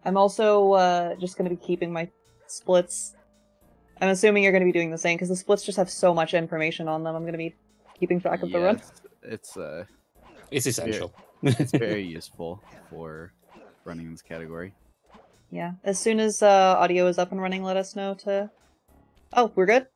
I'm also just going to be keeping my splits. I'm assuming you're going to be doing the same, because the splits just have so much information on them. I'm going to be keeping track of the run. Yes, it's essential. it's very useful for running this category. Yeah. As soon as audio is up and running, let us know to... Oh, we're good?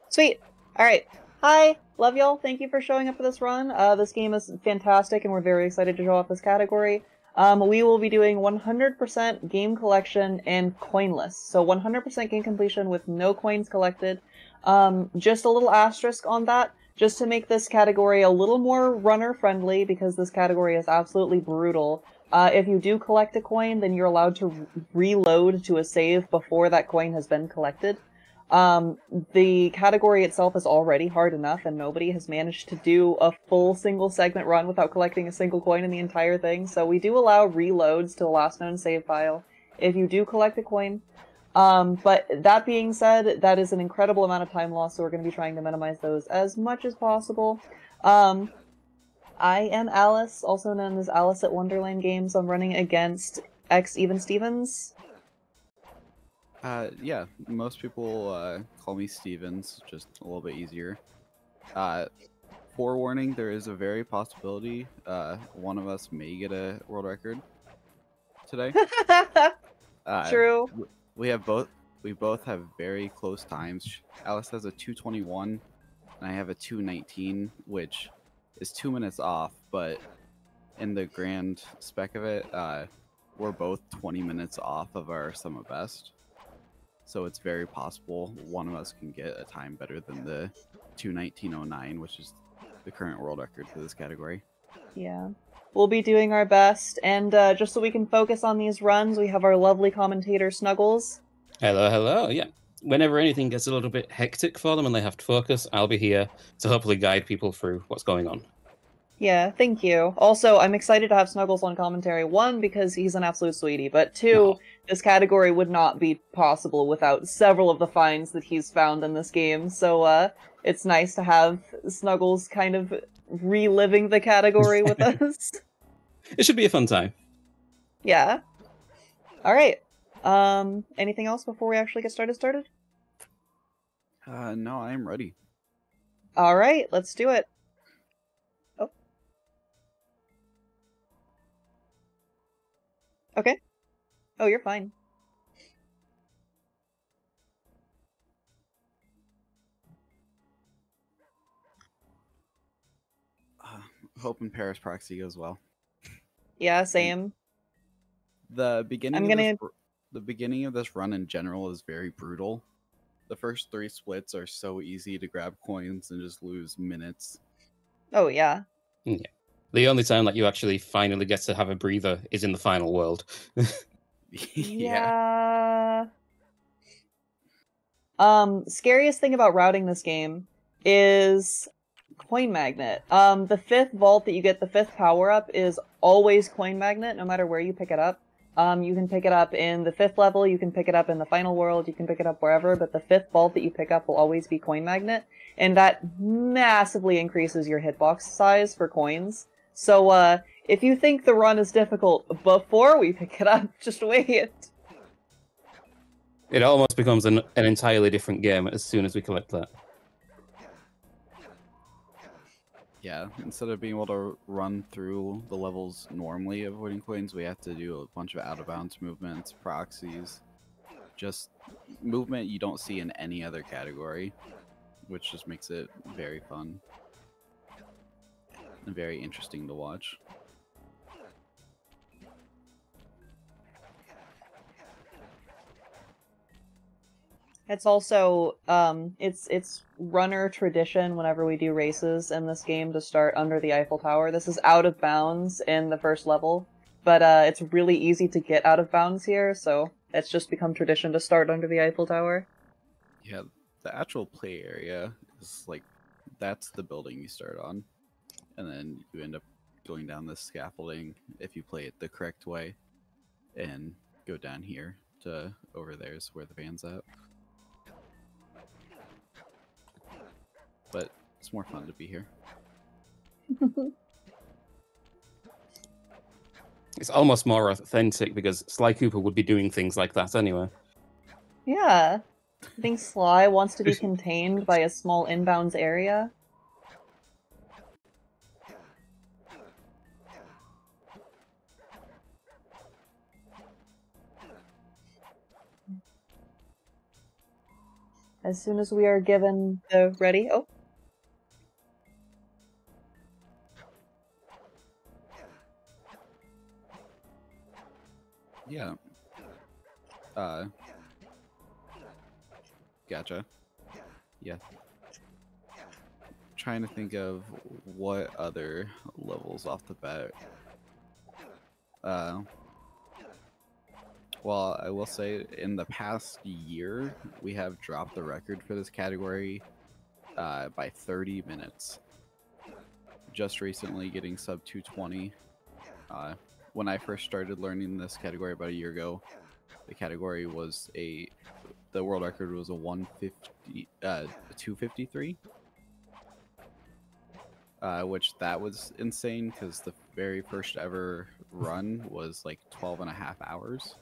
Sweet. Alright. Hi! Love y'all. Thank you for showing up for this run. This game is fantastic, and we're very excited to show off this category. We will be doing 100% game collection and coinless. So 100% game completion with no coins collected. Just a little asterisk on that, just to make this category a little more runner-friendly, because this category is absolutely brutal. If you do collect a coin, then you're allowed to reload to a save before that coin has been collected. The category itself is already hard enough, and nobody has managed to do a full single segment run without collecting a single coin in the entire thing, so we do allow reloads to the last known save file if you do collect a coin. But that being said, that is an incredible amount of time lost, so we're going to be trying to minimize those as much as possible. I am Alice, also known as Alice at Wonderland Games. I'm running against xevenstevensx. Yeah, most people call me Stevens, just a little bit easier. Forewarning, there is a very possibility one of us may get a world record today. True. We both have very close times. Alice has a 2:21, and I have a 2:19, which is 2 minutes off. But in the grand spec of it, we're both 20 minutes off of our sum of best. So it's very possible one of us can get a time better than the 2:19.09, which is the current world record for this category. Yeah. We'll be doing our best, and just so we can focus on these runs, we have our lovely commentator, Snuggles. Hello, hello, yeah. Whenever anything gets a little bit hectic for them and they have to focus, I'll be here to hopefully guide people through what's going on. Yeah, thank you. Also, I'm excited to have Snuggles on commentary. One, because he's an absolute sweetie, but two, this category would not be possible without several of the finds that he's found in this game, so it's nice to have Snuggles kind of reliving the category with us. It should be a fun time. Yeah. Alright. Anything else before we actually get started? No, I am ready. Alright, let's do it. Oh. Okay. Oh, you're fine. Hoping Paris Proxy goes well. Yeah, same. The beginning of this run in general is very brutal. The first 3 splits are so easy to grab coins and just lose minutes. Oh, yeah. Yeah. The only time that you actually finally get to have a breather is in the final world. Yeah. Scariest thing about routing this game is coin magnet. The 5th vault that you get, the 5th power-up, is always coin magnet, no matter where you pick it up. You can pick it up in the 5th level, you can pick it up in the final world, you can pick it up wherever, but the 5th vault that you pick up will always be coin magnet, and that massively increases your hitbox size for coins. So, if you think the run is difficult before we pick it up, just wait. It almost becomes an entirely different game as soon as we collect that. Yeah, instead of being able to run through the levels normally avoiding coins, we have to do a bunch of out-of-bounds movements, proxies, just movement you don't see in any other category, which just makes it very fun and very interesting to watch. It's also, it's runner tradition whenever we do races in this game to start under the Eiffel Tower. This is out of bounds in the first level, but it's really easy to get out of bounds here, so it's just become tradition to start under the Eiffel Tower. Yeah, the actual play area is like, that's the building you start on, and then you end up going down this scaffolding if you play it the correct way, and go down here to over there is where the van's at. But it's more fun to be here. It's almost more authentic because Sly Cooper would be doing things like that anyway. Yeah. I think Sly wants to be contained by a small inbounds area. As soon as we are given the ready... Oh. Yeah. Gotcha. Yeah. Trying to think of what other levels off the bat. Well, I will say in the past year, we have dropped the record for this category by 30 minutes. Just recently getting sub 220. When I first started learning this category about a year ago, the category was the world record was a 253. Which that was insane because the very first ever run was like 12 and a half hours.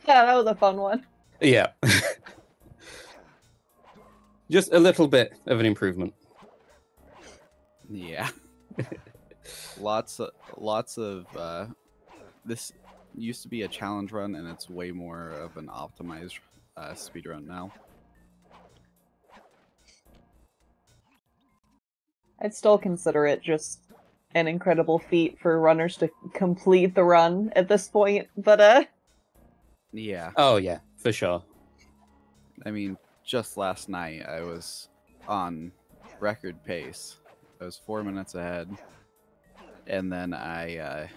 That was a fun one. Yeah. Just a little bit of an improvement. Yeah. lots of this used to be a challenge run, and it's way more of an optimized speed run now. I'd still consider it just an incredible feat for runners to complete the run at this point, but Yeah. Oh yeah, for sure. I mean, just last night I was on record pace. I was 4 minutes ahead, and then I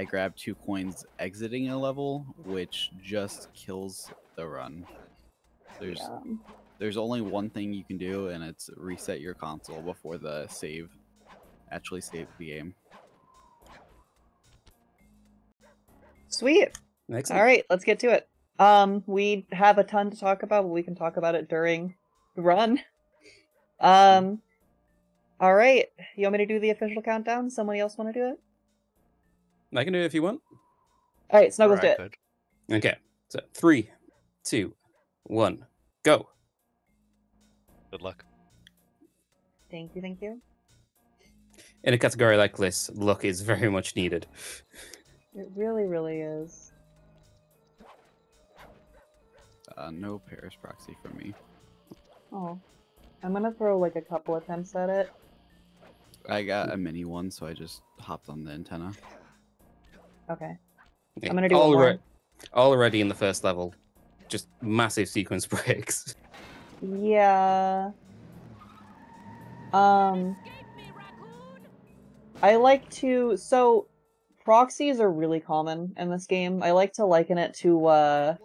grabbed 2 coins exiting a level, which just kills the run. There's only one thing you can do, and it's reset your console before the save actually saves the game. Sweet. Excellent. All right, let's get to it. We have a ton to talk about, but we can talk about it during the run. All right, you want me to do the official countdown? Somebody else want to do it? I can do it if you want. All right, Snuggles, do it. Okay, so 3, 2, 1, go. Good luck. Thank you, thank you. In a category like this, luck is very much needed. It really, really is. No Paris proxy for me. Oh, I'm gonna throw like a couple attempts at it. I got a mini one, so I just hopped on the antenna. Okay. Okay, I'm gonna do one more. Already in the first level, just massive sequence breaks. Yeah. I like to... So, proxies are really common in this game. I like to liken it to,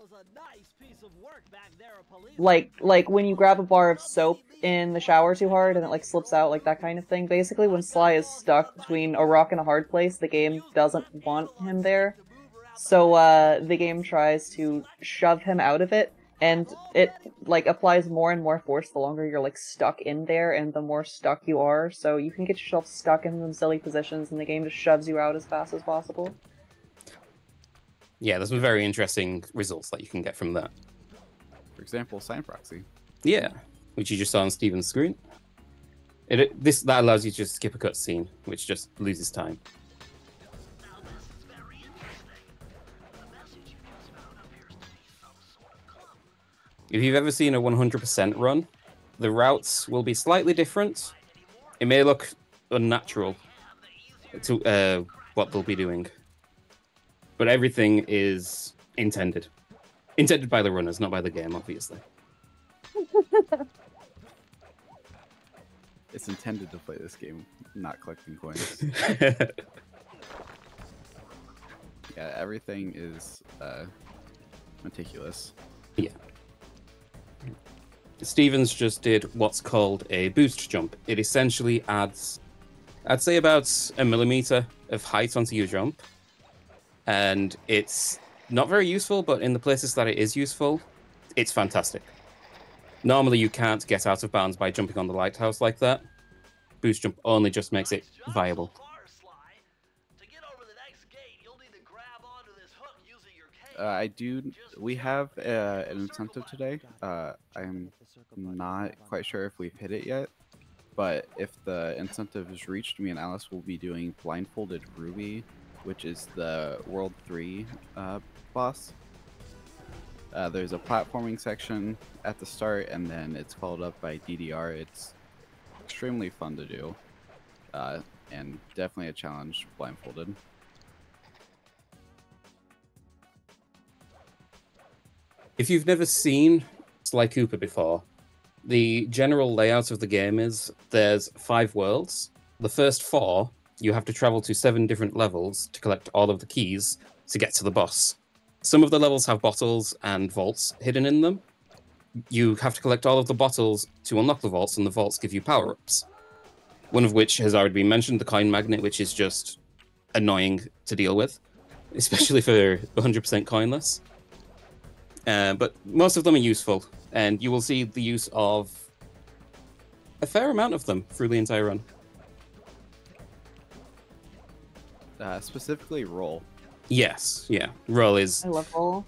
like when you grab a bar of soap in the shower too hard and it, like, slips out, like that kind of thing. Basically, when Sly is stuck between a rock and a hard place, the game doesn't want him there. So, the game tries to shove him out of it, and it, like, applies more and more force the longer you're, like, stuck in there, and the more stuck you are, so you can get yourself stuck in some silly positions, and the game just shoves you out as fast as possible. Yeah, there's some very interesting results that you can get from that. For example, sign proxy. Yeah, which you just saw on Steven's screen. That allows you to just skip a cutscene, which just loses time. If you've ever seen a 100% run, the routes will be slightly different. It may look unnatural to what they'll be doing, but everything is intended. Intended by the runners, not by the game, obviously. It's intended to play this game, not collecting coins. Yeah, everything is meticulous. Yeah. Stevens just did what's called a boost jump. It essentially adds, I'd say, about 1 millimeter of height onto your jump. And it's not very useful, but in the places that it is useful, it's fantastic. Normally, you can't get out of bounds by jumping on the lighthouse like that. Boost jump only just makes it viable. I do. We have an incentive today. I'm not quite sure if we've hit it yet, but if the incentive is reached, me and Alice will be doing Blindfolded Ruby, which is the World 3 boss. There's a platforming section at the start, and then it's followed up by DDR. It's extremely fun to do, and definitely a challenge blindfolded. If you've never seen Sly Cooper before, the general layout of the game is there's 5 worlds. The first 4, you have to travel to 7 different levels to collect all of the keys to get to the boss. Some of the levels have bottles and vaults hidden in them. You have to collect all of the bottles to unlock the vaults, and the vaults give you power-ups. One of which has already been mentioned, the coin magnet, which is just annoying to deal with, especially for 100% coinless. But most of them are useful, and you will see the use of a fair amount of them through the entire run. Specifically roll. Yes, yeah. Roll is... I love roll.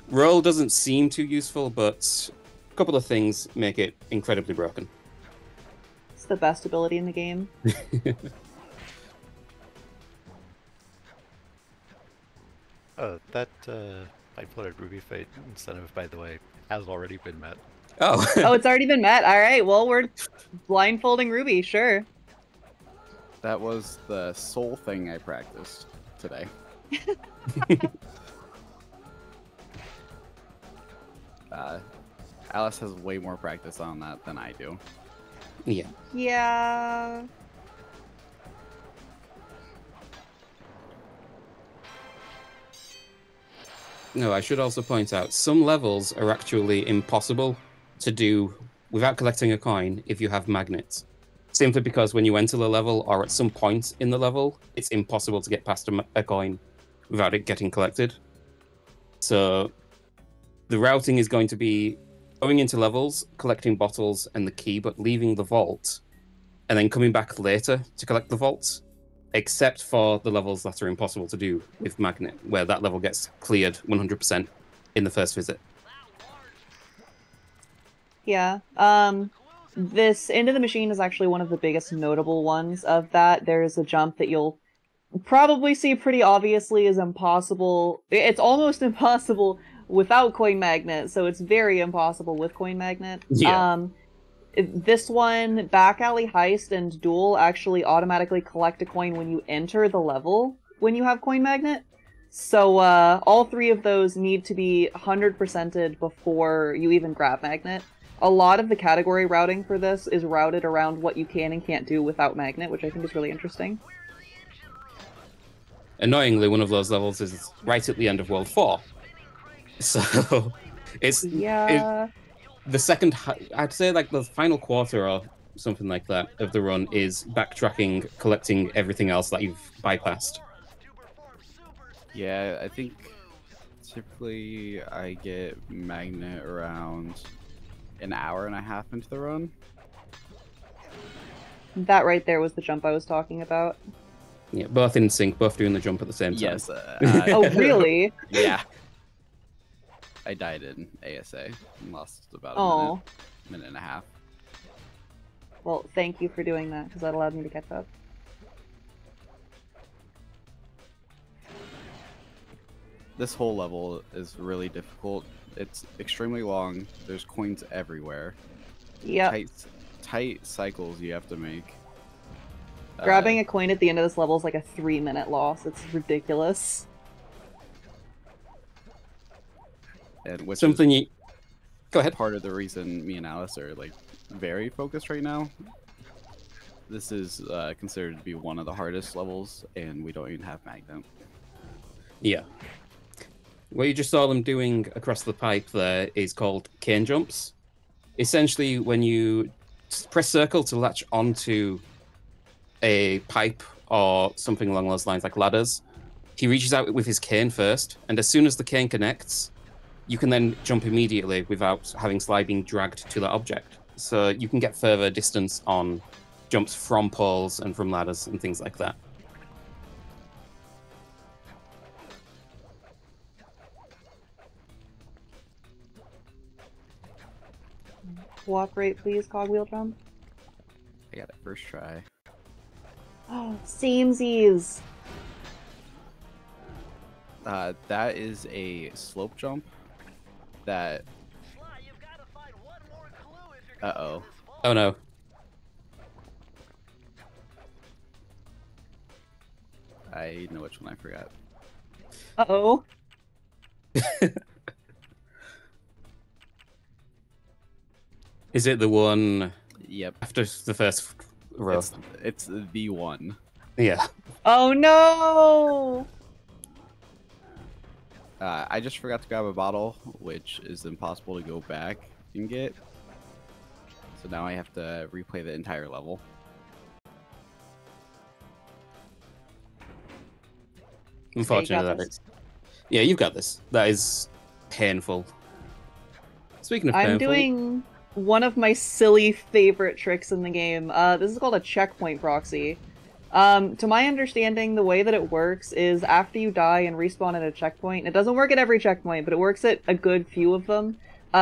Roll doesn't seem too useful, but a couple of things make it incredibly broken. It's the best ability in the game. That blindfolded Ruby fight incentive, by the way, has already been met. Oh. Oh, it's already been met. All right. Well, we're blindfolding Ruby. Sure. That was the sole thing I practiced today. Alice has way more practice on that than I do. Yeah. Yeah. No, I should also point out, some levels are actually impossible to do without collecting a coin if you have magnets. Simply because when you enter the level, or at some point in the level, it's impossible to get past a coin without it getting collected. So the routing is going to be going into levels, collecting bottles and the key, but leaving the vault, and then coming back later to collect the vault, except for the levels that are impossible to do with magnet, where that level gets cleared 100% in the first visit. Yeah. This Into the Machine is actually one of the biggest notable ones of that. There's a jump that you'll probably see pretty obviously is impossible. It's almost impossible without coin magnet, so it's very impossible with coin magnet. Yeah. This one, Back Alley Heist and Duel actually automatically collect a coin when you enter the level when you have coin magnet. So all 3 of those need to be 100%ed before you even grab magnet. A lot of the category routing for this is routed around what you can and can't do without magnet, which I think is really interesting. Annoyingly, one of those levels is right at the end of World 4. So it's... Yeah. The second, I'd say like the final quarter or something like that of the run is backtracking, collecting everything else that you've bypassed. Yeah, I think typically I get magnet around an hour and a half into the run. That right there was the jump I was talking about. Yeah, both in sync, both doing the jump at the same time. Yes. Oh, really? Yeah. I died in ASA and lost about a minute and a half. Well, thank you for doing that, because that allowed me to catch up. This whole level is really difficult. It's extremely long. There's coins everywhere. Yep. Tight cycles you have to make. Grabbing a coin at the end of this level is like a 3-minute loss. It's ridiculous. And which something is you... Go ahead. part of the reason me and Alice are like very focused right now. This is considered to be one of the hardest levels, and we don't even have magnet. Yeah. What you just saw them doing across the pipe there is called cane jumps. Essentially, when you press circle to latch onto a pipe or something along those lines, like ladders, he reaches out with his cane first, and as soon as the cane connects, you can then jump immediately without having Sly being dragged to that object. So you can get further distance on jumps from poles and from ladders and things like that. Cooperate, please, cogwheel jump. I got it first try. Oh, samesies. That is a slope jump. That. Uh-oh. Oh no. I know which one I forgot. Uh-oh. Is it the one Yep. after the first row? It's the one. Yeah. Oh no! I just forgot to grab a bottle, which is impossible to go back and get. So now I have to replay the entire level. Unfortunately, got that this. is. Yeah, you've got this. That is painful. Speaking of I'm painful, doing one of my silly favorite tricks in the game. This is called a checkpoint proxy. To my understanding, the way that it works is after you die and respawn at a checkpoint, it doesn't work at every checkpoint, but it works at a good few of them.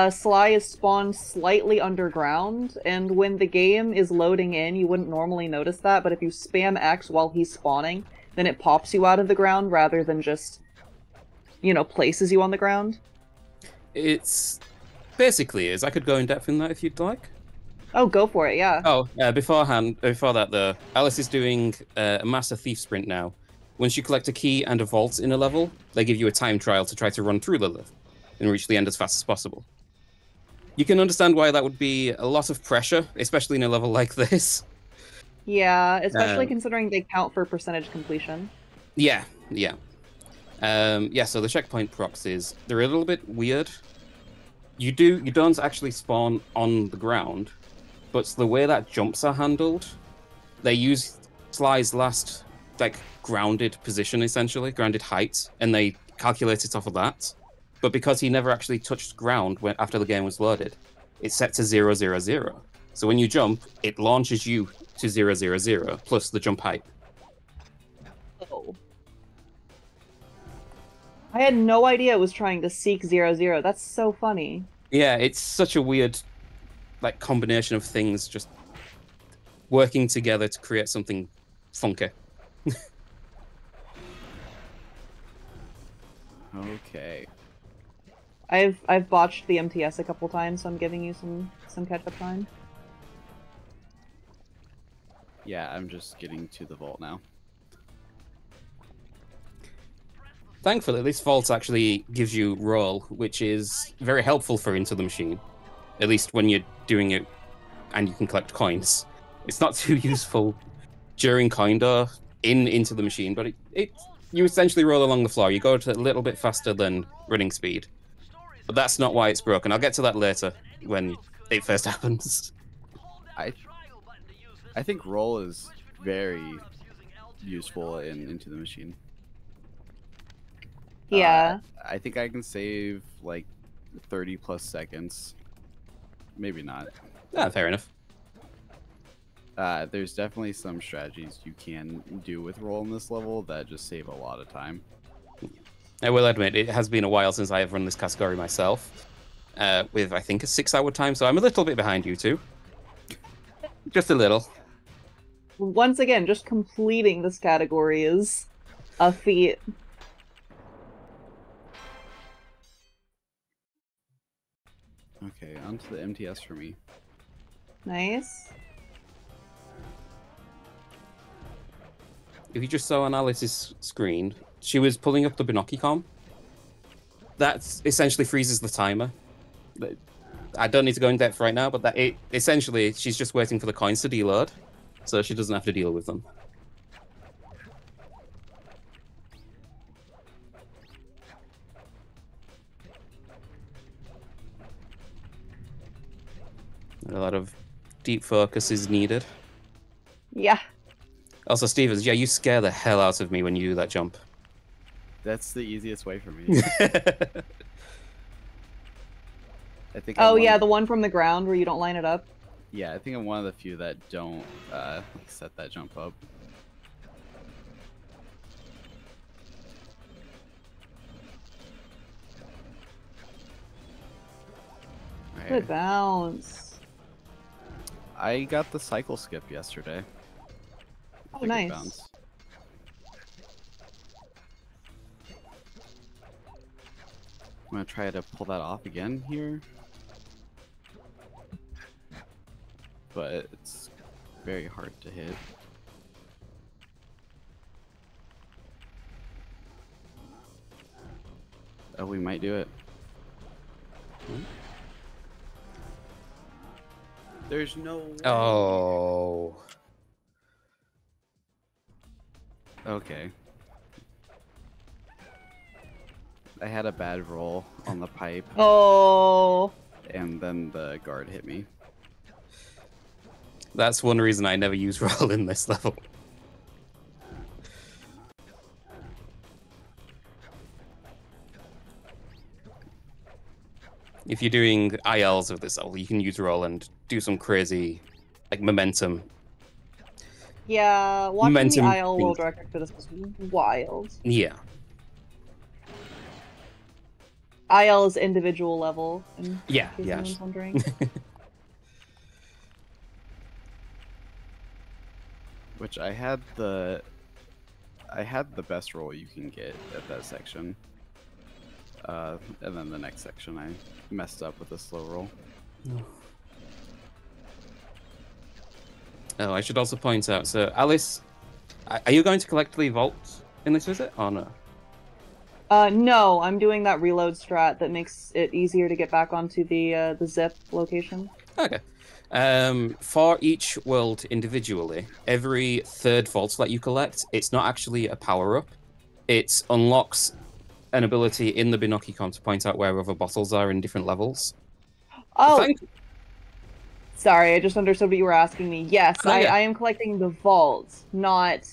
Sly is spawned slightly underground, and when the game is loading in, you wouldn't normally notice that, but if you spam X while he's spawning, then it pops you out of the ground rather than just, you know, places you on the ground. it's basically is. I could go in depth in that if you'd like. Oh, go for it, yeah. Oh, before that, though, Alice is doing a Master Thief sprint now. Once you collect a key and a vault in a level, they give you a time trial to try to run through the level and reach the end as fast as possible. You can understand why that would be a lot of pressure, especially in a level like this. Yeah, especially considering they count for percentage completion. Yeah. So the checkpoint proxies, they're a little bit weird. You don't actually spawn on the ground, but the way that jumps are handled, they use Sly's last, like, grounded position, essentially, grounded height, and they calculate it off of that. But because he never actually touched ground after the game was loaded, it's set to 0, 0, 0. So when you jump, it launches you to 0, 0, 0, plus the jump height. Oh. I had no idea it was trying to seek 0, 0. That's so funny. Yeah, it's such a weird, like, combination of things just working together to create something funky. Okay. I've botched the MTS a couple times, so I'm giving you some catch-up time. Yeah, I'm just getting to the vault now. Thankfully, this vault actually gives you roll, which is very helpful for Into the Machine. At least when you're doing it and you can collect coins. It's not too useful during Coindor Into the Machine, but you essentially roll along the floor. You go a little bit faster than running speed. But that's not why it's broken. I'll get to that later when it first happens. I think roll is very useful Into the Machine. Yeah. I think I can save like 30 plus seconds. Maybe not. Ah, fair enough. There's definitely some strategies you can do with roll in this level that just save a lot of time. I will admit, it has been a while since I have run this category myself, with, I think, a 6-hour time, so I'm a little bit behind you two. Just a little. Once again, just completing this category is a feat. Okay, onto the MTS for me. Nice. If you just saw on Alice's screen, she was pulling up the Binocicom. That essentially freezes the timer. I don't need to go in depth right now, but essentially she's just waiting for the coins to deload, so she doesn't have to deal with them. A lot of deep focus is needed. Yeah. Also, Stevens, yeah, you scare the hell out of me when you do that jump. That's the easiest way for me. I think. Oh yeah, the one from the ground where you don't line it up. Yeah, I think I'm one of the few that don't set that jump up. Good bounce. I got the cycle skip yesterday. Oh, nice. Bounce. I'm gonna try to pull that off again here, but it's very hard to hit. Oh, we might do it. There's no way. Oh. Okay. I had a bad roll on the pipe. Oh. And then the guard hit me. That's one reason I never use roll in this level. If you're doing ILs of this level, you can use roll and do some crazy, like, momentum. Yeah, watching Momentum the IL world things. record for this was wild. Yeah. IL is individual level. Yeah, In case yeah. anyone's wondering. Which I had the best roll you can get at that section. And then the next section I messed up with a slow roll. Oh, I should also point out, so Alice, are you going to collect the vault in this visit or no? No, I'm doing that reload strat that makes it easier to get back onto the zip location. Okay. For each world individually, every third vault that you collect, it's not actually a power-up. It unlocks an ability in the Binokicon to point out where other bottles are in different levels. Oh! Sorry, I just understood what you were asking me. Yes, Oh, yeah. I am collecting the vault, not...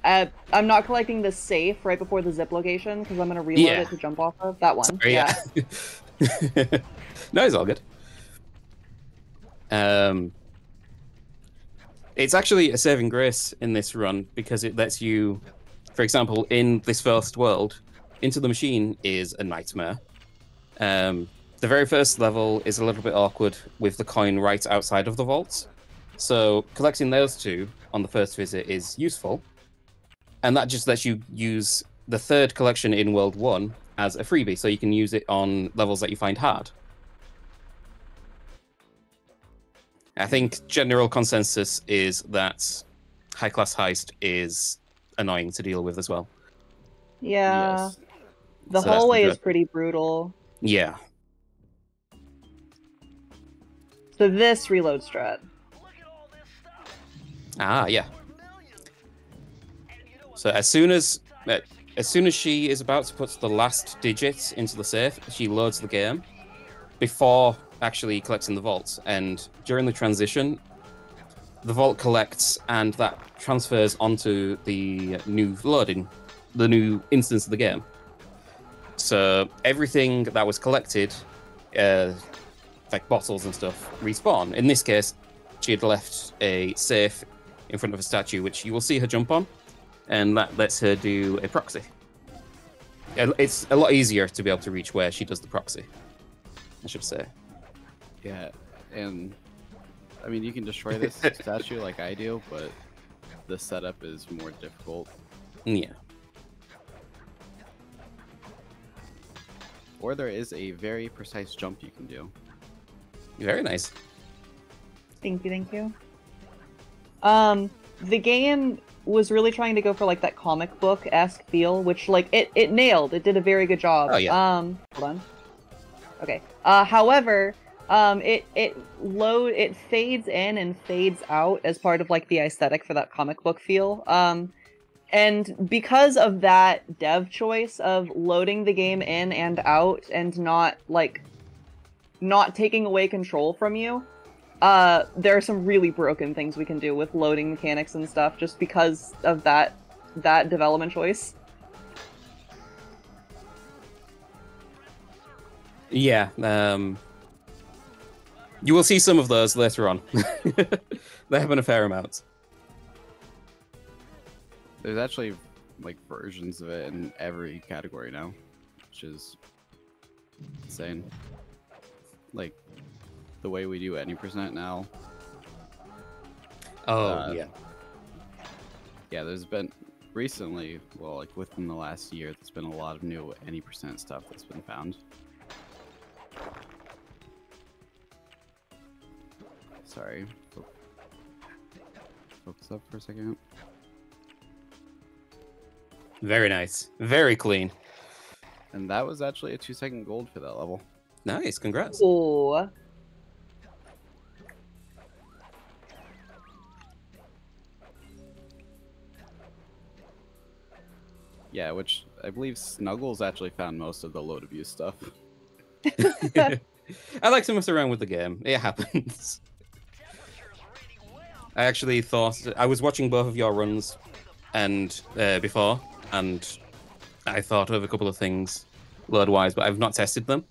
I'm not collecting the safe right before the zip location, because I'm going to reload it to jump off of. That one. Sorry, yeah. No, it's all good. It's actually a saving grace in this run, because it lets you, for example, in this first world, Into the Machine is a nightmare. The very first level is a little bit awkward with the coin right outside of the vault. So collecting those two on the first visit is useful. And that just lets you use the third collection in World 1 as a freebie, so you can use it on levels that you find hard. I think general consensus is that High Class Heist is annoying to deal with as well. Yeah. Yes. The So that's hallway the is pretty brutal. Yeah. So this reload strat. Ah, yeah. So as soon as she is about to put the last digit into the safe, she loads the game before actually collecting the vault. And during the transition, the vault collects and that transfers onto the new loading, the new instance of the game. So everything that was collected, like bottles and stuff, respawn. In this case, she had left a safe in front of a statue, which you will see her jump on, and that lets her do a proxy. It's a lot easier to be able to reach where she does the proxy, I should say. Yeah, and I mean, you can destroy this statue like I do, but the setup is more difficult. Yeah. Or there is a very precise jump you can do. Very nice. Thank you, thank you. The game was really trying to go for like that comic book-esque feel, which like it nailed. It did a very good job. Oh, yeah. Hold on. Okay. However, it fades in and fades out as part of like the aesthetic for that comic book feel. And because of that dev choice of loading the game in and out and not taking away control from you, there are some really broken things we can do with loading mechanics and stuff just because of that development choice. Yeah. You will see some of those later on. They happen a fair amount. There's actually like versions of it in every category now, which is insane. Like the way we do any percent now. Oh, yeah. Yeah, there's been recently, well, like within the last year, there's been a lot of new any percent stuff that's been found. Sorry. Focus up for a second. Very nice. Very clean. And that was actually a 2-second gold for that level. Nice. Congrats. Ooh. Yeah, which I believe Snuggles actually found most of the load abuse stuff. I like to mess around with the game. It happens. I actually thought I was watching both of your runs and before, and I thought of a couple of things load-wise, but I've not tested them.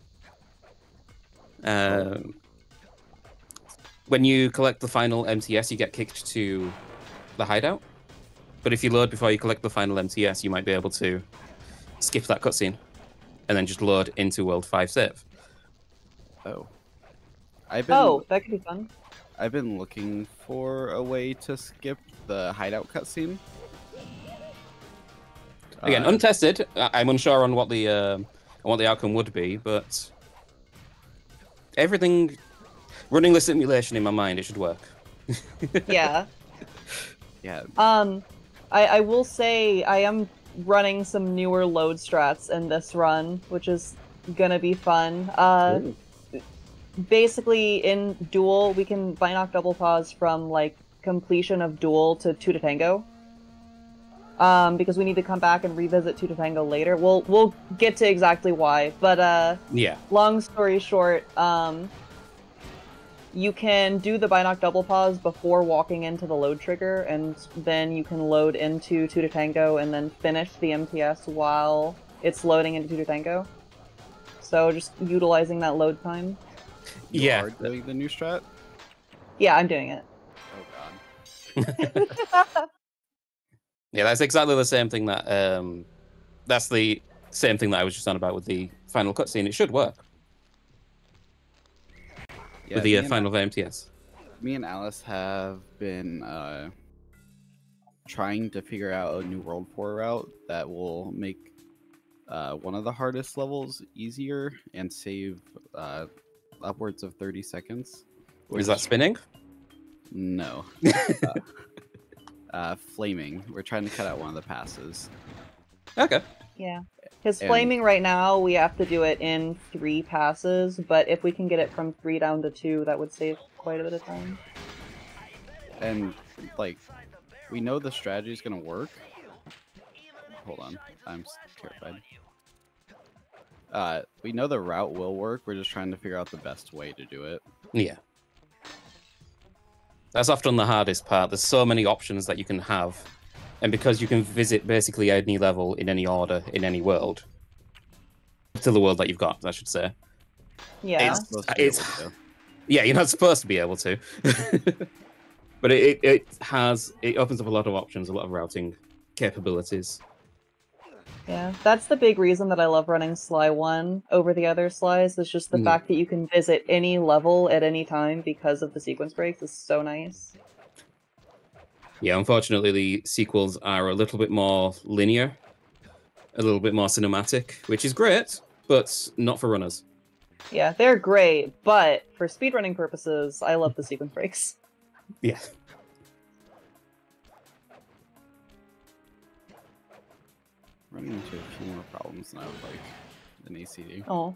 When you collect the final MTS, you get kicked to the hideout. But if you load before you collect the final MTS, you might be able to skip that cutscene and then just load into World 5 save. Oh. That could be fun. I've been looking for a way to skip the hideout cutscene. Again, untested. I'm unsure on what the outcome would be, but everything running the simulation in my mind, it should work. Yeah. Yeah. I will say I am running some newer load strats in this run, which is gonna be fun. Basically, in Duel, we can Binoc double pause from like completion of Duel to 2 to Tango. Because we need to come back and revisit 2 to Tango later. We'll get to exactly why, but yeah. Long story short, you can do the Binoc double pause before walking into the load trigger, and then you can load into 2 to Tango and then finish the MTS while it's loading into 2 to Tango. So just utilizing that load time. You are doing the new strat? Yeah, I'm doing it. Oh god. Yeah, that's exactly the same thing that that's the same thing that I was just on about with the final cutscene. It should work. Yeah, with the final MTS. Me and Alice have been trying to figure out a new World 4 route that will make one of the hardest levels easier and save upwards of 30 seconds. Is that spinning? No. Flaming. We're trying to cut out one of the passes. Okay. Yeah. Because flaming right now, we have to do it in 3 passes, but if we can get it from 3 down to 2, that would save quite a bit of time. And, like, we know the strategy is going to work. Hold on. I'm terrified. We know the route will work. We're just trying to figure out the best way to do it. Yeah. That's often the hardest part. There's so many options that you can have. And because you can visit basically any level in any order in any world, to the world that you've got, I should say. Yeah. Yeah, you're not supposed to be able to. But it opens up a lot of options, a lot of routing capabilities. Yeah, that's the big reason that I love running Sly 1 over the other Slys, is just the fact that you can visit any level at any time because of the sequence breaks is so nice. Yeah, unfortunately, the sequels are a little bit more linear, a little bit more cinematic, which is great, but not for runners. Yeah, they're great, but for speedrunning purposes, I love the sequence breaks. Yeah. Running into a few more problems than I would like in ACD. Oh.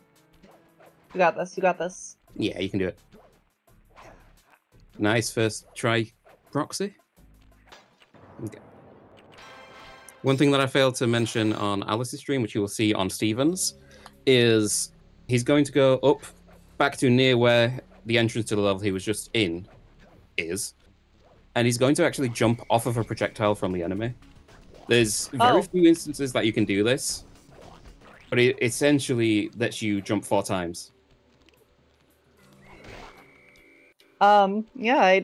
You got this, you got this. Yeah, you can do it. Nice first try, Proxy. Okay. One thing that I failed to mention on Alice's stream, which you will see on Steven's, is he's going to go up back to near where the entrance to the level he was just in is, and he's going to actually jump off of a projectile from the enemy. There's very few instances that you can do this, but it essentially lets you jump 4 times. Yeah,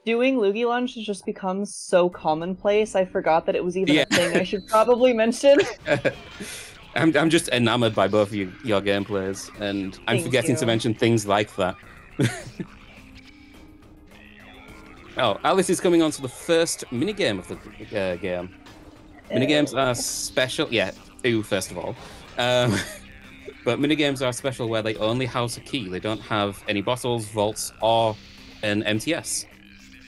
doing Loogie Lunge has just become so commonplace, I forgot that it was even a thing I should probably mention. I'm just enamored by both of your gameplays, and I'm forgetting to mention things like that. Oh, Alice is coming on to the first minigame of the game. Minigames are special. Yeah, first of all. But minigames are special where they only house a key. They don't have any bottles, vaults, or an MTS.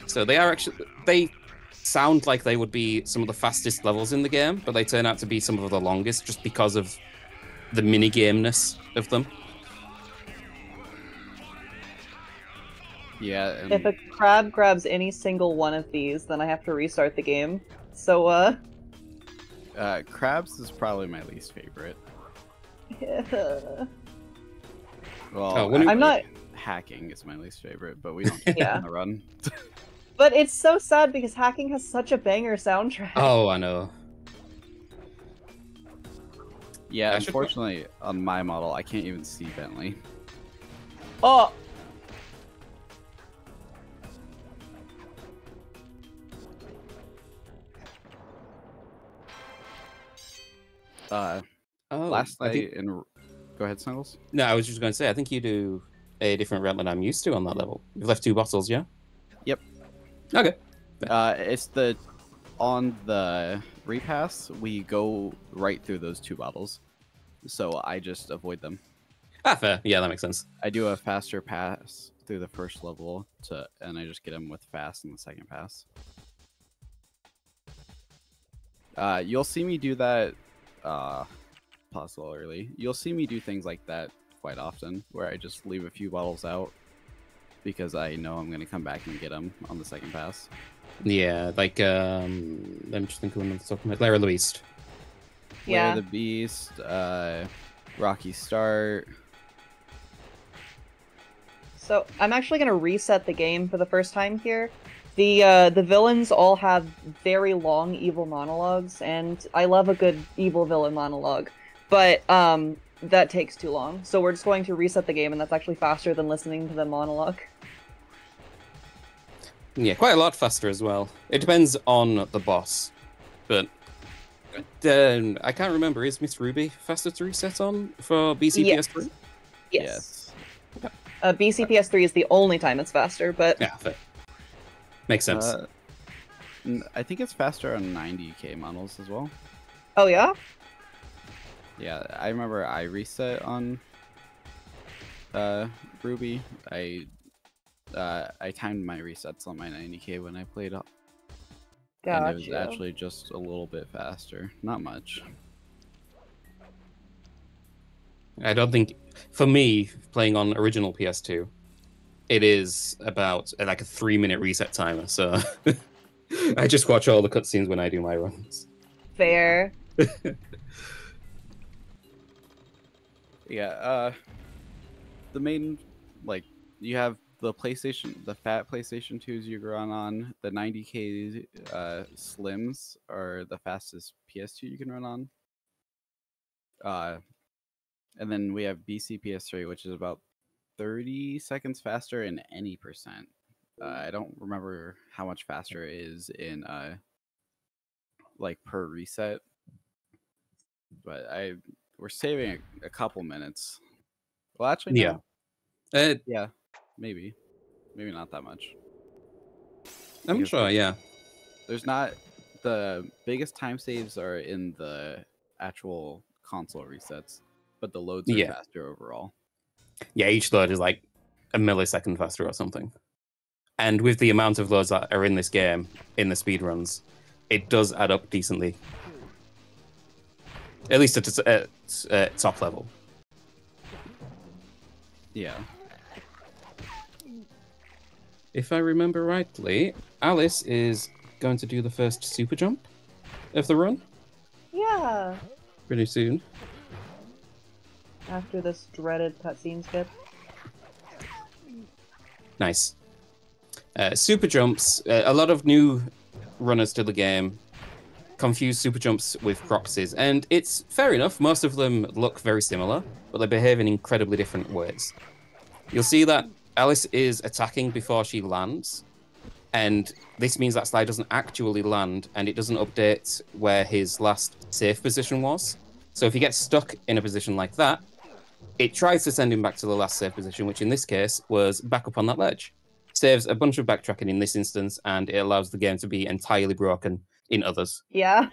So they sound like they would be some of the fastest levels in the game, but they turn out to be some of the longest just because of the minigameness of them. Yeah. If a crab grabs any single one of these, then I have to restart the game. So, crabs is probably my least favorite. yeah. Well, I'm not. Hacking is my least favorite, but we don't Yeah. on the run. But it's so sad because hacking has such a banger soundtrack. Oh, I know. Yeah, unfortunately, on my model, I can't even see Bentley. Oh! Last night in... Go ahead, Snuggles. No, I was just going to say, I think you do a different route than I'm used to on that level. You've left 2 bottles, yeah? Yep. Okay. It's on the repass, we go right through those 2 bottles. So I just avoid them. Ah, fair. Yeah, that makes sense. I do a faster pass through the first level, and I just get them with fast in the second pass. You'll see me do that... pause a little early. You'll see me do things like that quite often, where I just leave a few bottles out because I know I'm going to come back and get them on the second pass. Yeah, like, let me just think of one off the top of my head. Lair of the Beast. Yeah. Lair of the Beast, Rocky Start. So I'm actually gonna reset the game for the first time here. The villains all have very long evil monologues, and I love a good evil villain monologue. But that takes too long, so we're just going to reset the game, and that's actually faster than listening to the monologue. Yeah, quite a lot faster as well. It depends on the boss, but I can't remember. Is Miss Ruby faster to reset on for BCPS3? Yes. BCPS3 is the only time it's faster, but yeah, fair. Makes sense. I think it's faster on 90k models as well. Oh yeah? Yeah, I remember I reset on Ruby. I timed my resets on my 90k when I played up. Gotcha. And it was actually just a little bit faster. Not much. I don't think, for me, playing on original PS2, it is about like a 3-minute reset timer, so I just watch all the cutscenes when I do my runs. Fair. Yeah, the main, like, you have the PlayStation, the fat PlayStation 2s you run on, the 90k Slims are the fastest PS2 you can run on. And then we have BCPS3, which is about 30 seconds faster in any percent. I don't remember how much faster it is in like per reset, but we're saving a couple minutes. Well, actually, no. Yeah, maybe not that much. I'm sure, yeah. There's not, the biggest time saves are in the actual console resets, but the loads are faster overall. Yeah, each load is like a millisecond faster or something. And with the amount of loads that are in this game, in the speedruns, it does add up decently. At least at top level. Yeah. If I remember rightly, Alice is going to do the first super jump of the run. Yeah. Pretty soon. After this dreaded cutscene skip. Nice. Super jumps. A lot of new runners to the game confuse super jumps with propsies, and it's fair enough. Most of them look very similar, but they behave in incredibly different ways. You'll see that Alice is attacking before she lands, and this means that Sly doesn't actually land, and it doesn't update where his last safe position was. So if he gets stuck in a position like that, it tries to send him back to the last save position, which in this case was back up on that ledge. Saves a bunch of backtracking in this instance, and it allows the game to be entirely broken in others. Yeah.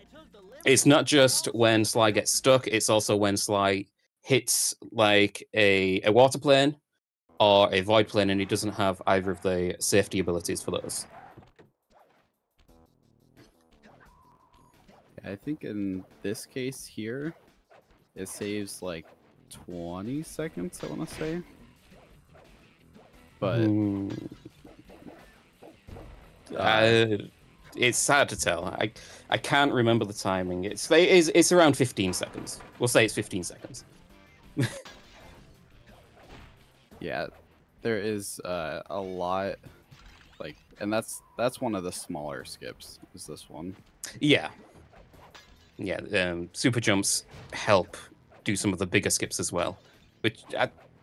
It's not just when Sly gets stuck, it's also when Sly hits like a water plane or a void plane and he doesn't have either of the safety abilities for those. I think in this case here, it saves like 20 seconds, I want to say. But it's hard to tell. I can't remember the timing. It's around 15 seconds. We'll say it's 15 seconds. yeah, there is a lot, like, and that's one of the smaller skips. Is this one? Yeah. Super jumps help do some of the bigger skips as well. Which,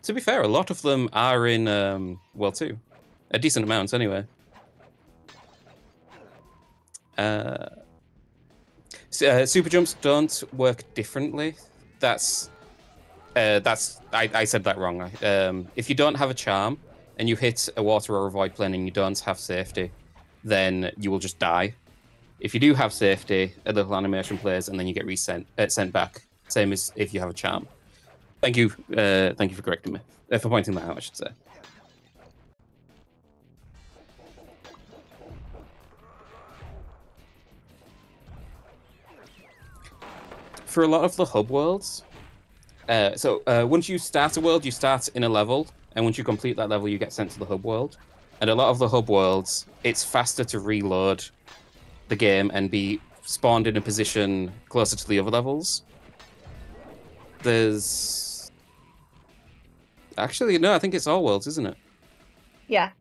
to be fair, a lot of them are in World 2. A decent amount, anyway. Super jumps don't work differently. I said that wrong. If you don't have a charm and you hit a water or a void plane and you don't have safety, then you will just die. If you do have safety, a little animation plays and then you get sent back. Same as if you have a charm. Thank you for correcting me, for pointing that out, I should say. For a lot of the hub worlds, once you start a world, you start in a level, and once you complete that level, you get sent to the hub world. And a lot of the hub worlds, it's faster to reload the game and be spawned in a position closer to the other levels. Actually, no, I think it's all worlds, isn't it? Yeah.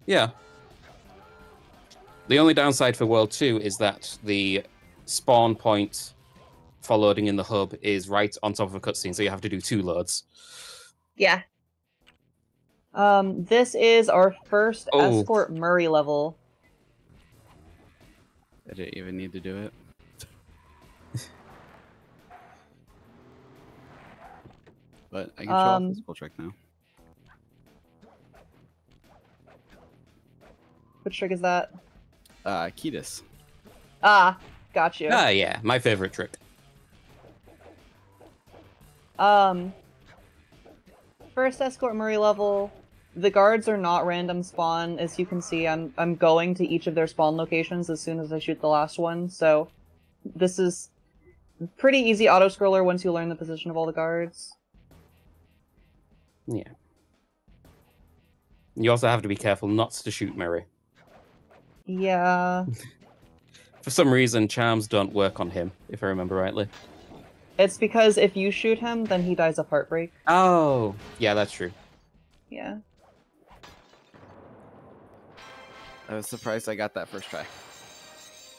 Yeah. The only downside for World 2 is that the spawn point for loading in the hub is right on top of a cutscene, so you have to do 2 loads. Yeah. This is our first Escort Murray level. I didn't even need to do it. But I can show off this full trick now. Which trick is that? Ketis. Ah, got you. Ah, yeah, my favorite trick. First Escort Murray level. The guards are not random spawn. As you can see, I'm going to each of their spawn locations as soon as I shoot the last one, so this is pretty easy auto-scroller once you learn the position of all the guards. Yeah. You also have to be careful not to shoot Murray. Yeah. For some reason, charms don't work on him, if I remember rightly. It's because if you shoot him, then he dies of heartbreak. Oh, yeah, that's true. Yeah. I was surprised I got that first try.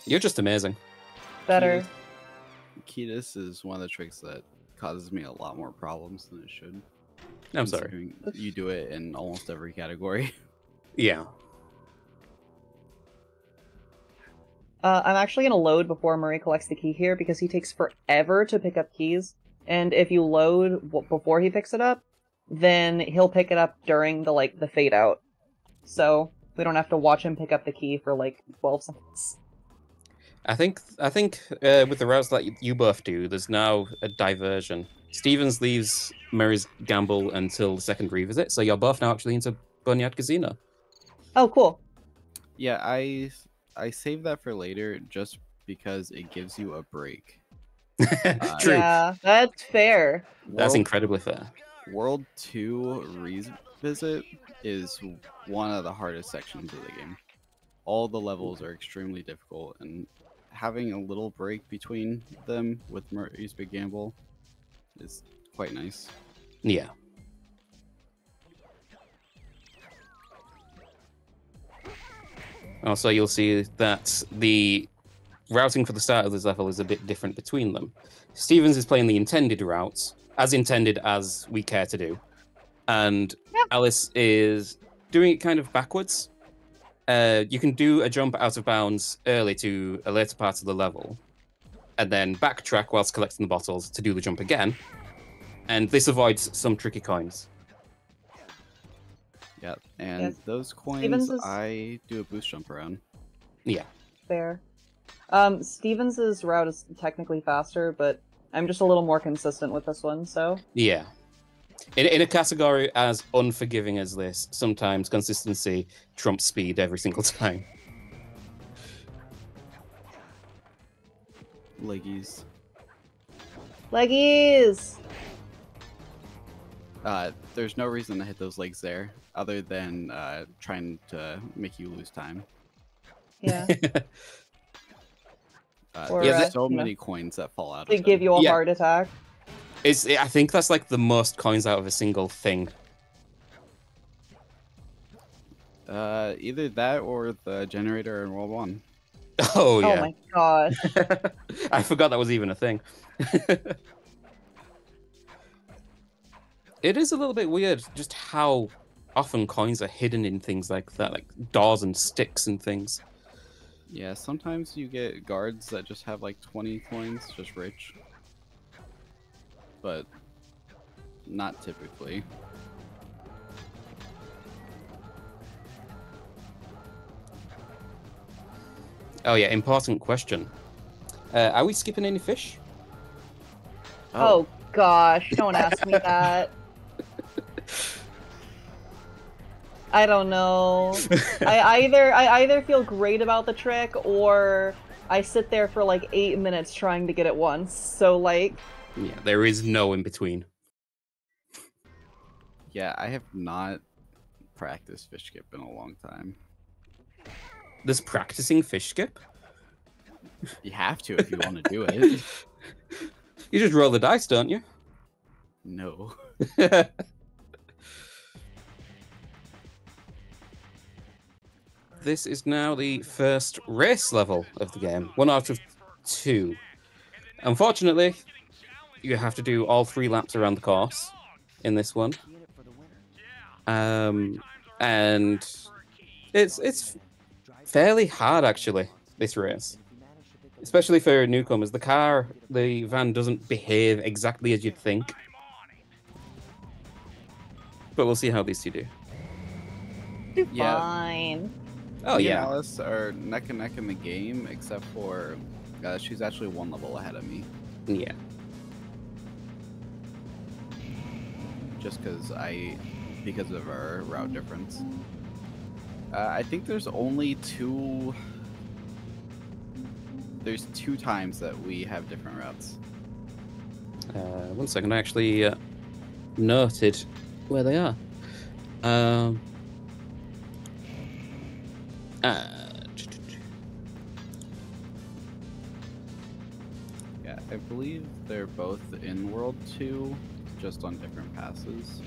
You're just amazing. Better. Ketis is one of the tricks that causes me a lot more problems than it should. I'm sorry. You do it in almost every category. Yeah. I'm actually going to load before Murray collects the key here because he takes forever to pick up keys. And if you load before he picks it up, then he'll pick it up during the fade out. So we don't have to watch him pick up the key for 12 seconds. I think with the routes that you both do, there's now a diversion. Stevens leaves Murray's gamble until the second revisit, so you're both now actually into Boneyard Casino. Oh, cool. Yeah, I saved that for later just because it gives you a break. True. Yeah, that's fair. That's incredibly fair. World 2 revisit is one of the hardest sections of the game. All the levels are extremely difficult, and having a little break between them with Murray's Big Gamble is quite nice. Yeah. Also, you'll see that the routing for the start of this level is a bit different between them. Stevens is playing the intended routes, as intended as we care to do. And Alice is doing it kind of backwards. You can do a jump out of bounds early to a later part of the level, and then backtrack whilst collecting the bottles to do the jump again. And this avoids some tricky coins. Yep, and Yes. those coins Stevens is- I do a boost jump around. Yeah. Fair. Stevens' route is technically faster, but I'm just a little more consistent with this one, so... Yeah. In a category as unforgiving as this, sometimes consistency trumps speed every single time. Leggies. Leggies! There's no reason to hit those legs there, other than trying to make you lose time. Yeah. Or, There's so you know, many coins that fall out to of give them. you a Yeah. heart attack. I think that's like the most coins out of a single thing. Either that or the generator in World 1. Oh, Oh yeah. my gosh. I forgot that was even a thing. It is a little bit weird just how often coins are hidden in things like that, like doors and sticks and things. Yeah, sometimes you get guards that just have like 20 coins, just rich. But not typically. Oh yeah, important question. Are we skipping any fish? Oh gosh, don't ask me that. I don't know. I either feel great about the trick or I sit there for like 8 minutes trying to get it once. So like, Yeah, there is no in between. Yeah, I have not practiced fish skip in a long time. There's practicing fish skip? You have to if you want to do it. You just roll the dice, don't you? No. This is now the first race level of the game. 1 out of 2. Unfortunately, you have to do all 3 laps around the course in this one. And it's fairly hard, actually, this race. Especially for newcomers. The van doesn't behave exactly as you'd think. But we'll see how these two do. Yeah. fine. Oh, Me and yeah. Alice are neck and neck in the game, except for she's actually 1 level ahead of me. Yeah. Just because of our route difference. I think there's only 2. There's 2 times that we have different routes. 1 second, I actually noted where they are. Yeah, I believe they're both in World 2, just on different passes.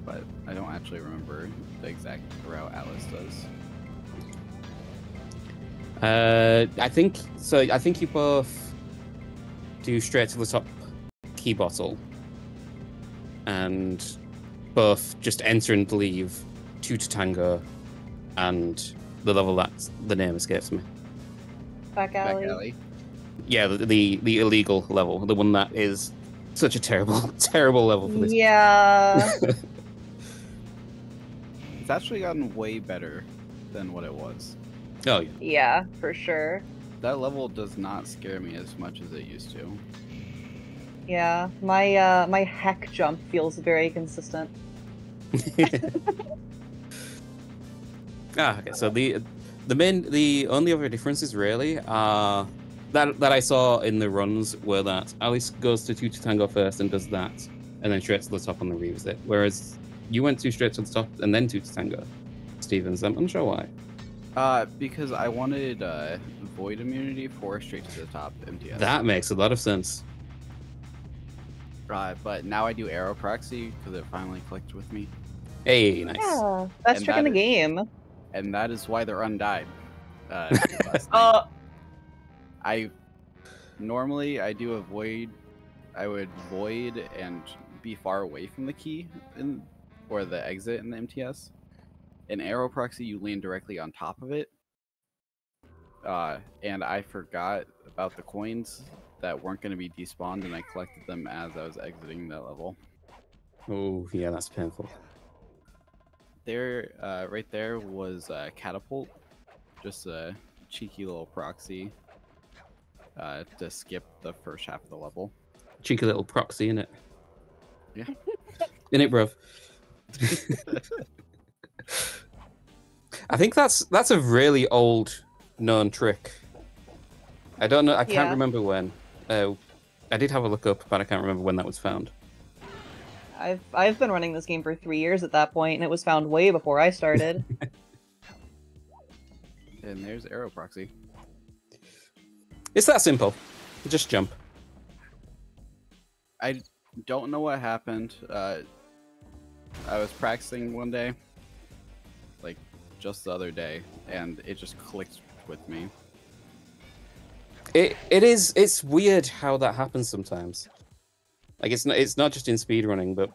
But I don't actually remember the exact route Alice does. I think so. I think you both do straight to the top key bottle, and both just enter and leave 2 to tango, and the level that the name escapes me. Back alley. Back alley. Yeah, the illegal level, the one that is such a terrible terrible level for this. Yeah. It's actually gotten way better than what it was. Oh yeah. Yeah, for sure. That level does not scare me as much as it used to. Yeah, my heck jump feels very consistent. Okay. So the only other differences really are that I saw in the runs were that Alice goes to 2 to tango first and does that, and then straight to the top on the revisit. Whereas you went 2 straight to the top and then 2 to tango. Stevens, I'm unsure why. Because I wanted void immunity for straight to the top MTS. That makes a lot of sense. But now I do arrow proxy because it finally clicked with me, Hey, nice. Yeah, best And trick in the that game. and that is why they're undied. I normally I do a void. I would void and be far away from the key or the exit in the MTS. In arrow proxy, you land directly on top of it. And I forgot about the coins that weren't going to be despawned, and I collected them as I was exiting that level. Oh, yeah, that's painful. There, right there was a catapult, just a cheeky little proxy to skip the first half of the level. Cheeky little proxy, innit? Yeah. Innit, bruv? I think that's a really old known trick. I don't know. I can't remember when. I did have a look up, but I can't remember when that was found. I've been running this game for 3 years at that point, and it was found way before I started. And there's arrow proxy. It's that simple. Just jump. I don't know what happened. I was practicing one day, like just the other day, and it just clicked with me. It's weird how that happens sometimes. Like it's not just in speedrunning, but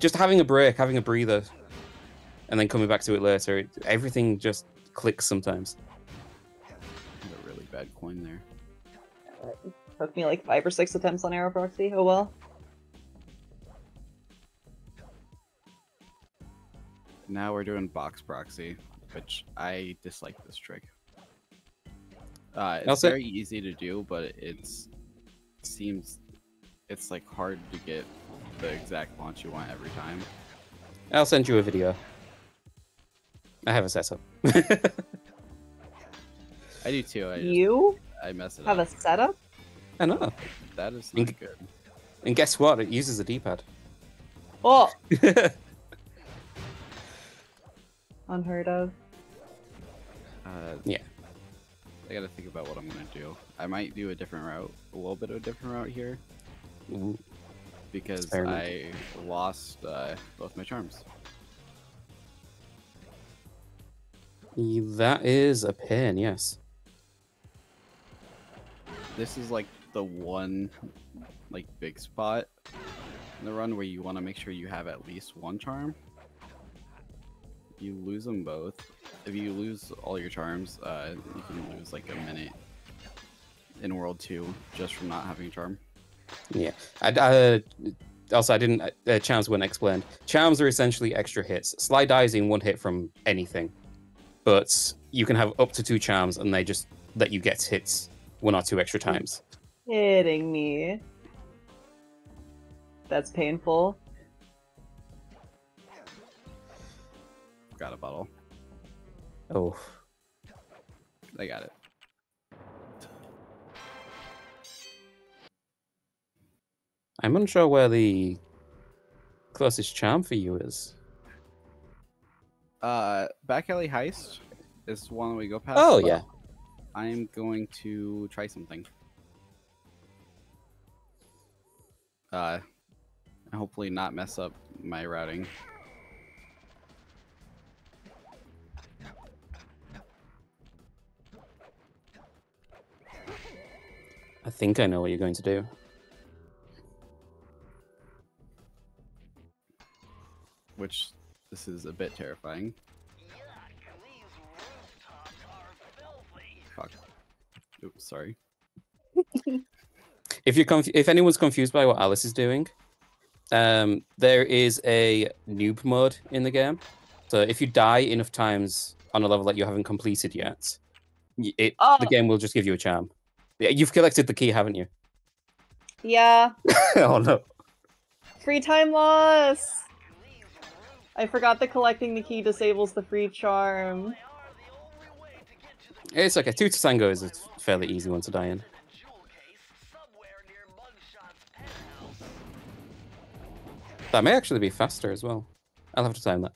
just having a break, having a breather, and then coming back to it later. Everything just clicks sometimes. A really bad coin there. It took me like 5 or 6 attempts on arrow proxy. Oh well. Now we're doing box proxy, which I dislike this trick. It's very easy to do, but seems it's like hard to get the exact launch you want every time. I'll send you a video. I have a setup. I do too. I mess it have up. a setup? I know. That is not good. And guess what? It uses a D-pad. Oh! Unheard of. Yeah. I gotta think about what I'm gonna do. I might do a different route, a little bit of a different route here. Ooh. Because I lost both my charms. That is a pain, yes. This is like the one big spot in the run where you want to make sure you have at least one charm. You lose them both. If you lose all your charms, you can lose like a minute in World 2 just from not having a charm. Yeah. Also, I didn't. Charms weren't explained. Charms are essentially extra hits. Sly dies in 1 hit from anything, but you can have up to 2 charms, and they just let you get hits 1 or 2 extra times. Kidding me. That's painful. Got a bottle. Oh. I got it. I'm unsure where the closest charm for you is. Back alley heist is one we go past. Oh yeah. I'm going to try something. Hopefully not mess up my routing. I think I know what you're going to do. Which, this is a bit terrifying. Fuck. Oops, sorry. If anyone's confused by what Alice is doing, there is a noob mode in the game. So if you die enough times on a level that you haven't completed yet, the game will just give you a charm. Yeah, you've collected the key, haven't you? Yeah. Oh no. Free time loss! I forgot that collecting the key disables the free charm. It's okay. 2 to Tango is a fairly easy one to die in. That may actually be faster as well. I'll have to time that.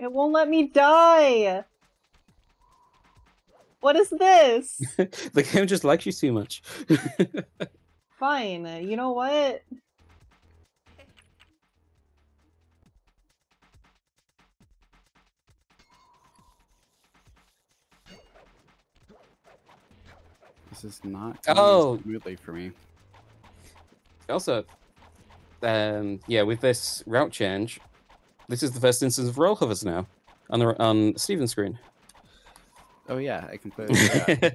It won't let me die! What is this? The game just likes you too much. Fine, you know what? This is not going smoothly for me. Also, yeah, with this route change, This is the first instance of roll hovers now on Steven's screen. Oh yeah, I completely forgot.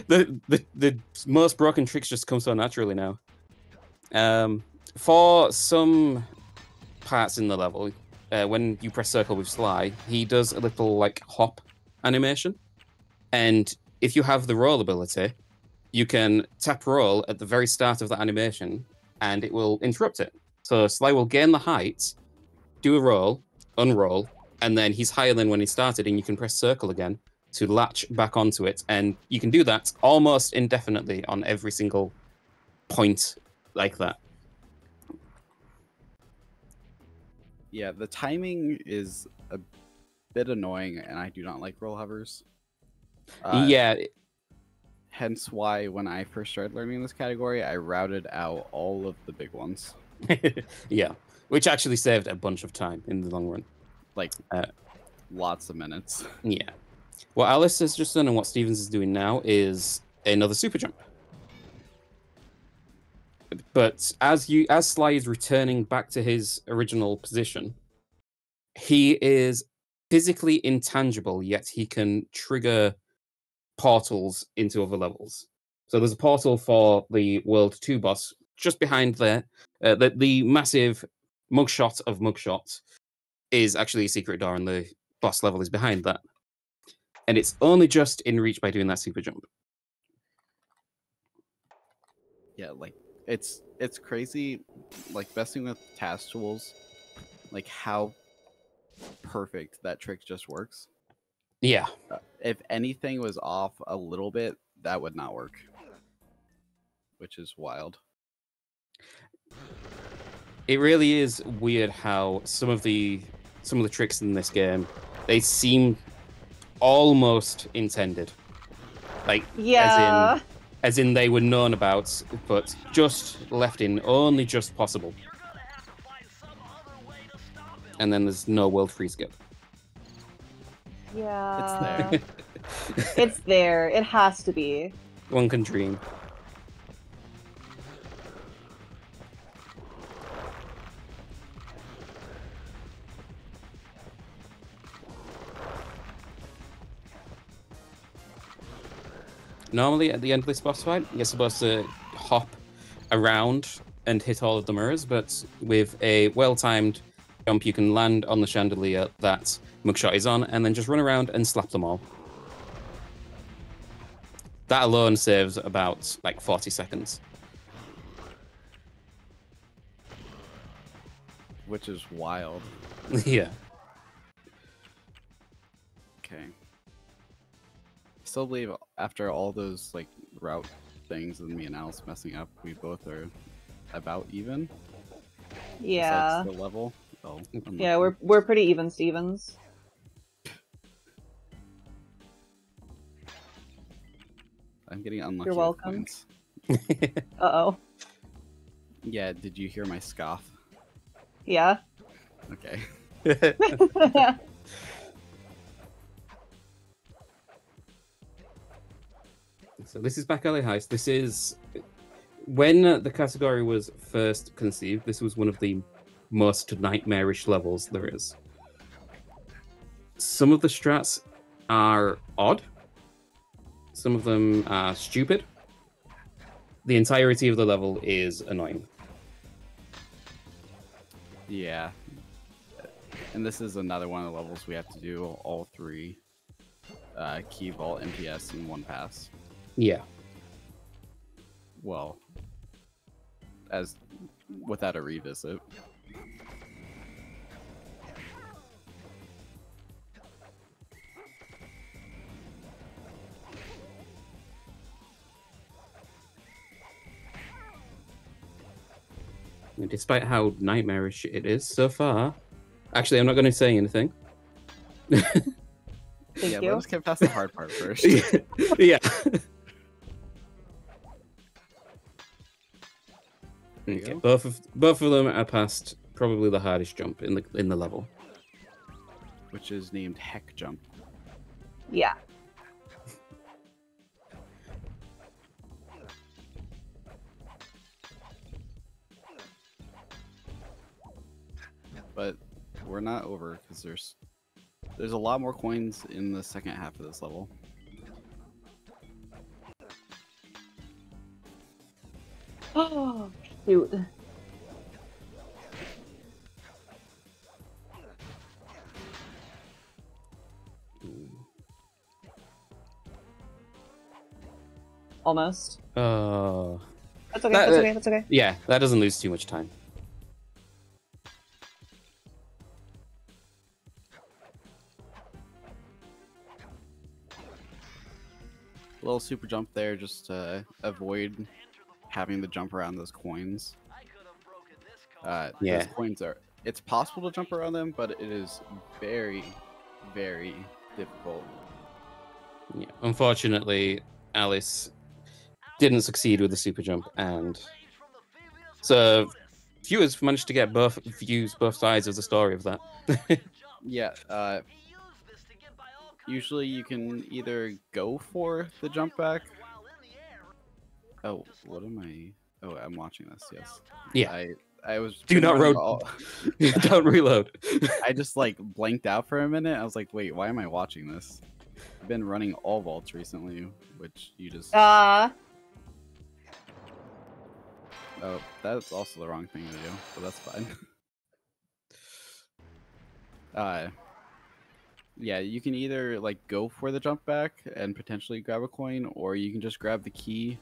The most broken tricks just come so naturally now. For some parts in the level, when you press circle with Sly, he does a little like hop animation, and if you have the roll ability, you can tap roll at the very start of that animation, and it will interrupt it. So Sly will gain the height, do a roll, unroll, and then he's higher than when he started, and you can press circle again to latch back onto it, and you can do that almost indefinitely on every single point like that. Yeah, the timing is a bit annoying, and I do not like roll hovers. Yeah, Hence why when I first started learning this category, I routed out all of the big ones. yeah, which actually saved a bunch of time in the long run. Like, lots of minutes. Yeah. What Alice has just done and what Stevens is doing now is another super jump. But as Sly is returning back to his original position, he is physically intangible, yet he can trigger portals into other levels. So there's a portal for the World 2 boss just behind there. The massive mugshot of mugshots is actually a secret door, and the boss level is behind that. And it's only just in reach by doing that super jump. Yeah, like it's crazy. Like messing with task tools, like how perfect that trick just works. Yeah. If anything was off a little bit, that would not work. Which is wild. It really is weird how some of the tricks in this game, they seem almost intended. Like, Yeah. as in they were known about, but just left in only just possible. And then there's no world free skip. Yeah. It's there. It's there. It has to be. One can dream. Normally, at the end of this boss fight, you're supposed to hop around and hit all of the mirrors, but with a well-timed jump, you can land on the chandelier that Mugshot is on, and then just run around and slap them all. That alone saves about, like, 40 seconds. Which is wild. Yeah. Okay. Still believe after all those like route things and me and Alice messing up, we both are about even. Yeah. Besides the level. Oh, Yeah, we're pretty even, Stevens. I'm getting unlucky. You're with welcome. points. Uh-oh. Yeah, did you hear my scoff? Yeah. Okay. So this is Back Alley Heist. This is... When the category was first conceived, this was one of the most nightmarish levels there is. Some of the strats are odd. Some of them are stupid. The entirety of the level is annoying. Yeah. And this is another one of the levels we have to do all three key vault MPS in one pass. Yeah. Well, as without a revisit. And despite how nightmarish it is so far, actually, I'm not going to say anything. Thank Yeah, you. let's get past the hard part first. Yeah. Okay, go. both of them are past probably the hardest jump in the level. Which is named Heck Jump. Yeah. But we're not over because there's a lot more coins in the second half of this level. Oh, shoot. Almost. That's okay, that's okay, that's okay. Yeah, that doesn't lose too much time. A little super jump there just to avoid having to jump around those coins. Yeah. Those coins are... It's possible to jump around them, but it is very, very difficult. Yeah. Unfortunately, Alice didn't succeed with the super jump, and so viewers managed to get both sides of the story of that. Yeah, usually you can either go for the jump back. Oh, what am I? Oh, I'm watching this. Yes. Yeah. I was. Do not Don't reload. I just like blanked out for a minute. I was like, wait, why am I watching this? I've been running all vaults recently, which you just. Oh, that's also the wrong thing to do, but that's fine. Yeah, you can either like go for the jump back and potentially grab a coin, or you can just grab the key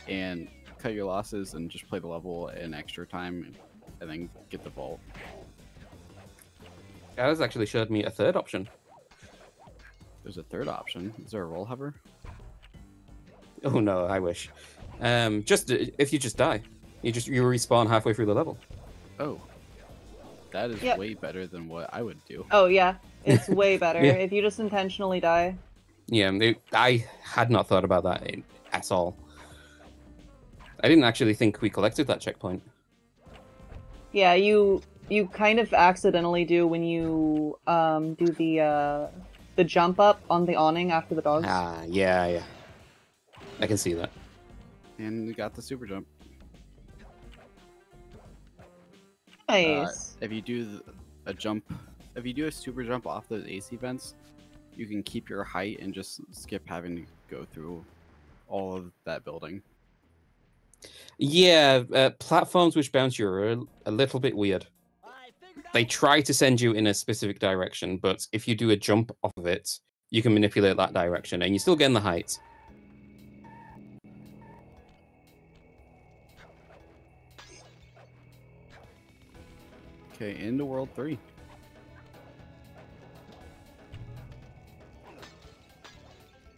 and cut your losses and just play the level in extra time and then get the vault. Alice actually showed me a third option. There's a third option. Is there a roll hover? Oh no, I wish. Just if you just die, you respawn halfway through the level. Oh, that is way better than what I would do. Oh yeah, it's way better if you just intentionally die. Yeah, I had not thought about that at all. I didn't actually think we collected that checkpoint. Yeah, you kind of accidentally do when you do the jump up on the awning after the dogs. Ah, yeah. I can see that. And we got the super jump. Nice. If you do if you do a super jump off those AC vents, you can keep your height and just skip having to go through all of that building. Yeah, platforms which bounce you are a little bit weird. They try to send you in a specific direction, but if you do a jump off of it, you can manipulate that direction, and you're still getting the height. Okay, into World 3.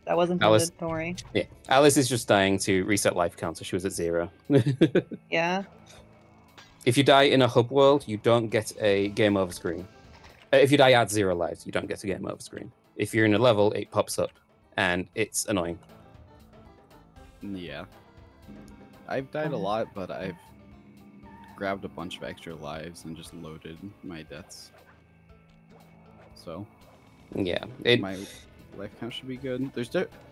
That wasn't Alice. intended, don't worry. Yeah, Alice is just dying to reset life count, so she was at 0. Yeah. If you die in a hub world, you don't get a game over screen. If you die at 0 lives, you don't get a game over screen. If you're in a level, it pops up, and it's annoying. Yeah. I've died a lot, but I've grabbed a bunch of extra lives and just loaded my deaths. So, yeah, my life count should be good.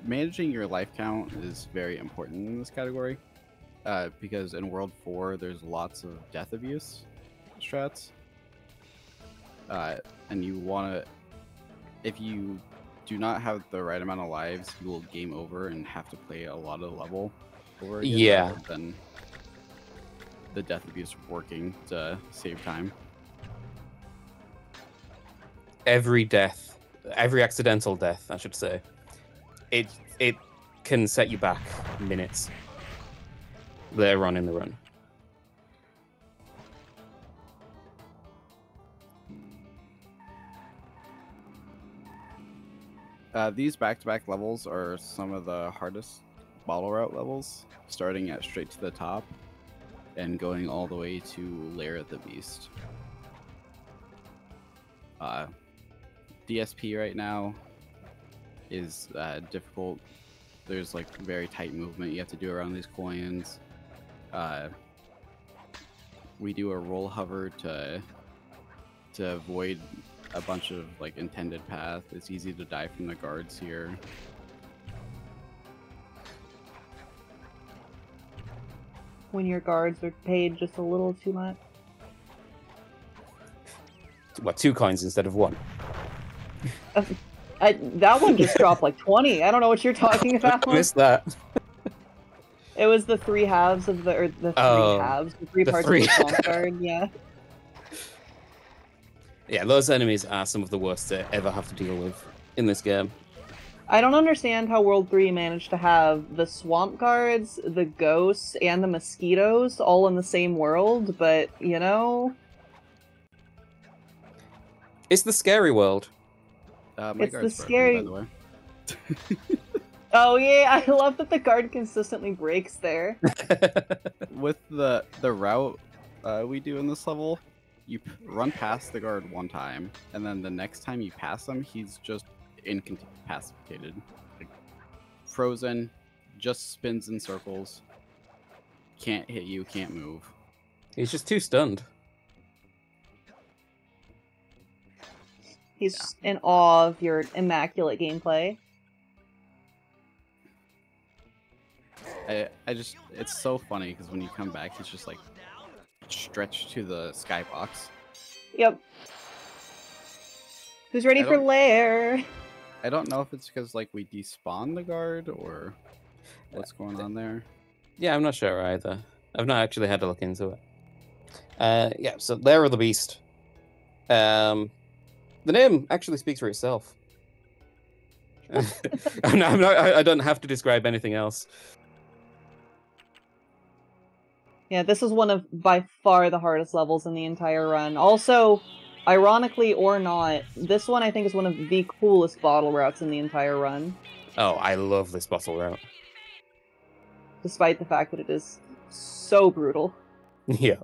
Managing your life count is very important in this category, because in World 4 there's lots of death abuse strats, and you want to, if you do not have the right amount of lives, you will game over and have to play a lot of the level over again. Yeah. Rather than the death abuse working to save time. Every accidental death, I should say, it can set you back minutes later on in the run. These back-to-back levels are some of the hardest bottle route levels, starting at straight to the top and going all the way to Lair of the Beast. DSP right now is difficult. There's like very tight movement you have to do around these coins. We do a roll hover to avoid a bunch of like intended path. It's easy to die from the guards here. When your guards are paid just a little too much. What, 2 coins instead of 1? That one just dropped like 20. I don't know what you're talking about. I missed that. It was the 3 halves of the, or the 3 halves, the 3 parts of the swamp guard, yeah. Yeah, those enemies are some of the worst to ever have to deal with in this game. I don't understand how World 3 managed to have the swamp guards, the ghosts, and the mosquitoes all in the same world, but, you know... It's the scary world. My It's guard's the broken, scary... by the way. Oh yeah, I love that the guard consistently breaks there. With the route we do in this level, you run past the guard one time, and then the next time you pass him, he's just incapacitated, like, frozen, just spins in circles, can't hit you, can't move. He's just too stunned. He's in awe of your immaculate gameplay. I just, it's so funny because when you come back, he's just like stretched to the skybox. Yep. Who's ready for lair? I don't know if it's because like we despawn the guard or what's going on there. Yeah, I'm not sure either. I've not actually had to look into it. Yeah, so Lair of the Beast. The name actually speaks for itself. I don't have to describe anything else. Yeah, this is one of, by far, the hardest levels in the entire run. Also, ironically or not, this one I think is one of the coolest bottle routes in the entire run. Oh, I love this bottle route. Despite the fact that it is so brutal. Yeah.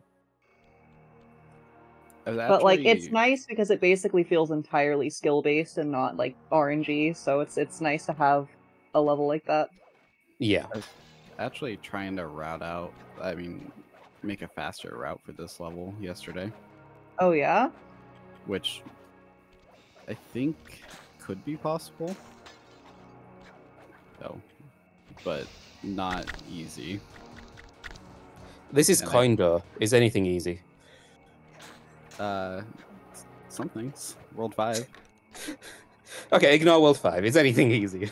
But, like, it's nice because it basically feels entirely skill-based and not, like, RNG, so it's nice to have a level like that. Yeah. I was actually trying to make a faster route for this level yesterday. Oh, yeah? Which I think could be possible. No, but not easy. This is kinda. Is anything easy? Some things. World 5. Okay, ignore World 5. Is anything easy?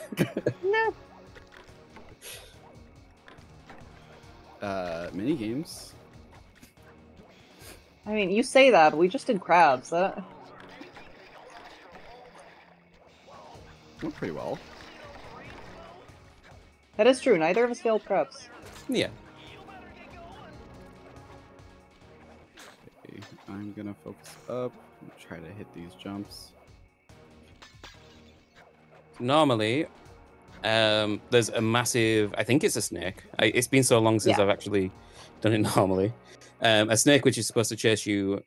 No. Mini games. I mean, you say that, but we just did crabs. That Went pretty well. is true. Neither of us failed crabs. Yeah. Okay, I'm gonna focus up and try to hit these jumps. Normally, there's a massive... I think it's a snake. It's been so long since I've actually done it normally. A snake which is supposed to chase you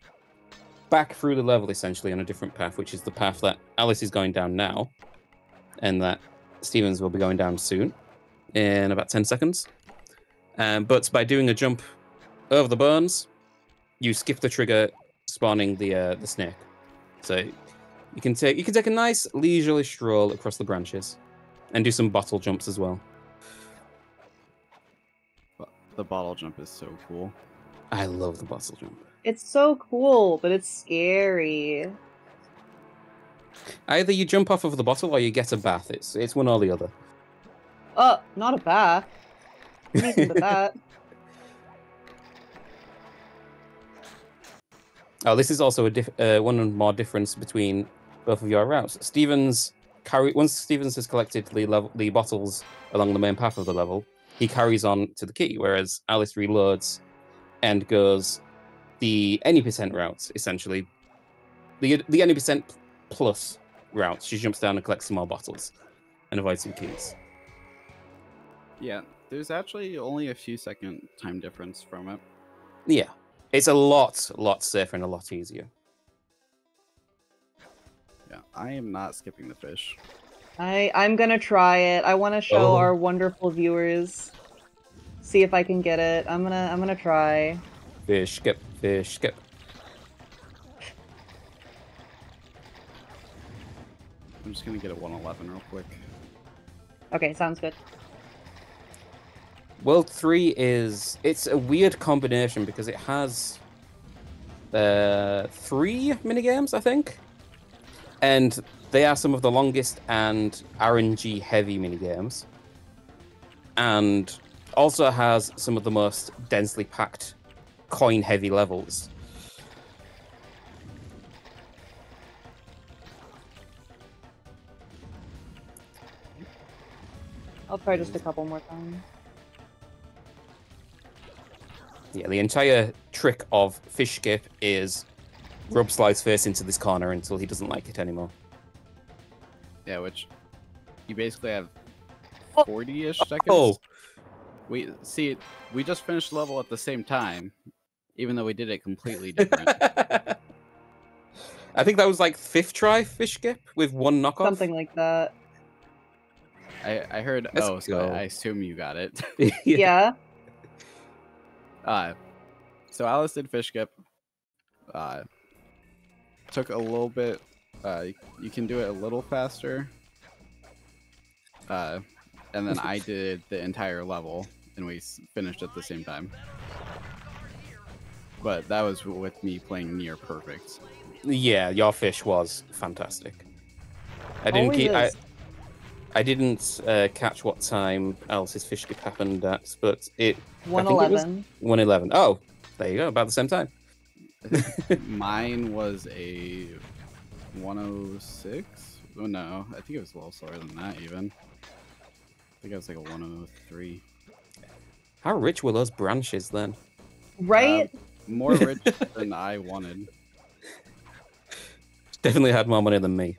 back through the level, essentially, on a different path, which is the path that Alice is going down now, and that Stevens will be going down soon, in about 10 seconds. But by doing a jump over the bones, you skip the trigger, spawning the snake. So you can take a nice leisurely stroll across the branches, and do some bottle jumps as well. The bottle jump is so cool. I love the bottle jump. It's so cool, but it's scary. Either you jump off of the bottle or you get a bath. It's one or the other. Not a bath. Anything but that. Oh, this is also one more difference between both of your routes. Once Stevens has collected the bottles along the main path of the level, he carries on to the key, whereas Alice reloads and goes the any percent route, essentially. The any percent plus route. She jumps down and collects some more bottles and avoids some keys. Yeah, there's actually only a few second time difference from it. Yeah, it's a lot safer and a lot easier. Yeah, I am not skipping the fish. I'm gonna try it. I want to show our wonderful viewers. See if I can get it. I'm gonna try. Fish skip, fish skip. I'm just gonna get a 111 real quick. Okay, sounds good. World 3 it's a weird combination because it has 3 minigames, I think. And they are some of the longest and RNG heavy minigames. And also has some of the most densely packed coin heavy levels. I'll try just a couple more times. Yeah, the entire trick of Fish Skip is rub Sly's face into this corner until he doesn't like it anymore. Yeah, which you basically have 40-ish seconds. Oh, We just finished the level at the same time, even though we did it completely different. I think that was like 5th try Fish Skip with 1 knockoff. Something like that. I heard. Let's So go. I assume you got it. Yeah. So Alice did Fish Skip. Took a little bit. You can do it a little faster. And then I did the entire level, and we finished at the same time. But that was with me playing near perfect. Yeah, your fish was fantastic. I didn't Always keep. is. I didn't catch what time Alice's Fish Skip happened at, but I think it was 111. 1:11. Oh, there you go, about the same time. Mine was a 106. Oh no, I think it was a little slower than that even. I think it was like a 103. How rich were those branches then? Right? More rich than I wanted. Definitely had more money than me.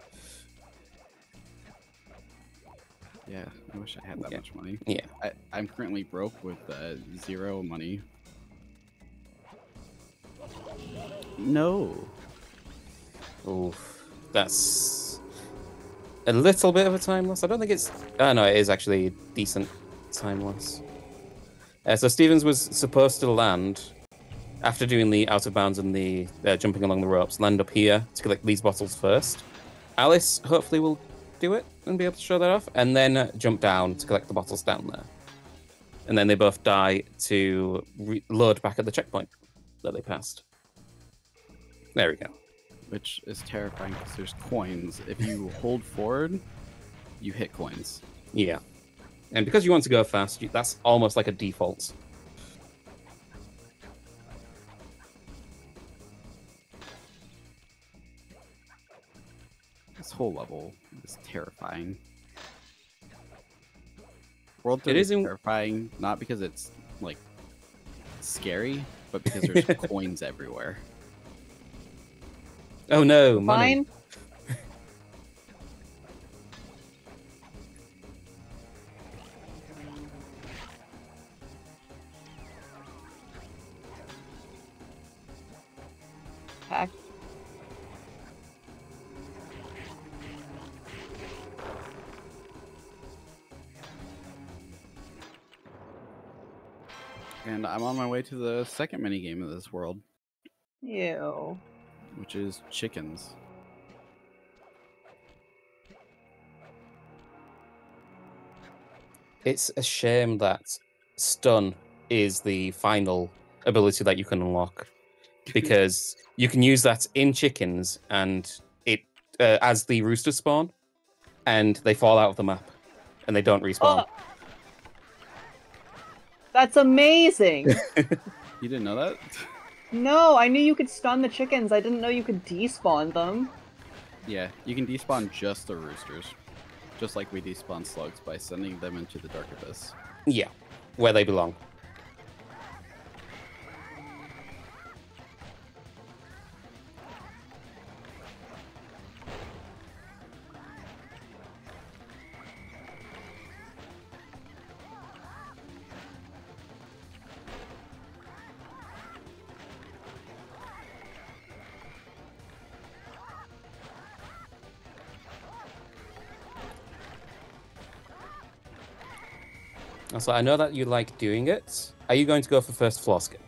Yeah, I wish I had that much money. Yeah. I'm currently broke with 0 money. No. Oof. That's a little bit of a time loss. I don't think it's... Oh, no, it is actually a decent time loss. So Stevens was supposed to land, after doing the out of bounds and the jumping along the ropes, land up here to collect these bottles first. Alice hopefully will do it and be able to show that off, and then jump down to collect the bottles down there. And then they both die to load back at the checkpoint that they passed. There we go. Which is terrifying because there's coins. If you hold forward, you hit coins. Yeah. And because you want to go fast, that's almost like a default. This whole level is terrifying. World 3 It is isn't- terrifying, not because it's like scary, but because there's coins everywhere. Oh no, money. Fine. Hack. And I'm on my way to the second mini game of this world, Ew. which is chickens. It's a shame that stun is the final ability that you can unlock, because you can use that in chickens and it as the roosters spawn, and they fall out of the map and they don't respawn. Oh. That's amazing. You didn't know that? No, I knew you could stun the chickens. I didn't know you could despawn them. Yeah, you can despawn just the roosters. Just like we despawn slugs by sending them into the dark abyss. Yeah, where they belong. Also, I know that you like doing it. Are you going to go for first floor skip?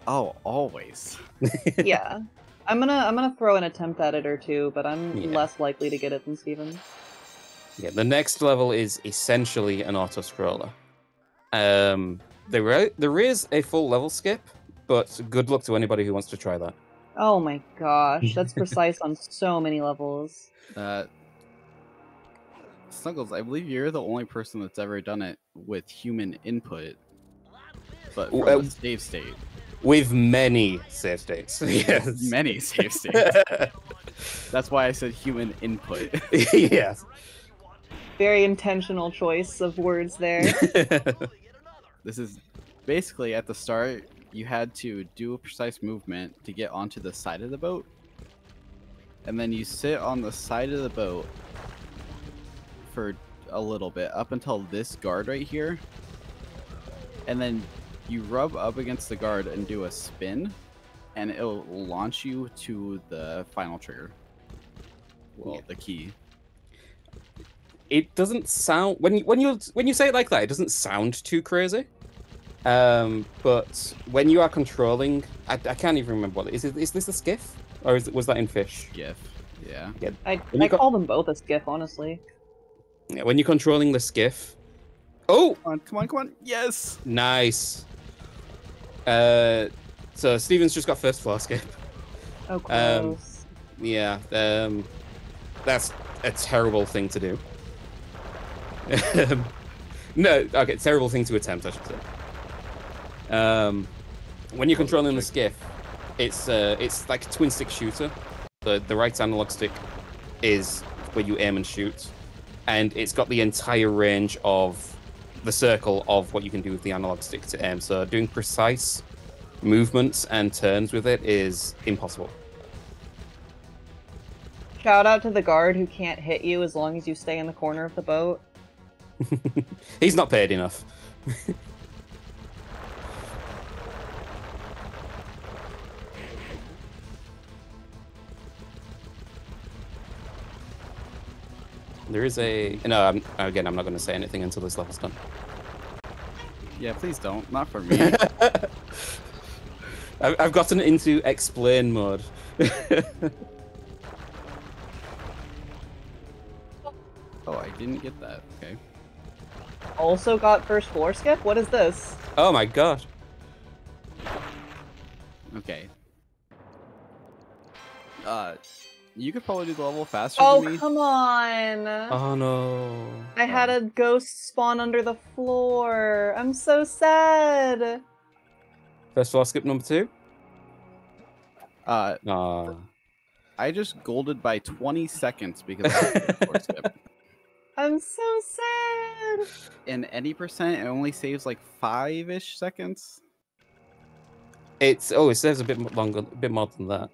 Oh, always. Yeah. I'm gonna throw an attempt at it or two, but I'm Yeah. less likely to get it than Steven. Yeah, the next level is essentially an auto-scroller. There is a full level skip, but good luck to anybody who wants to try that. Oh my gosh, that's precise on so many levels. Snuggles, I believe you're the only person that's ever done it with human input, but from a save state. With many save states. Yes. Many save states. That's why I said human input. Yes. Very intentional choice of words there. This is basically at the start, you had to do a precise movement to get onto the side of the boat. And then you sit on the side of the boat for a little bit up until this guard right here. And then you rub up against the guard and do a spin, and it'll launch you to the final trigger. Well, the key. It doesn't sound when you say it like that, it doesn't sound too crazy. But when you are controlling, I can't even remember what it is. Is this a skiff or was that in Fish? Skiff. Yeah. I call them both a skiff, honestly. Yeah, when you're controlling the skiff. Oh, come on! Yes. Nice. So Steven's just got first floor skip. Oh, close. Yeah. That's a terrible thing to do. No, okay, terrible thing to attempt, I should say. When you're controlling the skiff, it's like a twin stick shooter. The right analog stick is where you aim and shoot, and it's got the entire range of the circle of what you can do with the analog stick to aim. So doing precise movements and turns with it is impossible. Shout out to the guard who can't hit you as long as you stay in the corner of the boat. He's not paid enough. There is a... No, again, I'm not going to say anything until this level's done. Yeah, please don't. Not for me. I've gotten into explain mode. Oh, I didn't get that. Okay. Also got first floor skip? What is this? Oh my god. Okay. You could probably do the level faster than me. Oh, come on! Oh no. I had a ghost spawn under the floor. I'm so sad. First floor skip number 2? I just golded by 20 seconds because of the first floor skip. I'm so sad. In any percent, it only saves like 5-ish seconds. It saves a bit longer, a bit more than that.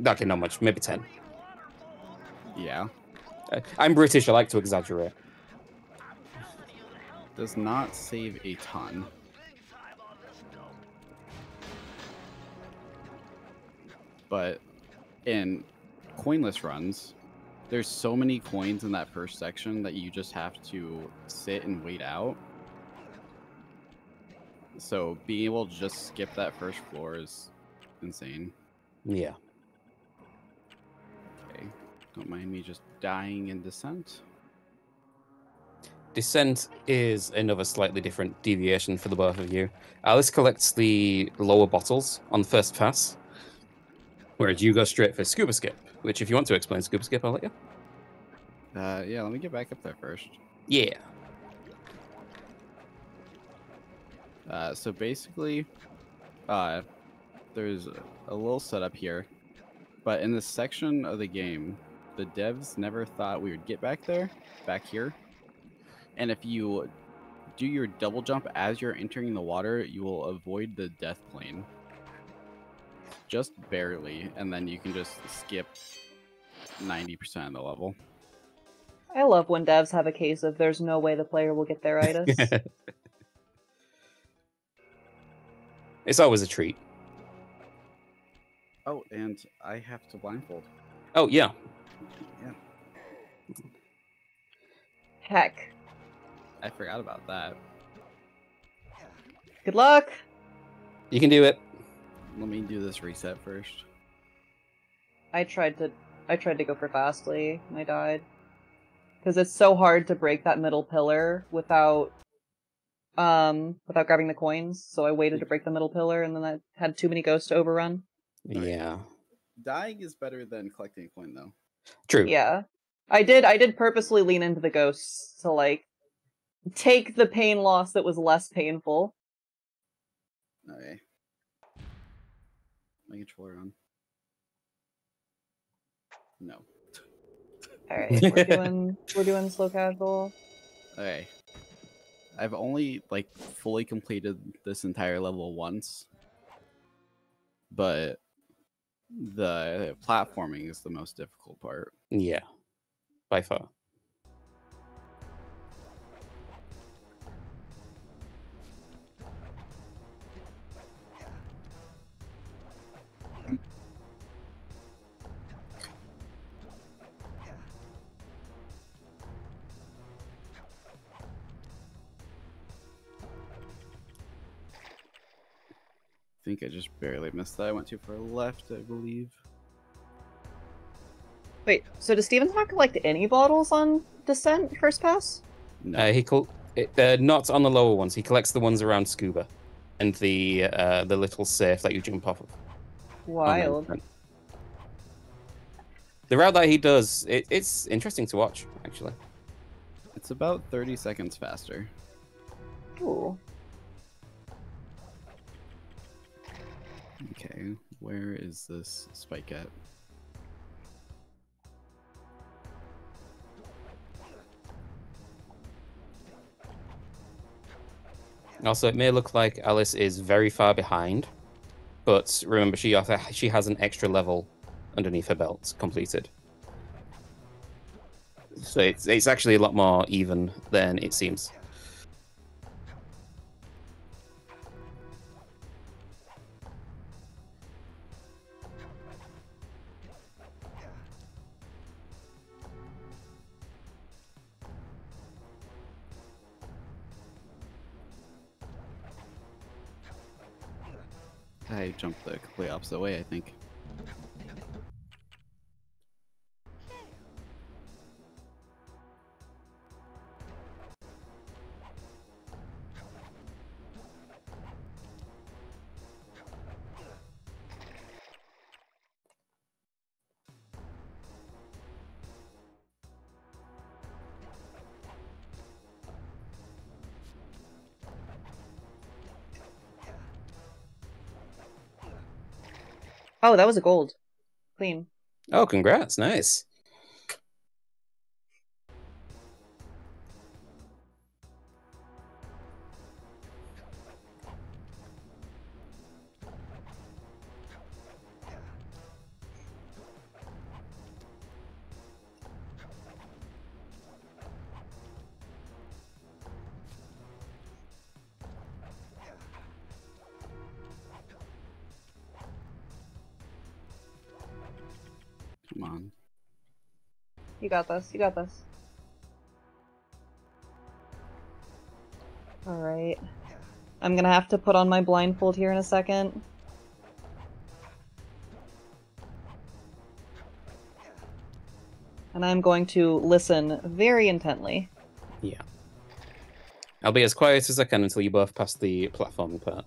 Okay, not much, maybe 10. Yeah. I'm British, I like to exaggerate. Does not save a ton. But in coinless runs, there's so many coins in that first section that you just have to sit and wait out. So being able to just skip that first floor is insane. Yeah. Okay. Don't mind me just dying in Descent. Descent is another slightly different deviation for the both of you. Alice collects the lower bottles on the first pass, whereas you go straight for Scuba Skip, which if you want to explain Scuba Skip, I'll let you. Yeah, let me get back up there first. Yeah. So basically, there's a little setup here, but in this section of the game, the devs never thought we would get back here. And if you do your double jump as you're entering the water, you will avoid the death plane. Just barely, and then you can just skip 90% of the level. I love when devs have a case of there's no way the player will get their itis. It's always a treat. Oh, and I have to blindfold. Oh, yeah. Yeah. Heck. I forgot about that. Good luck! You can do it. Let me do this reset first. I tried to go for Fastly, and I died. Because it's so hard to break that middle pillar without grabbing the coins, so I waited to break the middle pillar, and then I had too many ghosts to overrun. Yeah. Dying is better than collecting a coin, though. True. Yeah. I did purposely lean into the ghosts to, like, take the pain loss that was less painful. Okay. My controller on. No. Alright, we're doing slow casual. Okay. I've only like fully completed this entire level once, but the platforming is the most difficult part. Yeah. By far. I think I just barely missed that. I went too far left, I believe. Wait, so does Steven not collect any bottles on Descent First Pass? No. Not on the lower ones. He collects the ones around Scuba, and the little safe that you jump off of. Wild. The route that he does, it's interesting to watch, actually. It's about 30 seconds faster. Ooh. Okay, where is this spike at? Also, it may look like Alice is very far behind, but remember, she has an extra level underneath her belt completed. So it's actually a lot more even than it seems. I jumped the complete opposite way, I think. Oh, that was a gold. Clean. Oh, congrats. Nice. Come on. You got this. You got this. Alright. I'm gonna have to put on my blindfold here in a second. And I'm going to listen very intently. Yeah. I'll be as quiet as I can until you both pass the platforming part.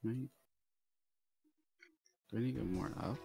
Right. Do I need to go more up?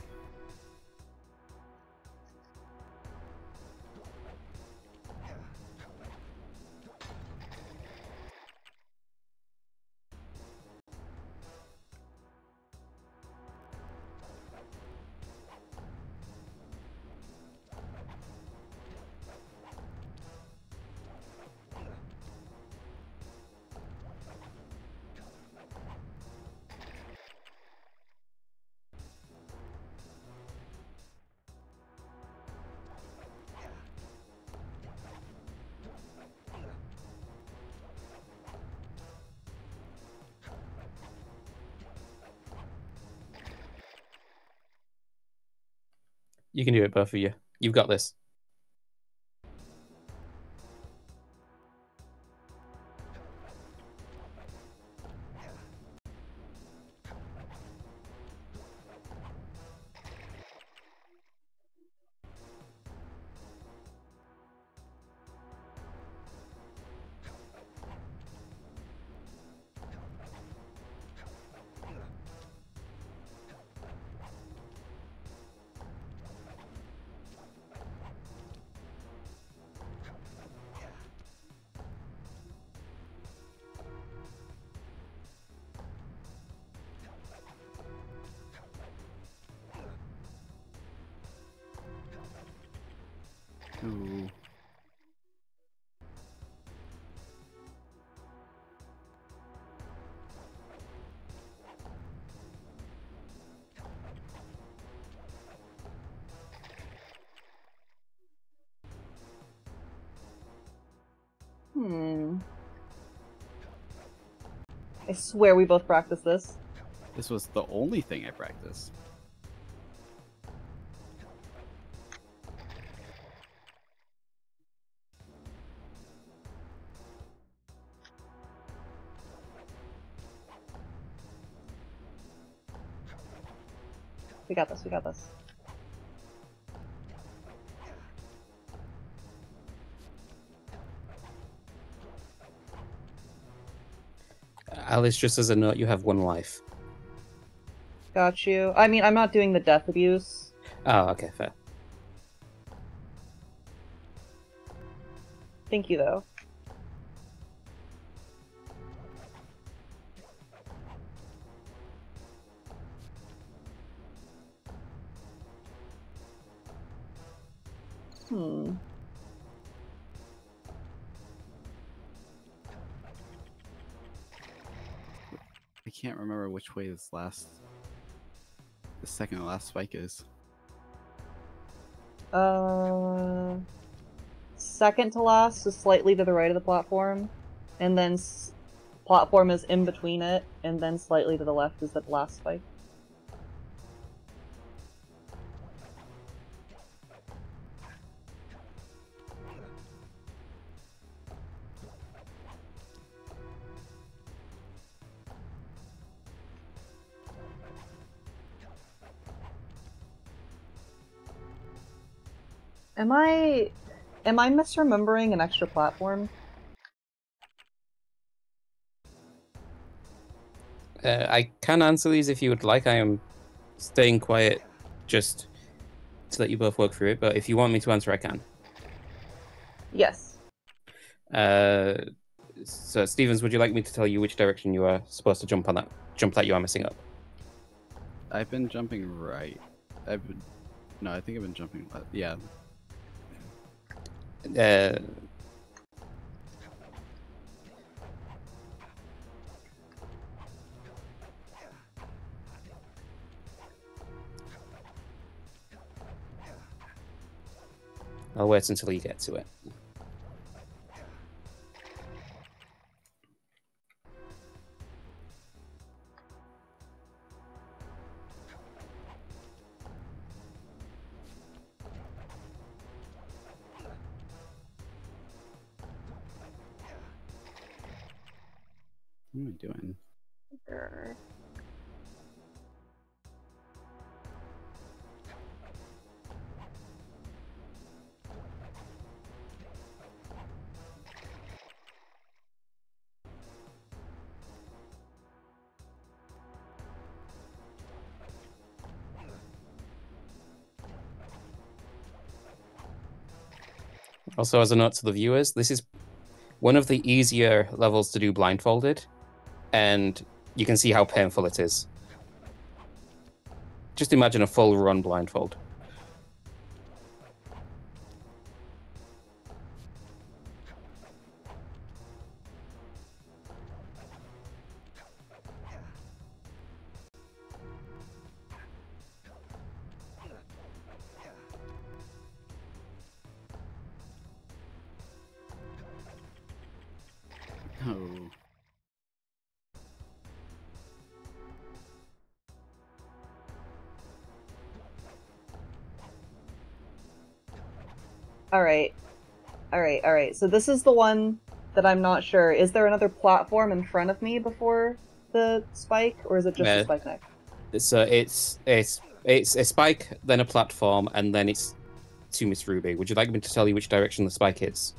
You can do it, both of you. You've got this. Ooh. I swear we both practiced this. This was the only thing I practiced. We got this, we got this. Alice, just as a note, you have 1 life. Got you. I mean, I'm not doing the death abuse. Oh, okay, fair. Thank you, though. I can't remember which way the second to last spike is. Second to last is slightly to the right of the platform, and then platform is in between it, and then slightly to the left is the last spike. Am I misremembering an extra platform? I can answer these if you would like. I am staying quiet just to let you both work through it, but if you want me to answer, I can. Yes. So, Stevens, would you like me to tell you which direction you are supposed to jump on that jump that you are messing up? I've been jumping right. No, I think I've been jumping left. Yeah. I'll wait until you get to it. What am I doing? Sure. Also, as a note to the viewers, this is one of the easier levels to do blindfolded, and you can see how painful it is. Just imagine a full run blindfold. Oh. Alright. So this is the one that I'm not sure. Is there another platform in front of me before the spike, or is it just a spike neck? So it's a spike, then a platform, and then it's to Miss Ruby. Would you like me to tell you which direction the spike is?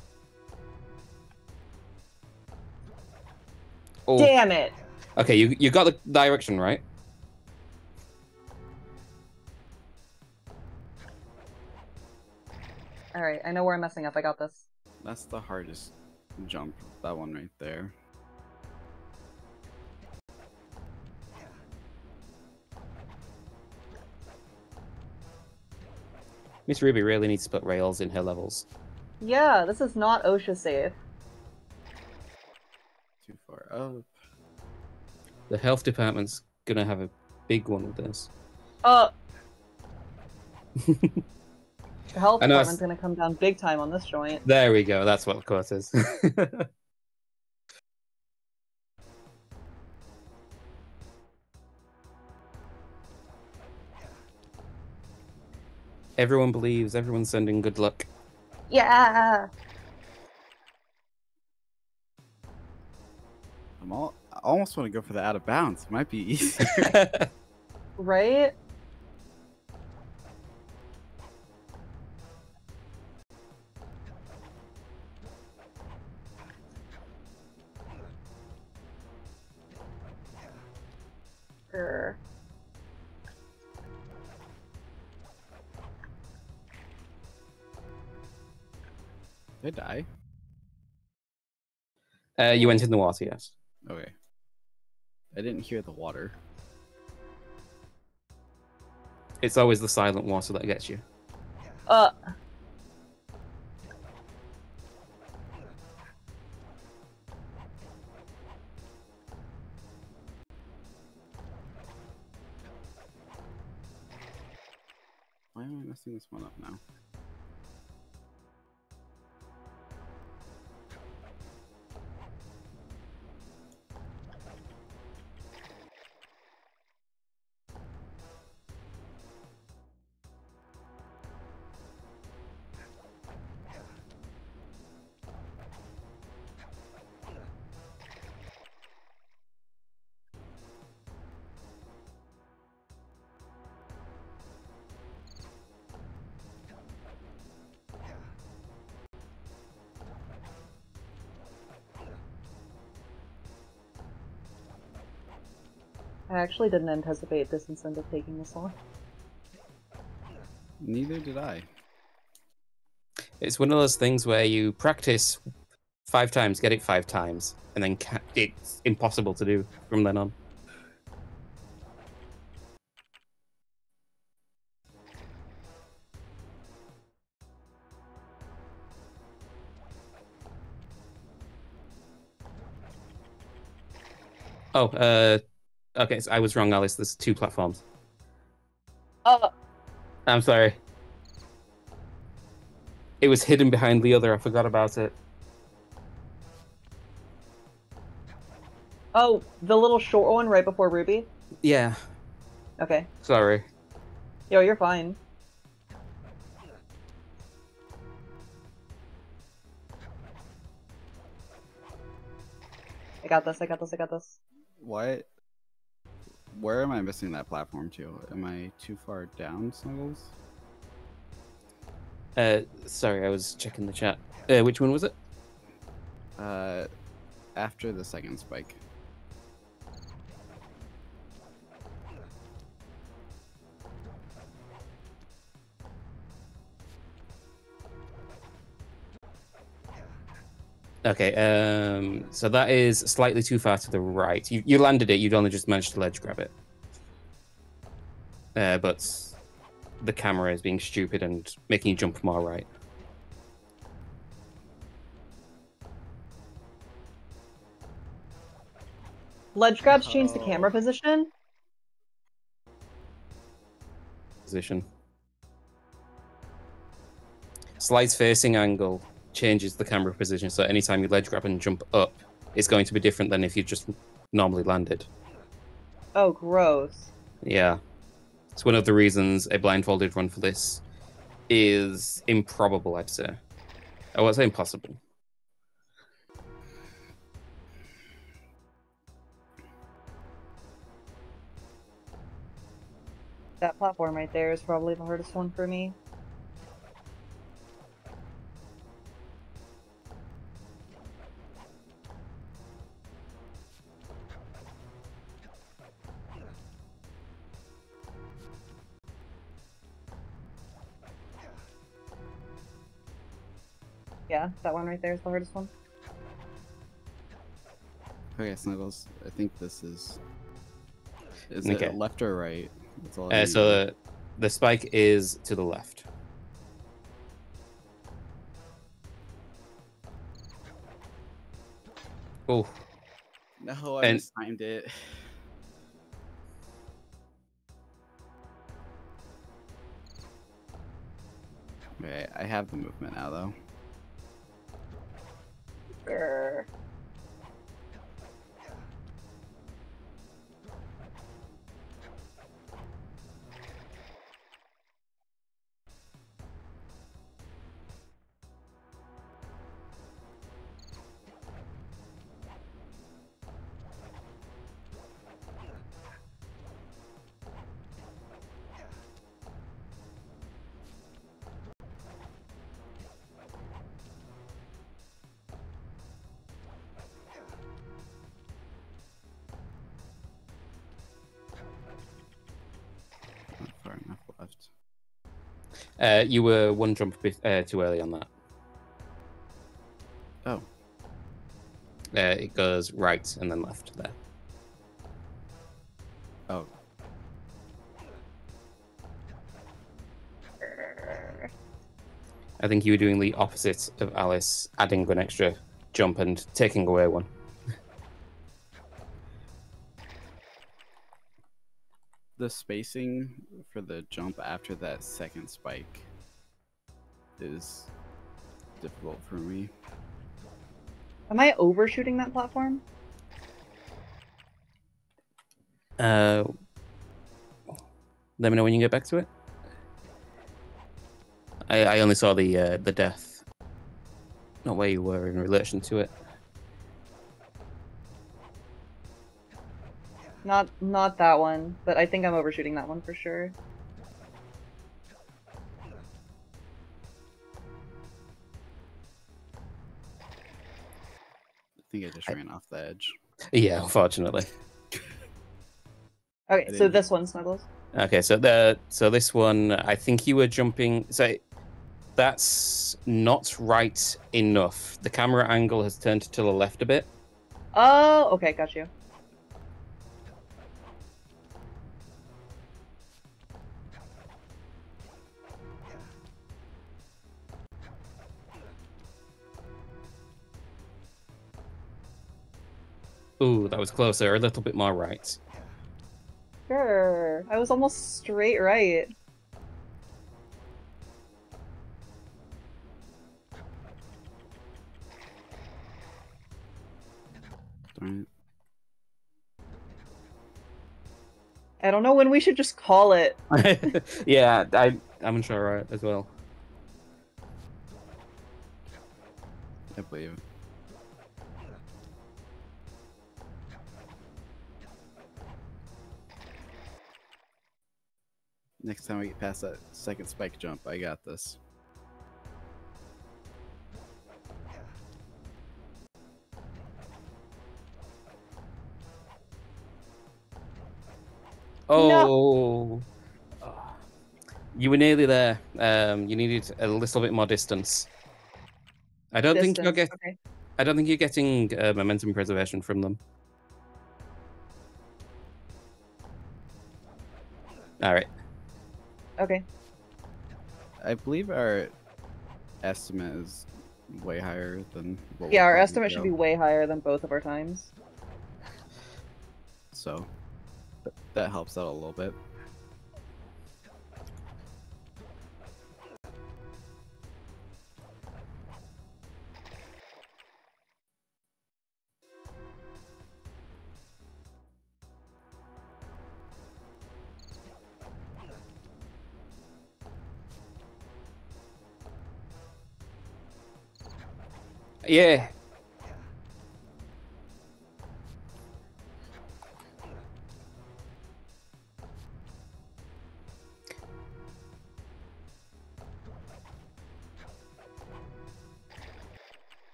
Oh. Damn it! Okay, you got the direction right. Alright, I know where I'm messing up. I got this. That's the hardest jump. That one right there. Miss Ruby really needs to put rails in her levels. Yeah, this is not OSHA safe. Too far up. The health department's gonna have a big one with this. The health I know department's gonna come down big time on this joint. There we go. That's what the quote is. Everyone believes. Everyone's sending good luck. Yeah. I almost want to go for the out of bounds. It might be easy. Right? Sure. Did I die? You went in the water, yes. Okay. I didn't hear the water. It's always the silent water that gets you. Why am I messing this one up now? I actually didn't anticipate this incentive taking this long. Neither did I. It's one of those things where you practice 5 times, get it 5 times, and then it's impossible to do from then on. Oh, okay, so I was wrong, Alice. There's 2 platforms. I'm sorry. It was hidden behind the other. I forgot about it. Oh, the little short one right before Ruby? Yeah. Okay. Sorry. Yo, you're fine. I got this, I got this, I got this. What? Where am I missing that platform to? Am I too far down, Snuggles? Sorry, I was checking the chat. Which one was it? After the second spike. Okay, so that is slightly too far to the right. You landed it, you'd only just managed to ledge grab it. But the camera is being stupid and making you jump more right. Ledge grabs change the camera position? Position. Slide's facing angle changes the camera position, so anytime you ledge grab and jump up, it's going to be different than if you just normally landed. Oh, gross. Yeah. It's one of the reasons a blindfolded run for this is improbable, I'd say. I won't say impossible. That platform right there is probably the hardest one for me. Yeah, that one right there is the hardest one. Okay, Snuggles, I think this is... Is Okay. it left or right? That's all I need to know. So the spike is to the left. Oh, No, I And- mistimed it. Okay, I have the movement now, though. Grr. Not far enough left. you were one jump too early on that. Oh, It goes right and then left there. oh. Grr. I think you were doing the opposite of Alice, adding an extra jump and taking away one. The spacing for the jump after that second spike is difficult for me. Am I overshooting that platform? Let me know when you get back to it. I only saw the death, not where you were in relation to it. Not that one, but I think I'm overshooting that one for sure. I think I just ran off the edge. Yeah, unfortunately. Okay, I so didn't- this one snuggles. Okay, so this one, I think you were jumping. So that's not right enough. The camera angle has turned to the left a bit. Oh, okay, got you. Ooh, that was closer. A little bit more right. Sure. I was almost straight right. Darn I don't know when we should just call it. Yeah, I'm unsure right as well. it. I believe it. Next time we get past that second spike jump, I got this. Oh, you were nearly there. You needed a little bit more distance. I don't think you're Distance. Okay. I don't think you're getting momentum preservation from them. All right. Okay. I believe our estimate is way higher than what Yeah, we'll our probably estimate should be go. way higher than both of our times. So that helps out a little bit. Yeah.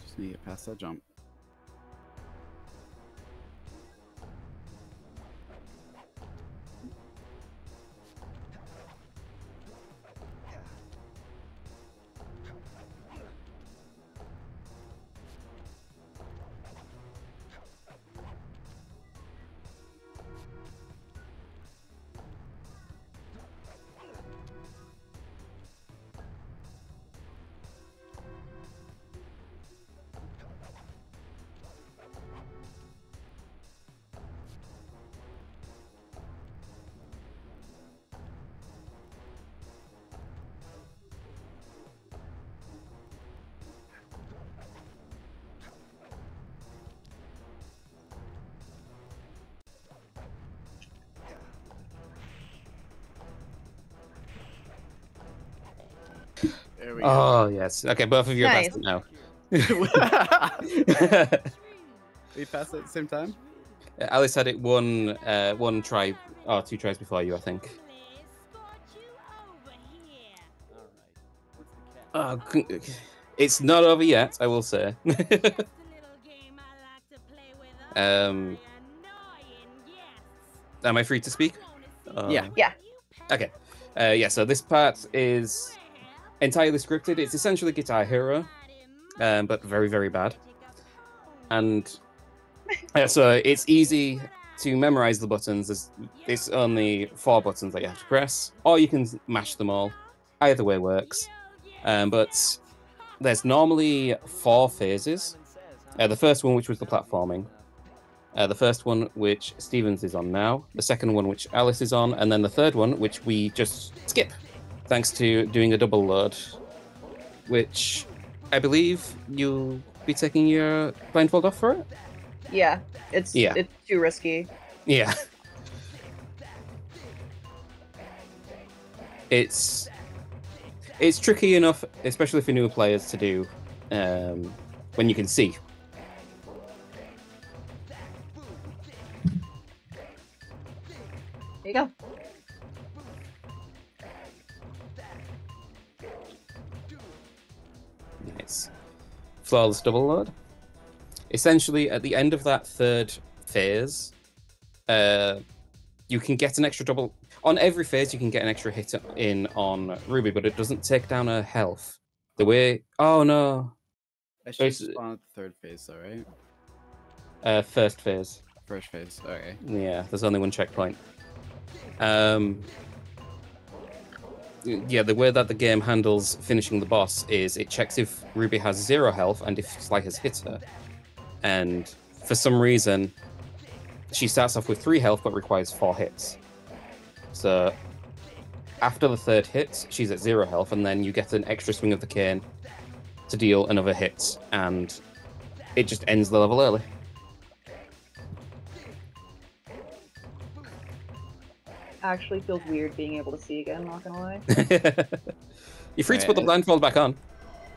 Just need to get past that jump. There we Oh, yes. Okay, both of you are Nice. past it now. go. We passed it at the same time? Alice had it one try, or 2 tries before you, I think. Oh, it's not over yet, I will say. Am I free to speak? Yeah. Yeah. Okay. Yeah, so this part is entirely scripted. It's essentially Guitar Hero, but very, very bad. And so it's easy to memorize the buttons. It's only 4 buttons that you have to press, or you can mash them all. Either way works. But there's normally 4 phases. The first one, which was the platforming. The first one, which Stevens is on now. The second one, which Alice is on. And then the third one, which we just skip, thanks to doing a double load, which I believe you'll be taking your blindfold off for it? Yeah. It's too risky. Yeah. It's tricky enough, especially for newer players, to do when you can see. There you go. Nice. Flawless double load. Essentially, at the end of that third phase, you can get an extra double. On every phase, you can get an extra hit in on Ruby, but it doesn't take down her health. The way... Oh, no. I should spawn at the third phase, though, right? First phase. First phase, okay. Yeah, there's only 1 checkpoint. Yeah, the way that the game handles finishing the boss is it checks if Ruby has 0 health and if Sly has hit her. And for some reason, she starts off with 3 health but requires 4 hits. So after the 3rd hit, she's at 0 health, and then you get an extra swing of the cane to deal another hit, and it just ends the level early. Actually feels weird being able to see again, not gonna lie. You're free to put the blindfold back on.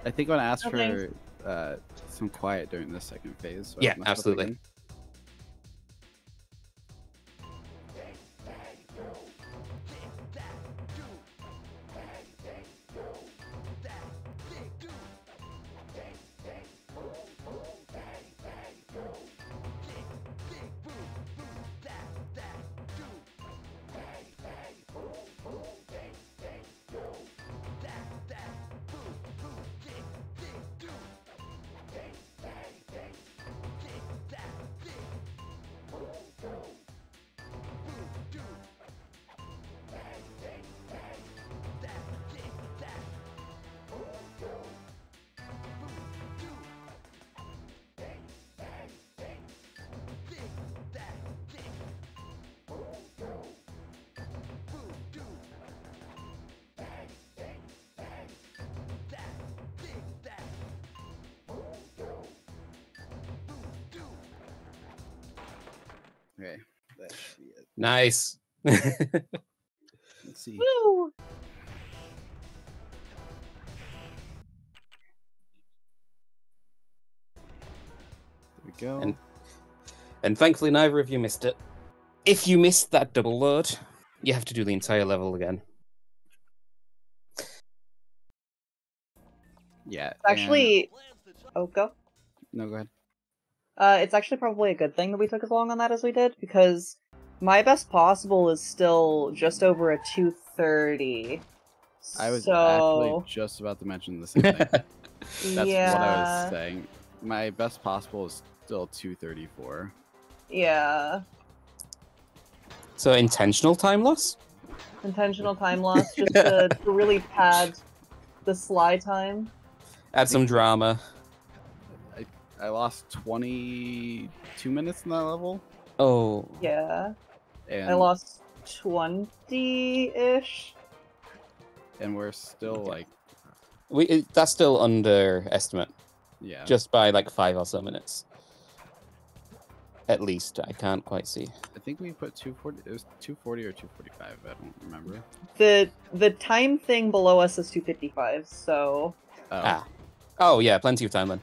I think I'm going to ask Okay. for some quiet during the second phase. So Yeah, absolutely. Okay, that should be it. Nice. Let's see. Woo! There we go. And thankfully, neither of you missed it. If you missed that double load, you have to do the entire level again. Yeah. It's actually... Oh, go. No, go ahead. It's actually probably a good thing that we took as long on that as we did, because my best possible is still just over a 230. I was so... actually just about to mention the same thing. That's yeah. what I was saying. My best possible is still 234. Yeah. So intentional time loss? Intentional time loss, just to really pad the Sly time. Add some drama. I lost 22 minutes in that level. Oh. Yeah. And I lost 20-ish. And we're still like... That's still underestimate. Yeah. Just by like 5 or so minutes. at least. I can't quite see. I think we put 240. It was 240 or 245. I don't remember. The time thing below us is 255. So Oh yeah, plenty of time then.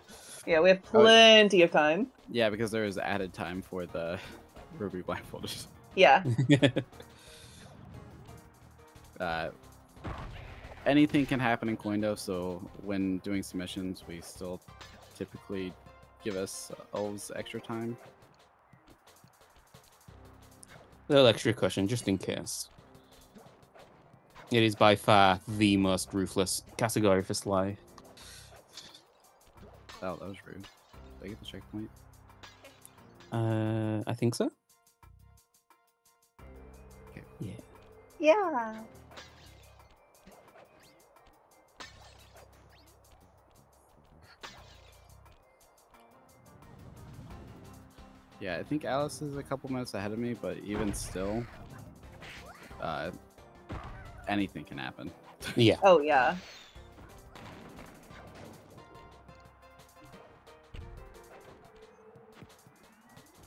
yeah, we have plenty of time. Yeah, because there was added time for the Ruby blindfolded. Yeah. Anything can happen in Coindo, so when doing submissions, we still typically give us elves extra time. A little extra cushion, just in case. It is by far the most ruthless category for Sly. Oh, that was rude. Did I get the checkpoint? I think so. Okay. Yeah. Yeah. Yeah, I think Alice is a couple minutes ahead of me, but even still, anything can happen. Yeah. Oh yeah.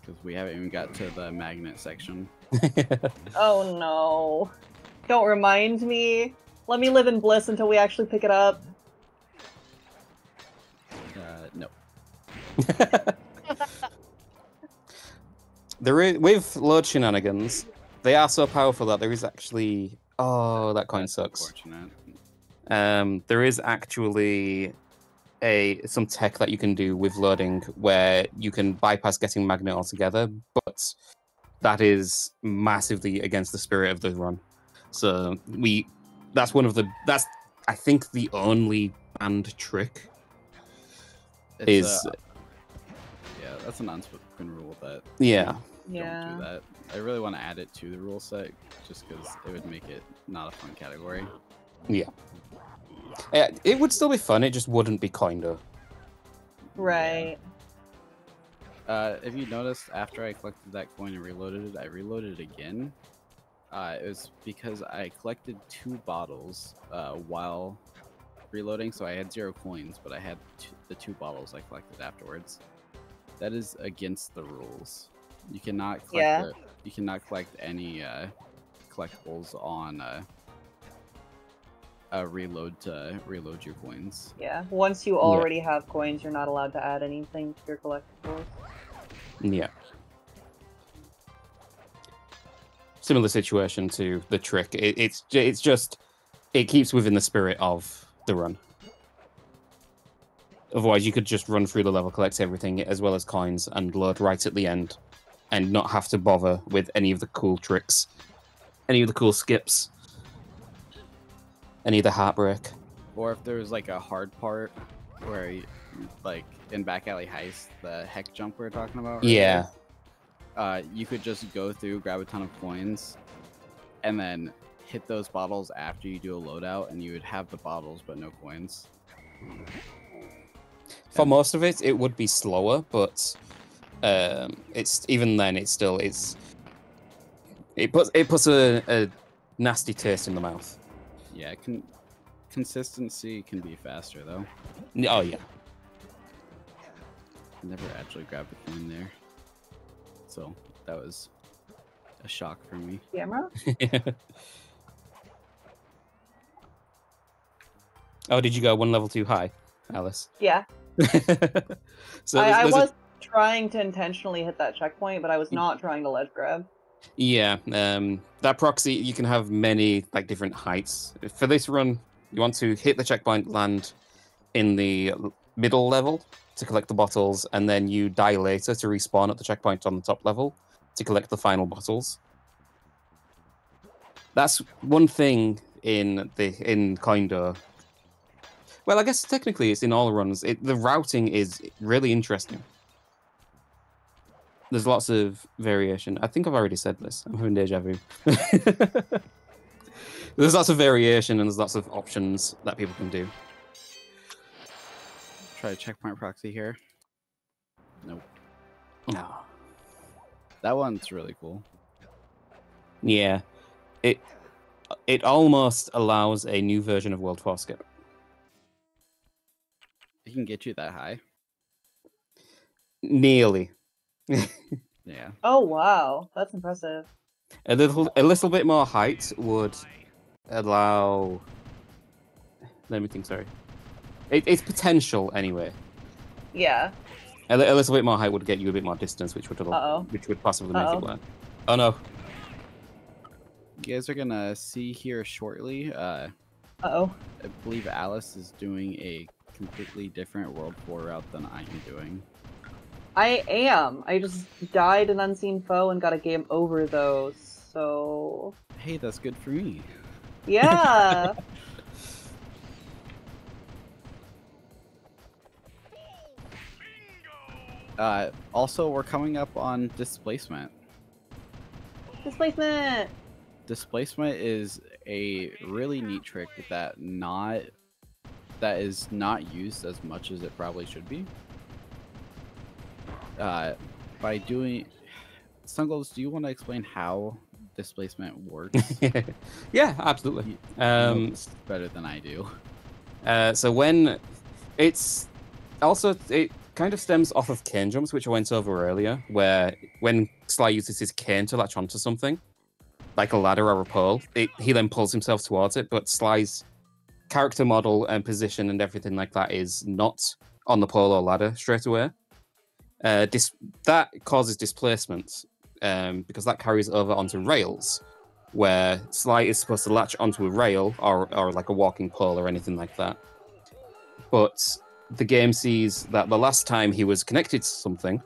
Because we haven't even got to the magnet section. Oh no. Don't remind me. Let me live in bliss until we actually pick it up. No. With load shenanigans, they are so powerful that there is actually... Oh, that coin That's sucks. Unfortunate. There is actually some tech that you can do with loading where you can bypass getting magnet altogether, but that is massively against the spirit of the run. So that's I think the only banned trick. Yeah, that's an unspoken rule that Yeah. don't do that. I really want to add it to the rule set just because it would make it not a fun category. Yeah. It would still be fun, it just wouldn't be Coindo. Right. If you noticed, after I collected that coin and reloaded it, I reloaded it again. It was because I collected 2 bottles while reloading, so I had 0 coins, but I had the 2 bottles I collected afterwards. That is against the rules. You cannot collect you cannot collect any collectibles on reload to reload your coins. Yeah. Once you already have coins, you're not allowed to add anything to your collectibles. Yeah. Similar situation to the trick. It's just it keeps within the spirit of the run. Otherwise, you could just run through the level, collect everything as well as coins, and load right at the end, and not have to bother with any of the cool tricks, any of the cool skips, any of the heartbreak. Or if there's like a hard part where, like in Back Alley Heist, the heck jump we were talking about. Yeah. Earlier, you could just go through, grab a ton of coins, and then hit those bottles after you do a loadout, and you would have the bottles but no coins. For most of it, it would be slower, but it's even then it puts a nasty taste in the mouth. Yeah, consistency can be faster though. Oh yeah. Never actually grabbed a coin there, so that was a shock for me. Camera? Oh, did you go 1 level too high, Alice? Yeah. So I was trying to intentionally hit that checkpoint, but I was not trying to ledge grab. Yeah, that proxy, you can have many different heights. For this run, you want to hit the checkpoint, land in the middle level to collect the bottles, and then you die later to respawn at the checkpoint on the top level to collect the final bottles. That's one thing in Coindo. Well, I guess technically it's in all runs. The routing is really interesting. There's lots of variation. I think I've already said this. I'm having deja vu. There's lots of variation and there's lots of options that people can do. Try a checkpoint proxy here. Nope. No. That one's really cool. Yeah. It almost allows a new version of World War Skip. It can get you that high. Nearly. Yeah. Oh wow, that's impressive. A little bit more height would allow. Let me think. Sorry, it's potential anyway. Yeah. A little bit more height would get you a bit more distance, which would Uh-oh. possibly make it work. Oh no! You guys are gonna see here shortly. Uh-oh. I believe Alice is doing a completely different World 4 route than I am doing. I am. I just died an unseen foe and got a game over though, so... Hey, that's good for me. Yeah! Also, we're coming up on displacement. Displacement! Displacement is a really neat trick that is not used as much as it probably should be. By doing... Sungles, do you want to explain how displacement works? Yeah, absolutely. You know this better than I do. So when it's also it kind of stems off of cane jumps, which I went over earlier, where when Sly uses his cane to latch onto something, like a ladder or a pole, he then pulls himself towards it. But Sly's character model and position and everything like that is not on the pole or ladder straight away. That causes displacement because that carries over onto rails, where Sly is supposed to latch onto a rail or like a walking pole or anything like that. But the game sees that the last time he was connected to something,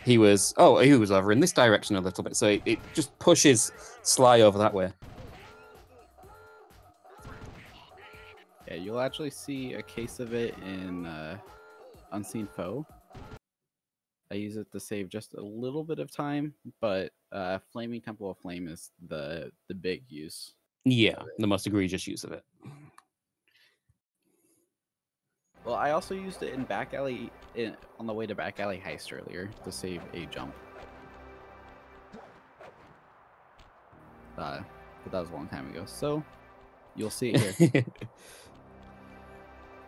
he was over in this direction a little bit, so it just pushes Sly over that way. Yeah, you'll actually see a case of it in Unseen Foe. I use it to save just a little bit of time, but Flaming Temple of Flame is the big use. Yeah, the most egregious use of it. Well, I also used it in Back Alley on the way to Back Alley Heist earlier to save a jump. But that was a long time ago, so you'll see it here.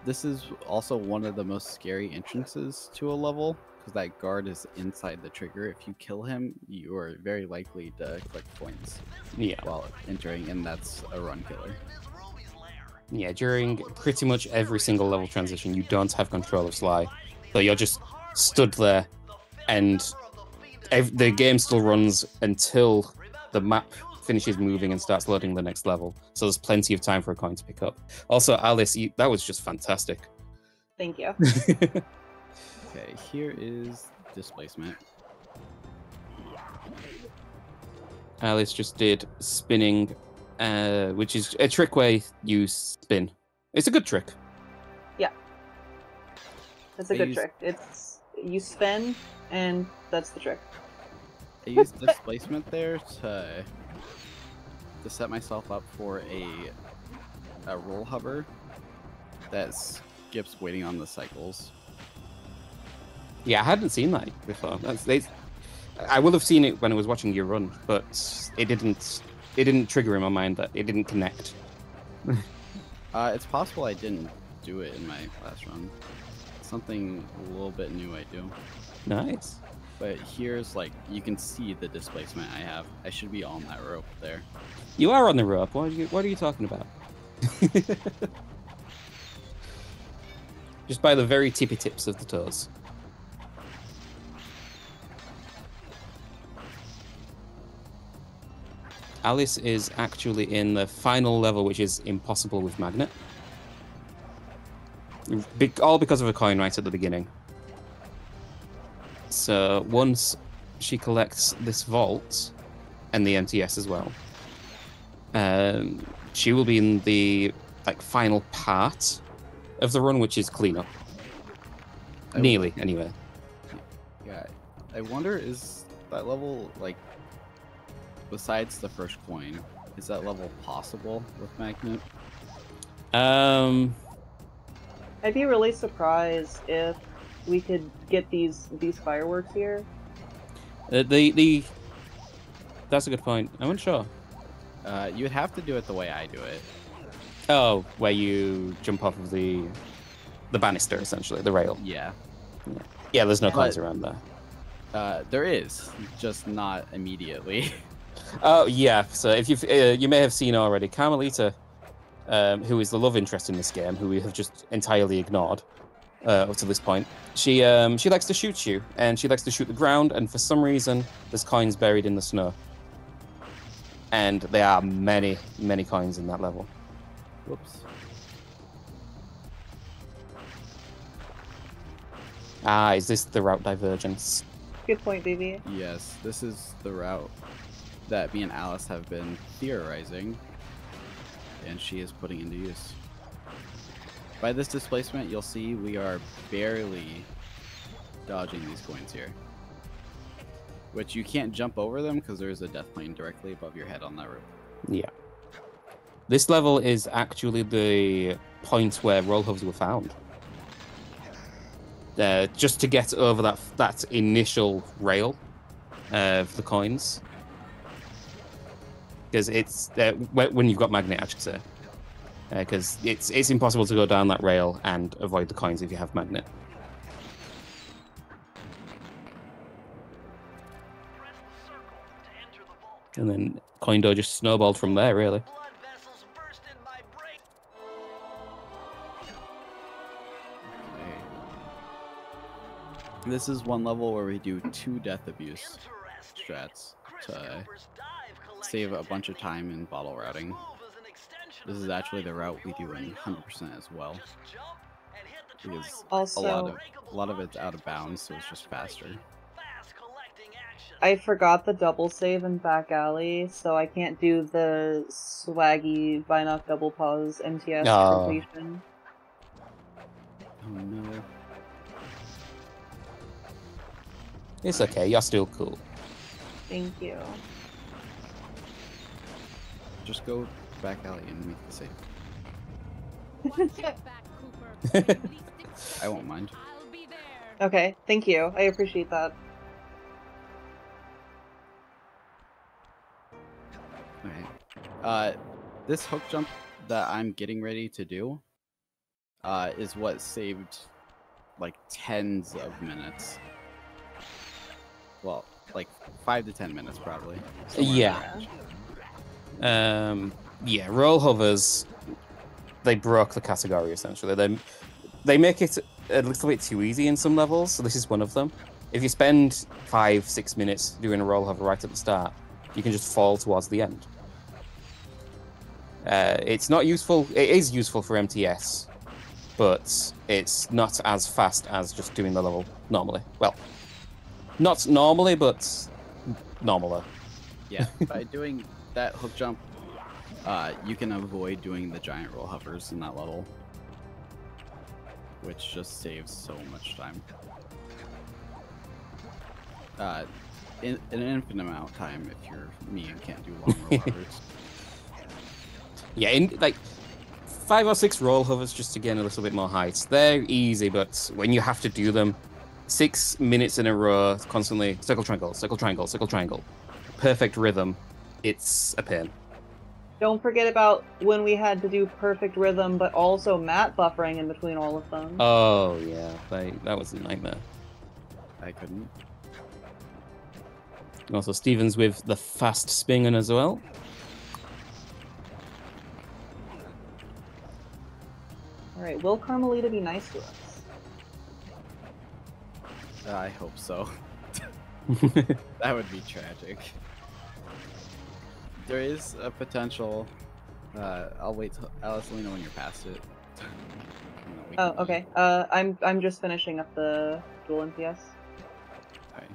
This is also one of the most scary entrances to a level, because that guard is inside the trigger. If you kill him, you are very likely to collect points while entering, and that's a run killer. Yeah, during pretty much every single level transition, you don't have control of Sly. So you're just stood there, and the game still runs until the map finishes moving and starts loading the next level. So there's plenty of time for a coin to pick up. Also, Alice, that was just fantastic. Thank you. Okay, here is displacement. Alice just did spinning, which is a trick where you spin. It's a good trick. Yeah. It's a good trick. It's you spin, and that's the trick. I used displacement there to set myself up for a roll hover that skips waiting on the cycles. Yeah, I hadn't seen that before. I would have seen it when I was watching you run, but it didn't trigger in my mind that it didn't connect. It's possible I didn't do it in my last run. Something a little bit new I do. Nice. But here's, like, you can see the displacement I have. I should be on that rope there. You are on the rope. What are you talking about? Just by the very tippy tips of the toes. Alice is actually in the final level, which is impossible with Magnet. All because of a coin right at the beginning. So once she collects this vault, and the MTS as well, she will be in the final part of the run, which is cleanup. Nearly, anyway. Yeah, I wonder, is that level, besides the first coin, is that level possible with Magnet? I'd be really surprised if we could get these fireworks here. That's a good point. I'm unsure. You would have to do it the way I do it. Oh, where you jump off of the banister, essentially, the rail. Yeah. Yeah, there's no coins around there. There is, just not immediately. Oh yeah. So if you may have seen already, Carmelita, who is the love interest in this game, who we have just entirely ignored up to this point. She likes to shoot you, and she likes to shoot the ground. And for some reason, there's coins buried in the snow, and there are many coins in that level. Whoops. Ah, is this the route divergence? Good point, baby. Yes, this is the route that me and Alice have been theorizing, and she is putting into use. By this displacement, you'll see we are barely dodging these coins here. Which you can't jump over them because there's a death plane directly above your head on that rope. Yeah. This level is actually the point where roll hovers were found. Just to get over that initial rail of the coins. Because it's when you've got magnet, I should say. Because it's impossible to go down that rail and avoid the coins if you have magnet. And then Coindo just snowballed from there, really. Okay. This is one level where we do 2 death abuse strats to save a bunch of time in bottle routing. This is actually the route we do in 100% as well. Because Also, a lot of it's out of bounds, so it's just faster. I forgot the double save in back alley, so I can't do the swaggy Vinoc double pause MTS completion. Oh no. It's okay, you're still cool. Thank you. Just go back alley and make the save. I won't mind. Okay, thank you. I appreciate that. Okay. This hook jump that I'm getting ready to do is what saved like tens of minutes. Well, like 5 to 10 minutes probably. Yeah. Yeah, roll hovers, they broke the category essentially. They make it a little bit too easy in some levels, so this is one of them. If you spend 5-6 minutes doing a roll hover right at the start, you can just fall towards the end. It's not useful. It is useful for MTS, but it's not as fast as just doing the level normally. Well, not normally, but normaler. Yeah, by doing that hook jump, you can avoid doing the giant roll hovers in that level, which just saves so much time. In an infinite amount of time if you're me and can't do long roll hovers. Yeah, in like 5 or 6 roll hovers just to gain a little bit more height. They're easy, but when you have to do them 6 minutes in a row, constantly circle triangle, circle triangle, circle triangle, perfect rhythm, it's a pain. Don't forget about when we had to do perfect rhythm, but also mat buffering in between all of them. Oh yeah, that was a nightmare. I couldn't. Also, Stevens with the fast spinning as well. Alright, will Carmelita be nice to us? I hope so. That would be tragic. There is a potential. I'll wait till Alice, let me know when you're past it. Oh, okay. I'm just finishing up the dual MPS. Okay.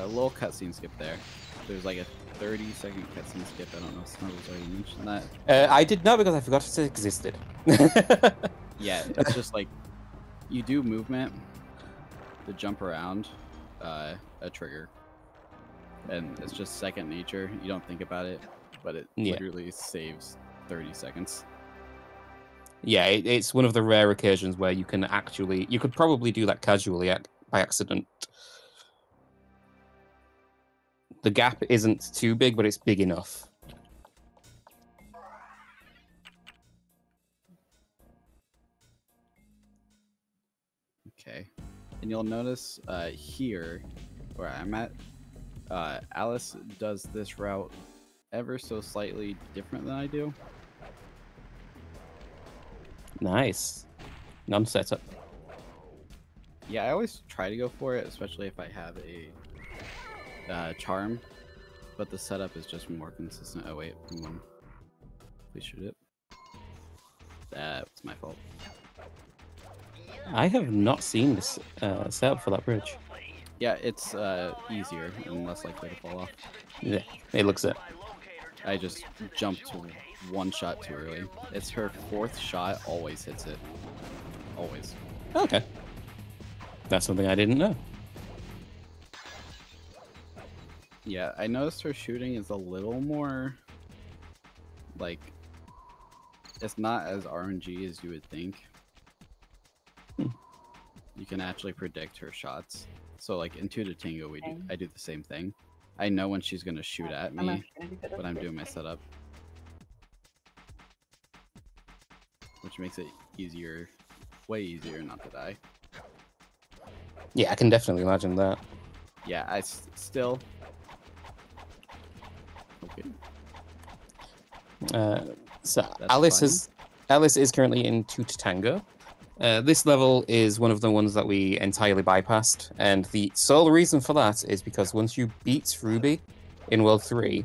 A little cutscene skip there. There's like a 30-second cutscene skip. I don't know if Snuggles already mentioned that. I did not because I forgot it existed. Yeah, it's just like you do movement to jump around a trigger, and it's just second nature. You don't think about it, but it literally saves 30 seconds. Yeah, it's one of the rare occasions where you could probably do that casually by accident. The gap isn't too big, but it's big enough. Okay. And you'll notice here, where I'm at, Alice does this route ever so slightly different than I do. Nice. Non-setup. Yeah, I always try to go for it, especially if I have a charm, but the setup is just more consistent. Oh wait, please shoot it. That was my fault. I have not seen this setup for that bridge. Yeah, it's easier and less likely to fall off. Yeah, it looks it. I just jumped one shot too early. It's her 4th shot, always hits it. Always. Okay. That's something I didn't know. Yeah, I noticed her shooting is a little more, like, it's not as RNG as you would think. You can actually predict her shots. So, like, in 2 to Tango, I do the same thing. I know when she's going to shoot at me when I'm doing my setup. Which makes it easier, way easier not to die. Yeah, I can definitely imagine that. Yeah, I still... Okay. So That's Alice is currently in 2 to Tango. This level is one of the ones that we entirely bypassed, and the sole reason for that is because once you beat Ruby in World 3,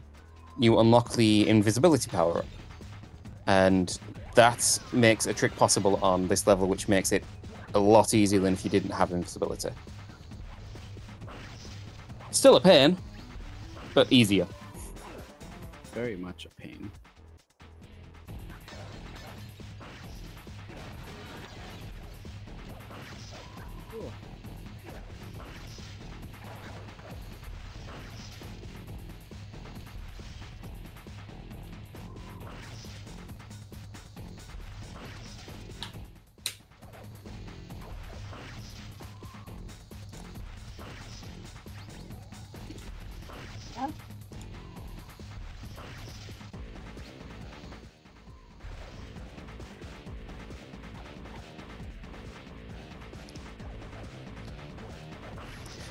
you unlock the invisibility power-up. And that makes a trick possible on this level, which makes it a lot easier than if you didn't have invisibility. Still a pain, but easier. Very much a pain.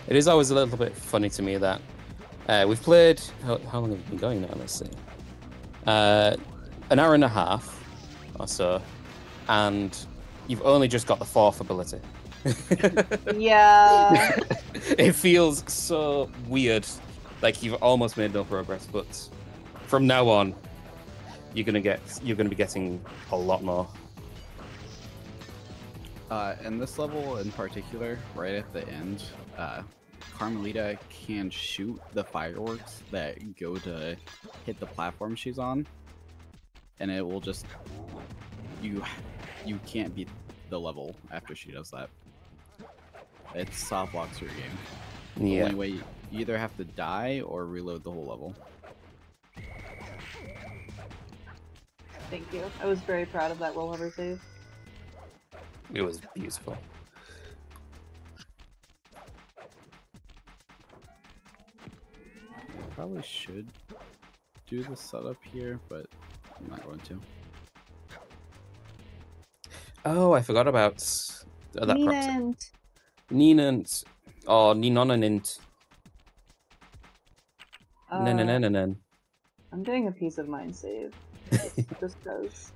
It is always a little bit funny to me that we've played... How long have we been going now? Let's see. An hour and a half or so, and you've only just got the 4th ability. Yeah. It feels so weird. Like you've almost made no progress, but from now on, you're gonna be getting a lot more. And this level in particular, right at the end, Carmelita can shoot the fireworks that go to hit the platform she's on, and it will just you can't beat the level after she does that. It soft blocks your game. The Yeah. only way you either have to die or reload the whole level. Thank you. I was very proud of that rollover save. It was beautiful. Probably should do the setup here, but I'm not going to. Oh, I forgot about that proxy. Nenant. Nenant. Or Ninonanint. Nenanananan. I'm doing a peace of mind save. Just because.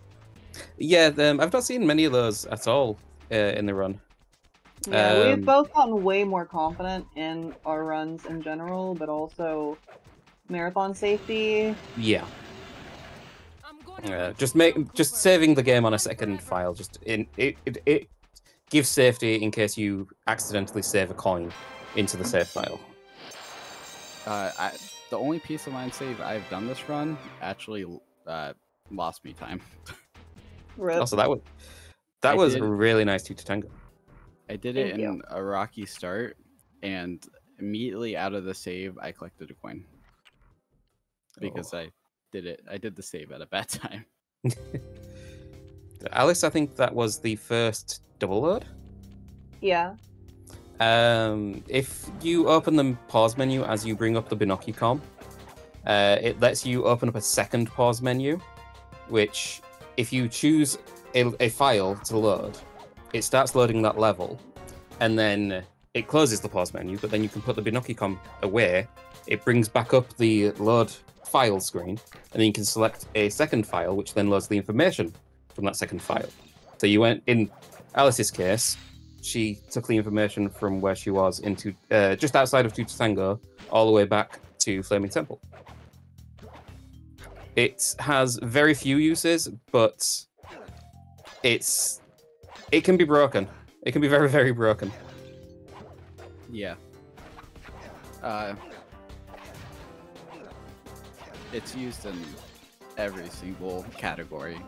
Yeah, I've not seen many of those at all in the run. Yeah, we've both gotten way more confident in our runs in general, but also marathon safety. Yeah. Just saving the game on a second file. It gives safety in case you accidentally save a coin into the save file. The only peace of mind save I've done this run actually lost me time. Rip. Also, that was a really nice 2 to Tango. I did it in a rocky start, and immediately out of the save, I collected a coin. Because I did the save at a bad time. Alice, I think that was the first double load. Yeah. If you open the pause menu as you bring up the Binocucom, it lets you open up a second pause menu, which, if you choose a file to load, it starts loading that level, and then it closes the pause menu, but then you can put the Binokicom away. It brings back up the load file screen, and then you can select a second file, which then loads the information from that second file. So you went, in Alice's case, she took the information from where she was into just outside of Tutu Tango, all the way back to Flaming Temple. It has very few uses, but it can be broken. It can be very, very broken. Yeah. It's used in every single category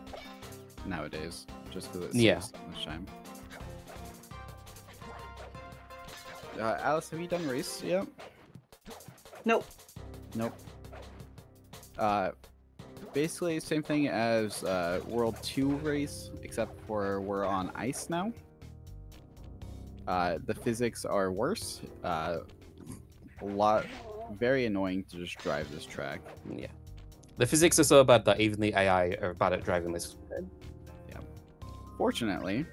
nowadays, just because it saves so much time. Alice, have you done race yet? Nope. Nope. Basically, same thing as World 2 race, except for we're on ice now. The physics are worse. Very annoying to just drive this track. Yeah. The physics are so bad that even the AI are bad at driving this. Yeah. Fortunately,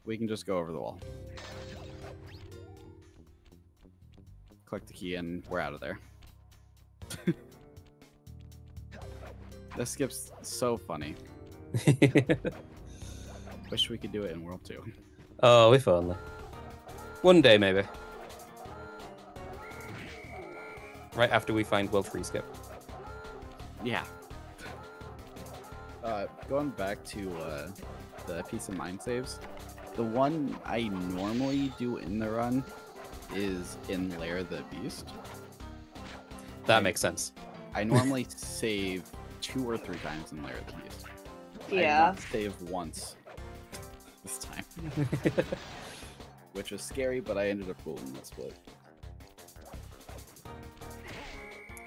we can just go over the wall. Click the key and we're out of there. This skip's so funny. Wish we could do it in World 2. Oh, if only. One day, maybe. Right after we find World 3 skip. Yeah. Going back to the Peace of Mind saves, the one I normally do in the run is in Lair the Beast. That makes sense. I normally save 2 or 3 times in Lair the Beast. Yeah. I did save once this time. Which was scary, but I ended up pulling that split.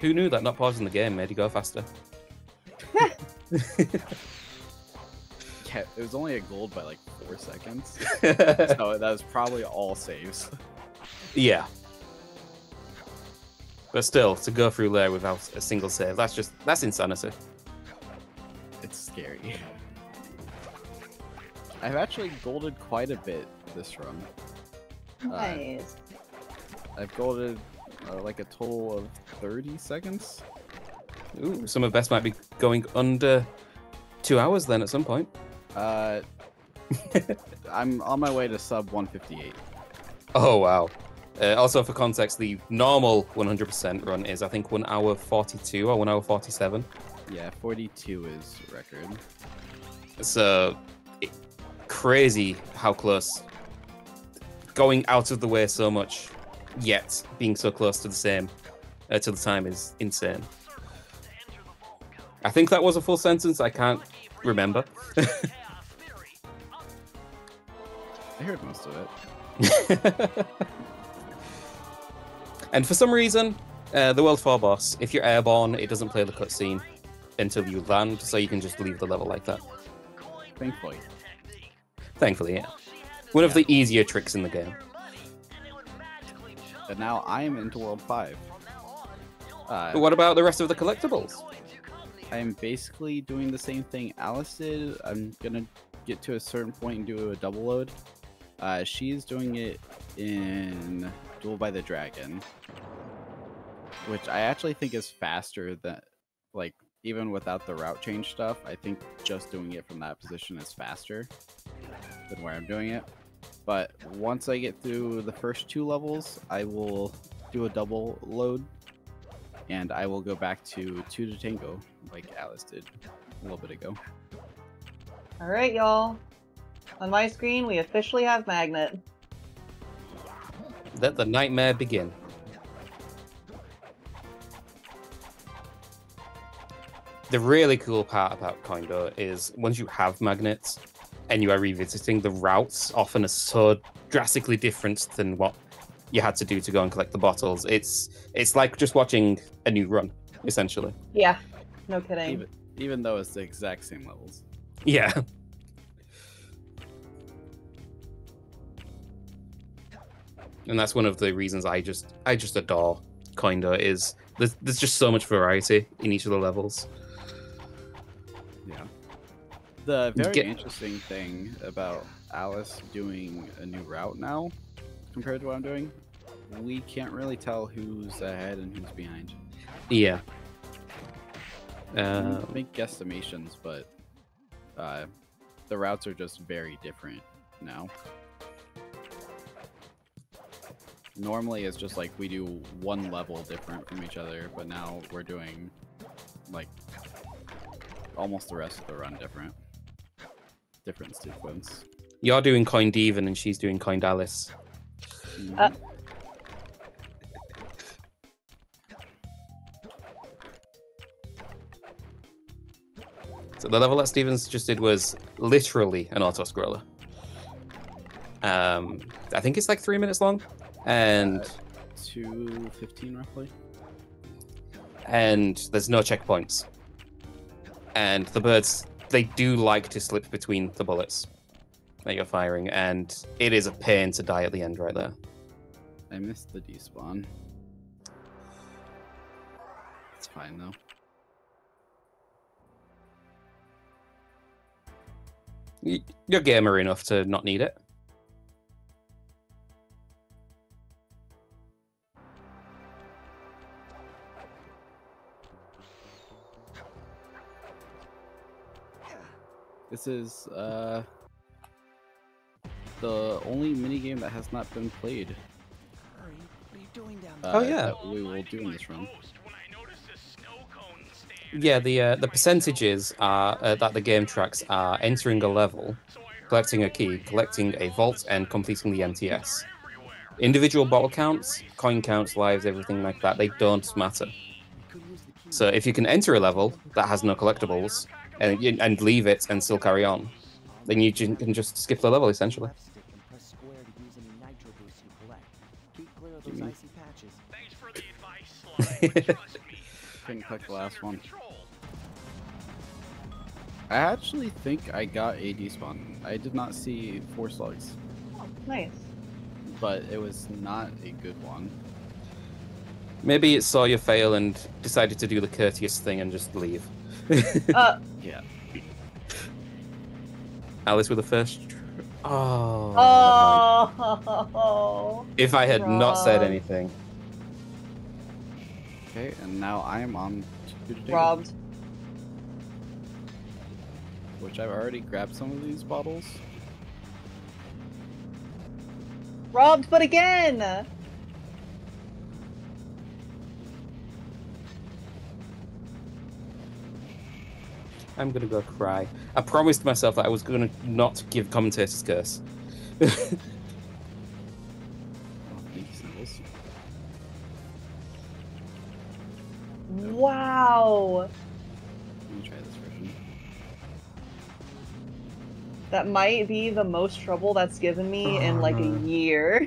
Who knew that not pausing the game made you go faster? Yeah, it was only a gold by like 4 seconds. So that was probably all saves. Yeah. But still, to go through there without a single save, that's insanity. It's scary. I've actually golded quite a bit this run. Nice. I've golded like a total of 30 seconds. Ooh, some of best might be going under 2 hours then at some point. I'm on my way to sub 158. Oh, wow. Also, for context, the normal 100% run is, I think, 1 hour 42 or 1 hour 47. Yeah, 42 is record. So, crazy how close. Going out of the way so much, yet being so close to the same, to the time is insane. I think that was a full sentence. I can't remember. I heard most of it. And for some reason, the World 4 boss, if you're airborne, it doesn't play the cutscene until you land, so you can just leave the level like that. Thankfully. Thankfully, yeah. One of the easier tricks in the game. But now I am into World 5. But what about the rest of the collectibles? I am basically doing the same thing Alice did. I'm gonna get to a certain point and do a double load. She's doing it in Duel by the Dragon, which I actually think is faster than, like, even without the route change stuff. I think just doing it from that position is faster than where I'm doing it. But once I get through the first 2 levels, I will do a double load, and I will go back to 2 to Tango, like Alice did a little bit ago. Alright, y'all. On my screen, we officially have Magnet. Let the nightmare begin. The really cool part about Koindo is once you have magnets and you are revisiting, the routes often are so drastically different than what you had to do to go and collect the bottles. It's like just watching a new run, essentially. Yeah, no kidding. Even though it's the exact same levels. Yeah. And that's one of the reasons I just adore Koindo is there's just so much variety in each of the levels. Yeah. The very interesting thing about Alice doing a new route now, compared to what I'm doing, we can't really tell who's ahead and who's behind. Yeah. Make guesstimations, but the routes are just very different now. Normally it's just like we do one level different from each other, but now we're doing like almost the rest of the run different sequence. You're doing Coined Even and she's doing Coined Alice. So the level that Stevens just did was literally an auto-scroller. I think it's like 3 minutes long, and 2:15 roughly. And there's no checkpoints. And the birds, they do like to slip between the bullets that you're firing, and it is a pain to die at the end right there. I missed the despawn. It's fine though. You're gamer enough to not need it. This is the only minigame that has not been played. Oh yeah, that we will do in this run. Yeah, the percentages are that the game tracks are entering a level, collecting a key, collecting a vault, and completing the MTS. Individual bottle counts, coin counts, lives, everything like that, they don't matter. So if you can enter a level that has no collectibles and leave it and still carry on, then you can just skip the level essentially. Couldn't click the last one. I actually think I got a despawn. I did not see 4 slugs. Oh, nice. But it was not a good one. Maybe it saw you fail and decided to do the courteous thing and just leave. Yeah. Alice with the first. Oh. Oh. If I had not said anything. Okay, and now I am on to the Robbed. Which I've already grabbed some of these bottles. Robbed, but again! I'm gonna go cry. I promised myself that I was gonna not give commentator's curse. Oh, thank you, Sniffles. Wow! Let me try this version. That might be the most trouble that's given me in like a year.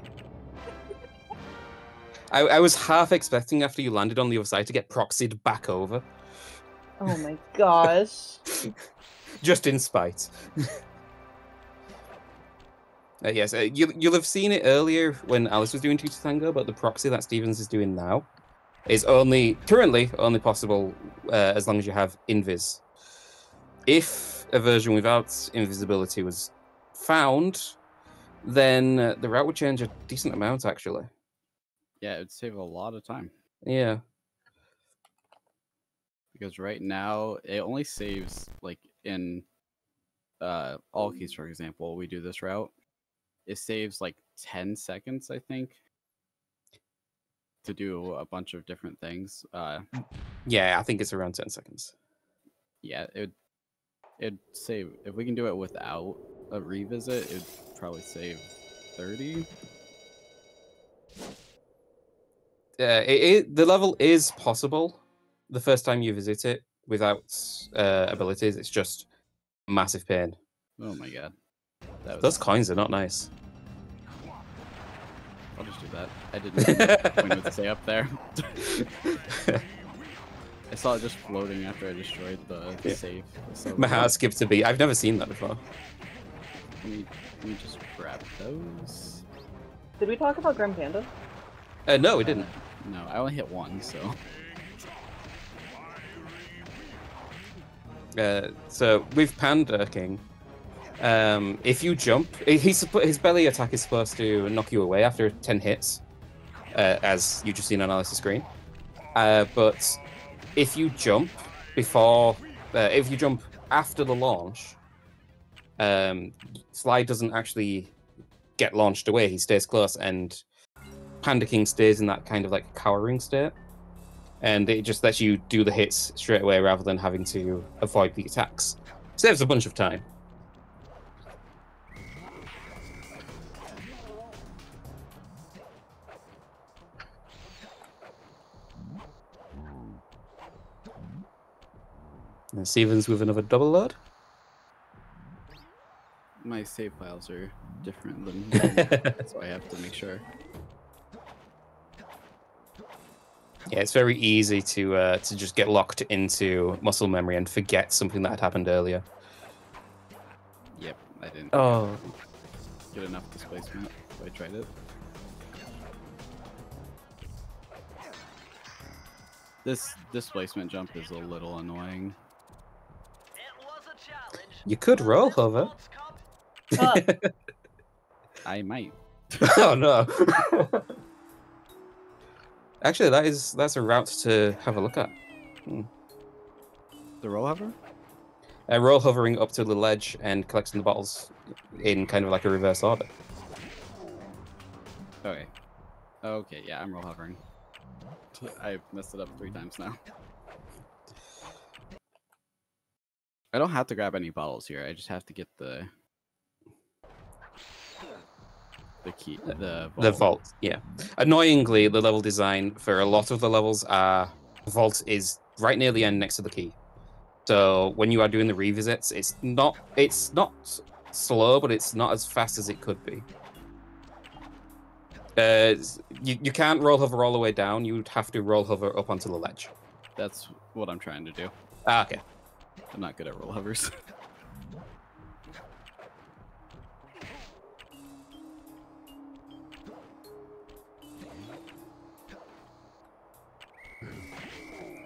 I was half expecting after you landed on the other side to get proxied back over. Oh my gosh. Just in spite. Yes, you'll have seen it earlier when Alice was doing Two to Tango, but the proxy that Stevens is doing now is currently only possible as long as you have Invis. If a version without invisibility was found, then the route would change a decent amount, actually. Yeah, it would save a lot of time. Yeah. Because right now, it only saves, like, in all keys, for example, we do this route. It saves, like, 10 seconds, I think, to do a bunch of different things. Yeah, I think it's around 10 seconds. Yeah, it'd save... If we can do it without a revisit, it'd probably save 30. The level is possible the first time you visit it without abilities. It's just a massive pain. Oh my god. Those coins are not nice. I'll just do that. I didn't know when to stay up there. I saw it just floating after I destroyed the save. So My heart skipped a beat. I've never seen that before. Let me just grab those. Did we talk about Grim Panda? No, we didn't. No, I only hit one, so... So with Panda King, if you jump, his belly attack is supposed to knock you away after 10 hits, as you just seen on Alice's screen. But if you jump if you jump after the launch, Sly doesn't actually get launched away. He stays close, and Panda King stays in that kind of like cowering state. And it just lets you do the hits straight away rather than having to avoid the attacks. Saves a bunch of time. And Steven's with another double load. My save files are different than so I have to make sure. Yeah, it's very easy to just get locked into muscle memory and forget something that had happened earlier. Yep, I didn't get enough displacement, so I tried it. This displacement jump is a little annoying. You could roll hover. I might. Oh no. Actually, that's a route to have a look at. The roll hover? Roll hovering up to the ledge and collecting the bottles in kind of like a reverse order. Okay. Okay, yeah, I'm roll hovering. I messed it up 3 times now. I don't have to grab any bottles here. I just have to get the key, the vault. Yeah. Annoyingly, the level design for a lot of the levels the vault is right near the end next to the key. So when you are doing the revisits, it's not slow, but it's not as fast as it could be. You can't roll hover all the way down. You would have to roll hover up onto the ledge. That's what I'm trying to do. Ah, okay. I'm not good at roll hovers.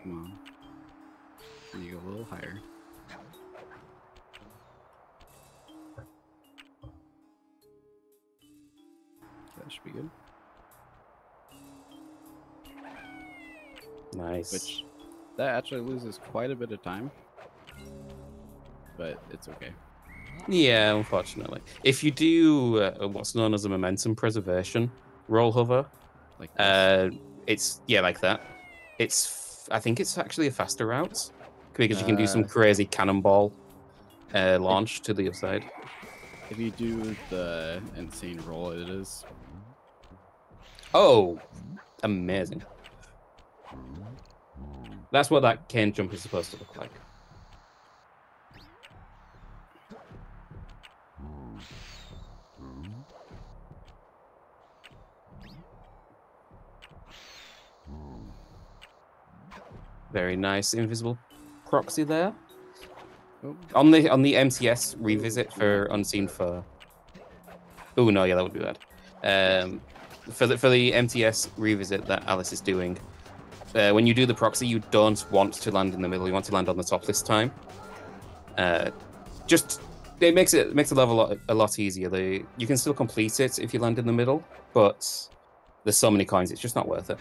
Come on. Can you go a little higher? That should be good. Nice. Which, that actually loses quite a bit of time. But it's okay. Yeah, unfortunately. If you do what's known as a momentum preservation roll hover, Like it's like that. I think it's actually a faster route because you can do some crazy cannonball launch to the other side. If you do the insane roll, it is. Oh, amazing! That's what that cane jump is supposed to look like. Very nice invisible proxy there. Oh. On the MTS revisit for Unseen Foe. Oh no, yeah, that would be bad. For the MTS revisit that Alice is doing, when you do the proxy, you don't want to land in the middle. You want to land on the top this time. It makes the level a lot easier. You can still complete it if you land in the middle, but there's so many coins, it's just not worth it.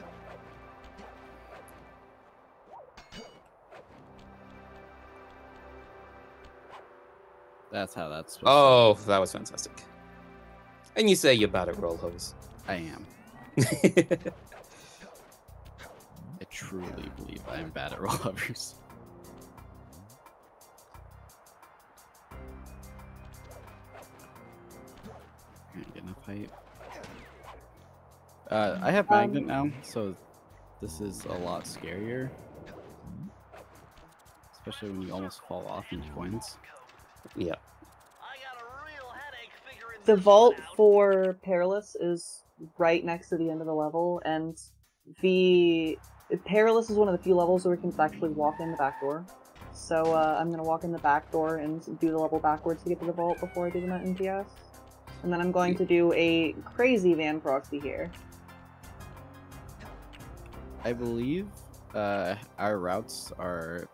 That's how that's supposed to be. That was fantastic. And you say you're bad at roll hovers. I am. I truly believe I am bad at roll hovers. Can't get enough height. I have magnet now, so this is a lot scarier. Especially when you almost fall off into coins. Yeah. The vault for Perilous is right next to the end of the level, and the Perilous is one of the few levels where we can actually walk in the back door. So I'm going to walk in the back door and do the level backwards to get to the vault before I do the MTS. And then I'm going to do a crazy van proxy here. I believe our routes are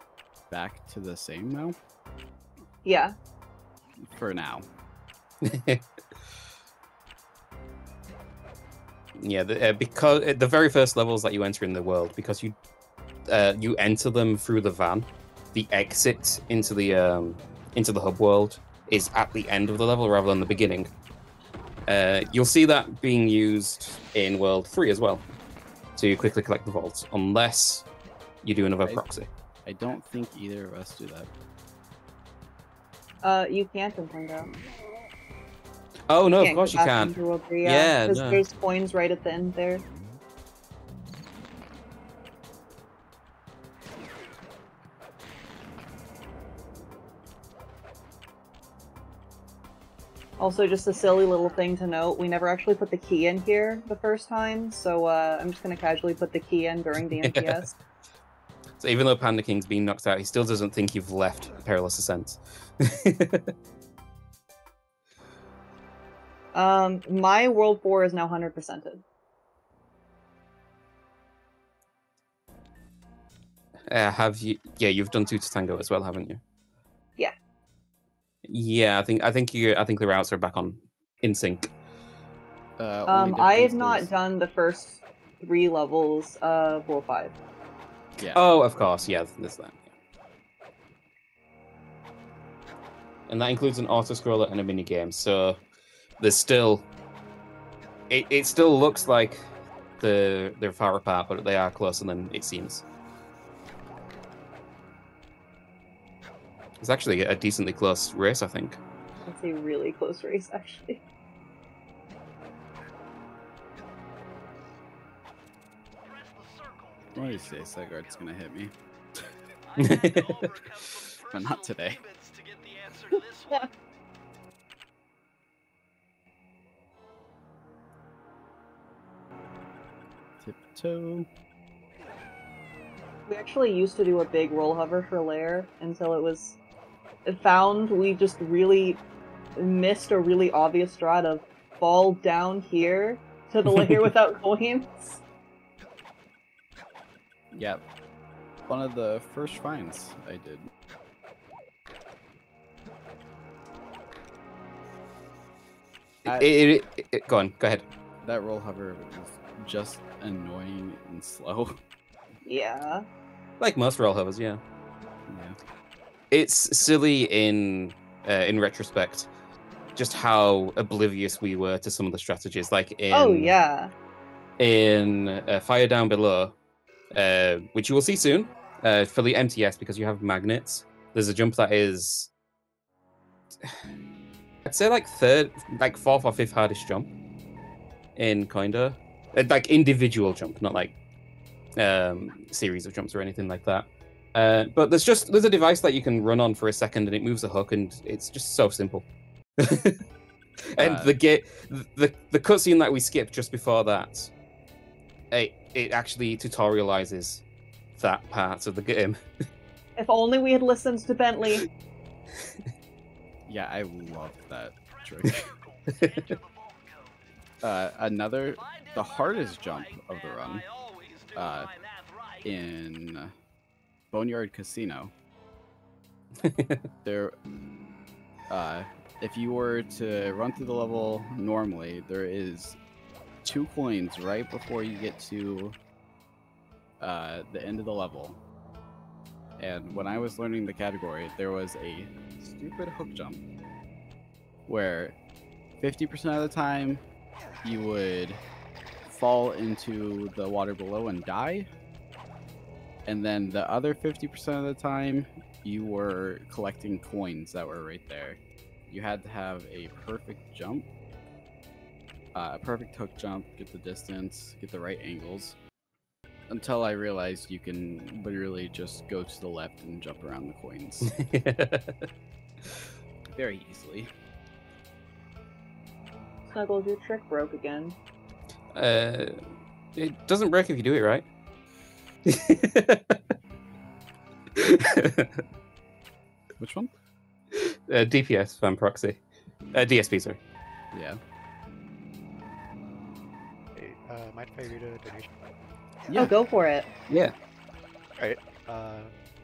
back to the same now? Yeah. For now. Yeah, because the very first levels that you enter in the world, because you enter them through the van, the exit into the hub world is at the end of the level rather than the beginning. You'll see that being used in World 3 as well, to quickly collect the vaults, unless you do another proxy. I don't think either of us do that. You can't in Tango. Oh no, of course you can. Yeah, because there's coins right at the end there. Also, just a silly little thing to note, we never actually put the key in here the first time, so I'm just going to casually put the key in during the MPS. So even though Panda King's been knocked out, he still doesn't think you've left Perilous Ascent. My World 4 is now 100%ed. Have you? Yeah, you've done 2 to Tango as well, haven't you? Yeah. Yeah, I think the routes are back on in sync. I have not done the first 3 levels of World 5. Yeah. Oh, of course, yeah, there's that. And that includes an auto-scroller and a mini-game, so there's still... It still looks like they're far apart, but they are closer than it seems. It's actually a decently close race, I think. It's a really close race, actually. What do you say? Sigard's gonna hit me. But not today. Tiptoe. We actually used to do a big roll hover for Lair until it was found we just really missed a really obvious strat of fall down here to the Lair without coins. Yep. One of the first finds I did. Go on, go ahead. That roll hover was just annoying and slow. Yeah. Like most roll hovers, yeah. Yeah. It's silly in retrospect, just how oblivious we were to some of the strategies. Like in in Fire Down Below, which you will see soon for the MTS because you have magnets. There's a jump that is, I'd say like fourth or fifth hardest jump in Coinder. Like individual jump, not like series of jumps or anything like that. But there's a device that you can run on for a second and it moves the hook and it's just so simple. And the cutscene that we skipped just before that, it actually tutorializes that part of the game. If only we had listened to Bentley. Yeah, I loved that trick. The hardest jump of the run in Boneyard Casino. There, if you were to run through the level normally, there is 2 coins right before you get to the end of the level. And when I was learning the category, there was a stupid hook jump where 50% of the time you would fall into the water below and die, and then the other 50% of the time you were collecting coins that were right there. You had to have a perfect jump, a perfect hook jump, get the distance, get the right angles, until I realized you can literally just go to the left and jump around the coins. Very easily. Snuggles, your trick broke again. It doesn't break if you do it right. Which one? DPS fan proxy. DSP, sorry. Yeah. Hey, mind if I read a donation? Yeah. Oh, go for it. Yeah. Alright.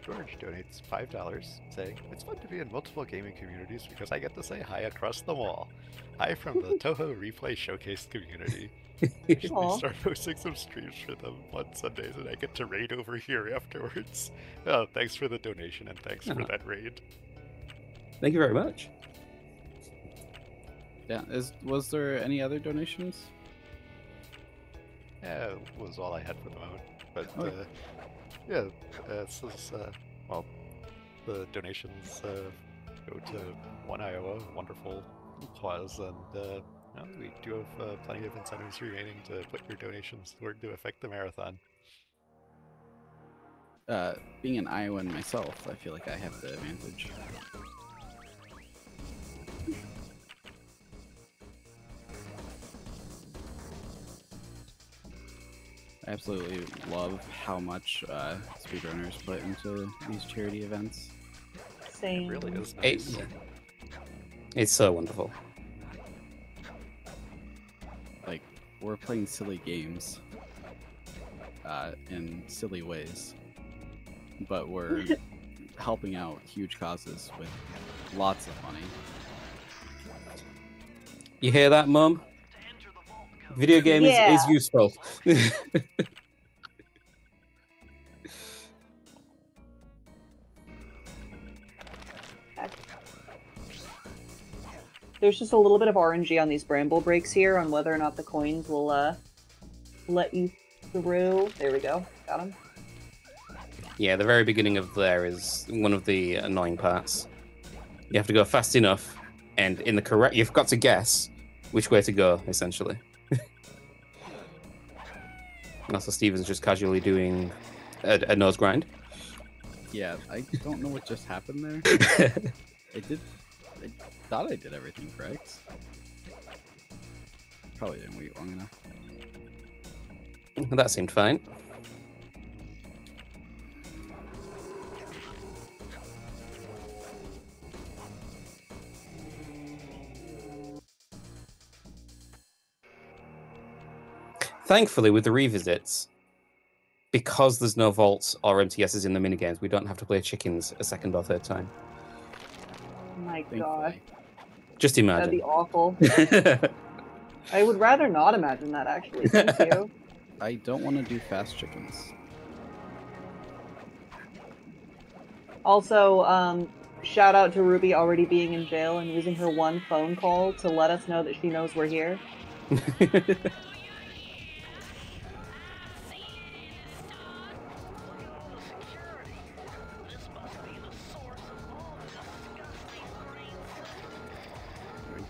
George donates $5, saying, "It's fun to be in multiple gaming communities because I get to say hi across them all. Hi from the Toho Replay Showcase community. Usually Aw. start posting some streams for them on Sundays and I get to raid over here afterwards. Oh, thanks for the donation and thanks for that raid." Thank you very much. Yeah, was there any other donations? Yeah, it was all I had for the moment. But Okay. yeah, this is, well, the donations go to One Iowa, wonderful cause, and well, we do have plenty of incentives remaining to put your donations toward to affect the marathon. Being an Iowan myself, I feel like I have the advantage. I absolutely love how much speedrunners put into these charity events. Same. It really is nice. It's so wonderful. Like, we're playing silly games in silly ways, but we're helping out huge causes with lots of money. You hear that, Mum? Video game is useful. There's just a little bit of RNG on these bramble breaks here on whether or not the coins will let you through. There we go. Got him. Yeah, the very beginning of there is one of the annoying parts. You have to go fast enough, and in the correct, you've got to guess which way to go, essentially. And also, Steven's just casually doing a nose grind. Yeah, I don't know what just happened there. I thought I did everything correct. Probably didn't wait long enough. That seemed fine. Thankfully, with the revisits, because there's no vaults or MTSs in the minigames, we don't have to play chickens a second or third time. Oh my god. Thankfully. Just That'd imagine. be awful. I would rather not imagine that, actually. Thank you. I don't want to do fast chickens. Also, shout out to Ruby already being in jail and using her one phone call to let us know that she knows we're here.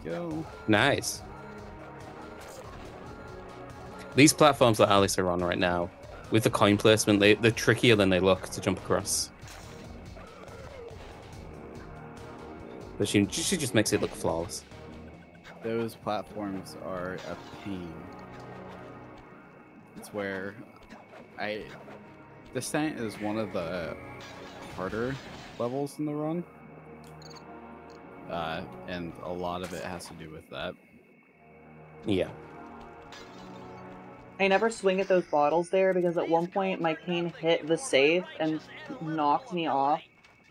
Go. Nice. These platforms that Alice are on right now, with the coin placement, they're trickier than they look to jump across. But she just makes it look flawless. Those platforms are a pain. It's where Descent is one of the harder levels in the run. And a lot of it has to do with that. Yeah. I never swing at those bottles there because at one point my cane hit the safe and knocked me off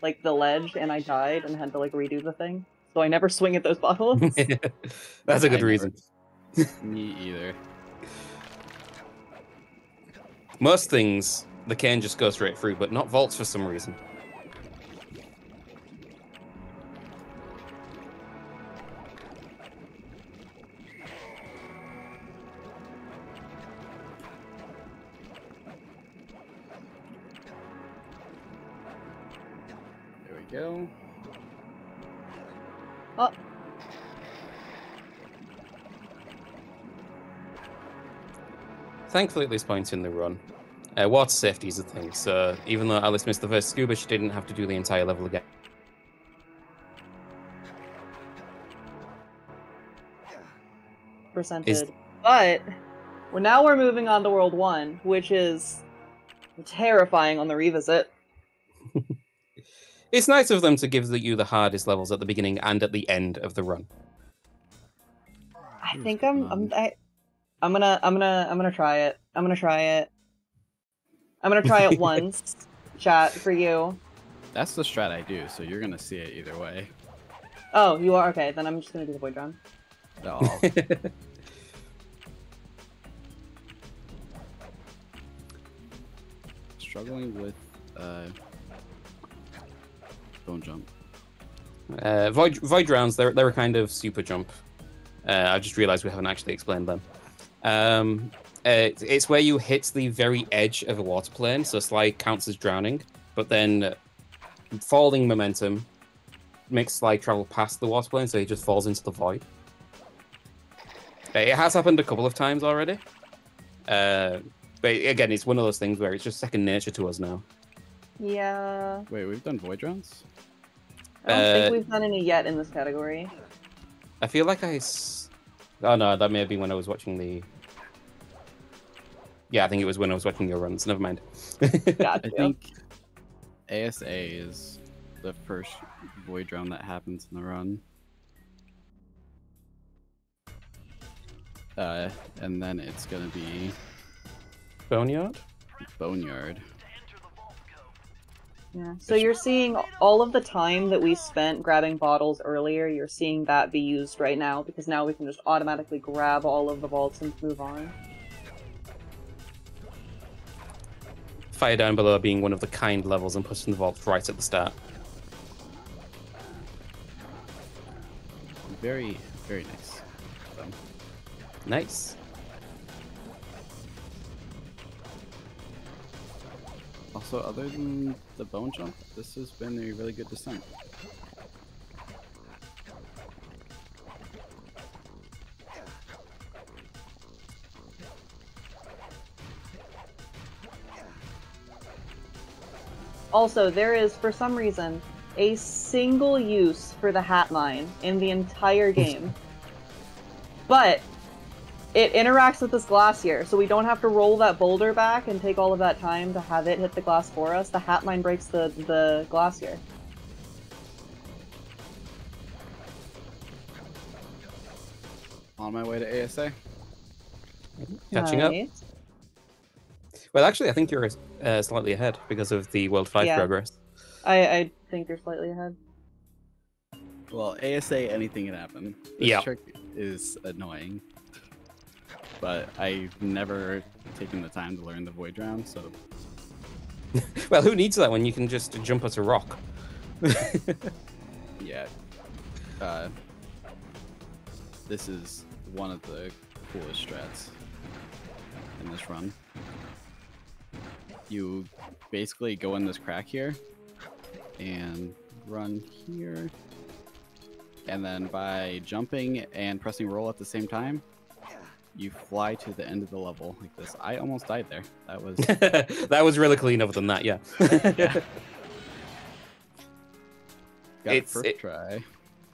like the ledge and I died and had to like redo the thing. So I never swing at those bottles. That's a good reason. Me either. Most things, the cane just goes straight through, but not vaults for some reason. Go. Oh. Thankfully, at this point in the run, water safety is a thing, so even though Alice missed the first scuba, she didn't have to do the entire level again. Percented. But now we're moving on to World 1, which is terrifying on the revisit. It's nice of them to give you the hardest levels at the beginning and at the end of the run. I think I'm gonna try it. I'm gonna try it once, chat, for you. That's the strat I do, so you're gonna see it either way. Oh, you are? Okay, then I'm just gonna do the void drum. No. Struggling with bone jump. Void rounds, they're a kind of super jump. I just realized we haven't actually explained them. It's where you hit the very edge of a water plane, so Sly counts as drowning, but then falling momentum makes Sly travel past the water plane, so he just falls into the void. It has happened a couple of times already. But again, it's one of those things where it's just second nature to us now. Yeah. Wait, we've done void rounds? I don't think we've done any yet in this category. I feel like oh no, that may have been when I was watching the... Yeah, I think it was when I was watching your runs. Never mind. Gotcha. I think ASA is the first void round that happens in the run. And then it's gonna be Boneyard? Boneyard. Yeah. So you're seeing all of the time that we spent grabbing bottles earlier, you're seeing that be used right now, because now we can just automatically grab all of the vaults and move on. Fire down below being one of the kind levels and pushing the vault right at the start. Very, very nice. So, Nice. also, other than the bone jump, this has been a really good descent. Also, there is, for some reason, a single use for the hat mine in the entire game. But it interacts with this glacier, so we don't have to roll that boulder back and take all of that time to have it hit the glass for us. The hat mine breaks the glacier. On my way to ASA. Catching up. Nice. Well, actually, I think you're slightly ahead because of the World 5 Yeah. progress. I think you're slightly ahead. Well, ASA, anything can happen. This Yeah. trick is annoying. But I've never taken the time to learn the void round, so... Well, who needs that when you can just jump at a rock? Yeah. This is one of the coolest strats in this run. You basically go in this crack here and run here, and then by jumping and pressing roll at the same time, you fly to the end of the level like this. I almost died there. That was That was really clean other than that, yeah. yeah. Got it It's- first try.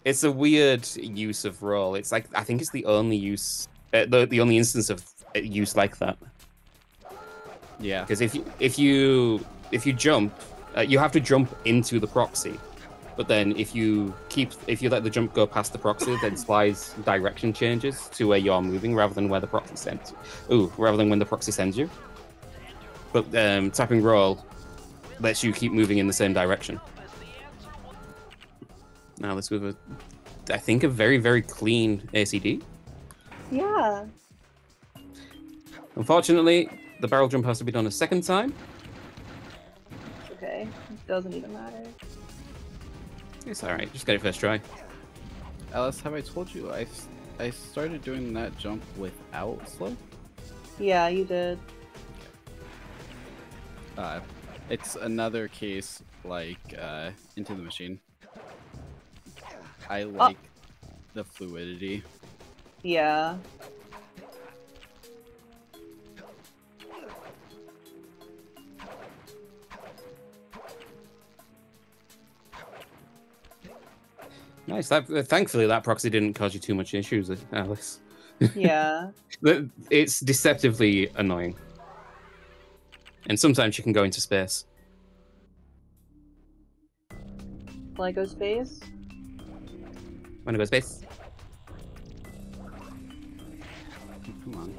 It's a weird use of roll. It's like, I think it's the only use, the only instance of use like that. Yeah. Because if you jump, you have to jump into the proxy. But then if you let the jump go past the proxy, then Sly's direction changes to where you're moving rather than where the proxy sends you. Ooh, rather than when the proxy sends you. But tapping roll lets you keep moving in the same direction. Now this with I think a very, very clean ACD. Yeah. Unfortunately, the barrel jump has to be done a second time. Okay. It doesn't even matter. It's alright, just get it first try. Alice, have I told you I started doing that jump without slow? Yeah, you did. It's another case like Into the Machine. I like the fluidity. Yeah. Nice. Thankfully, that proxy didn't cause you too much issues, Alice. Yeah. It's deceptively annoying. And sometimes you can go into space. Lego space? Wanna go space? Come on.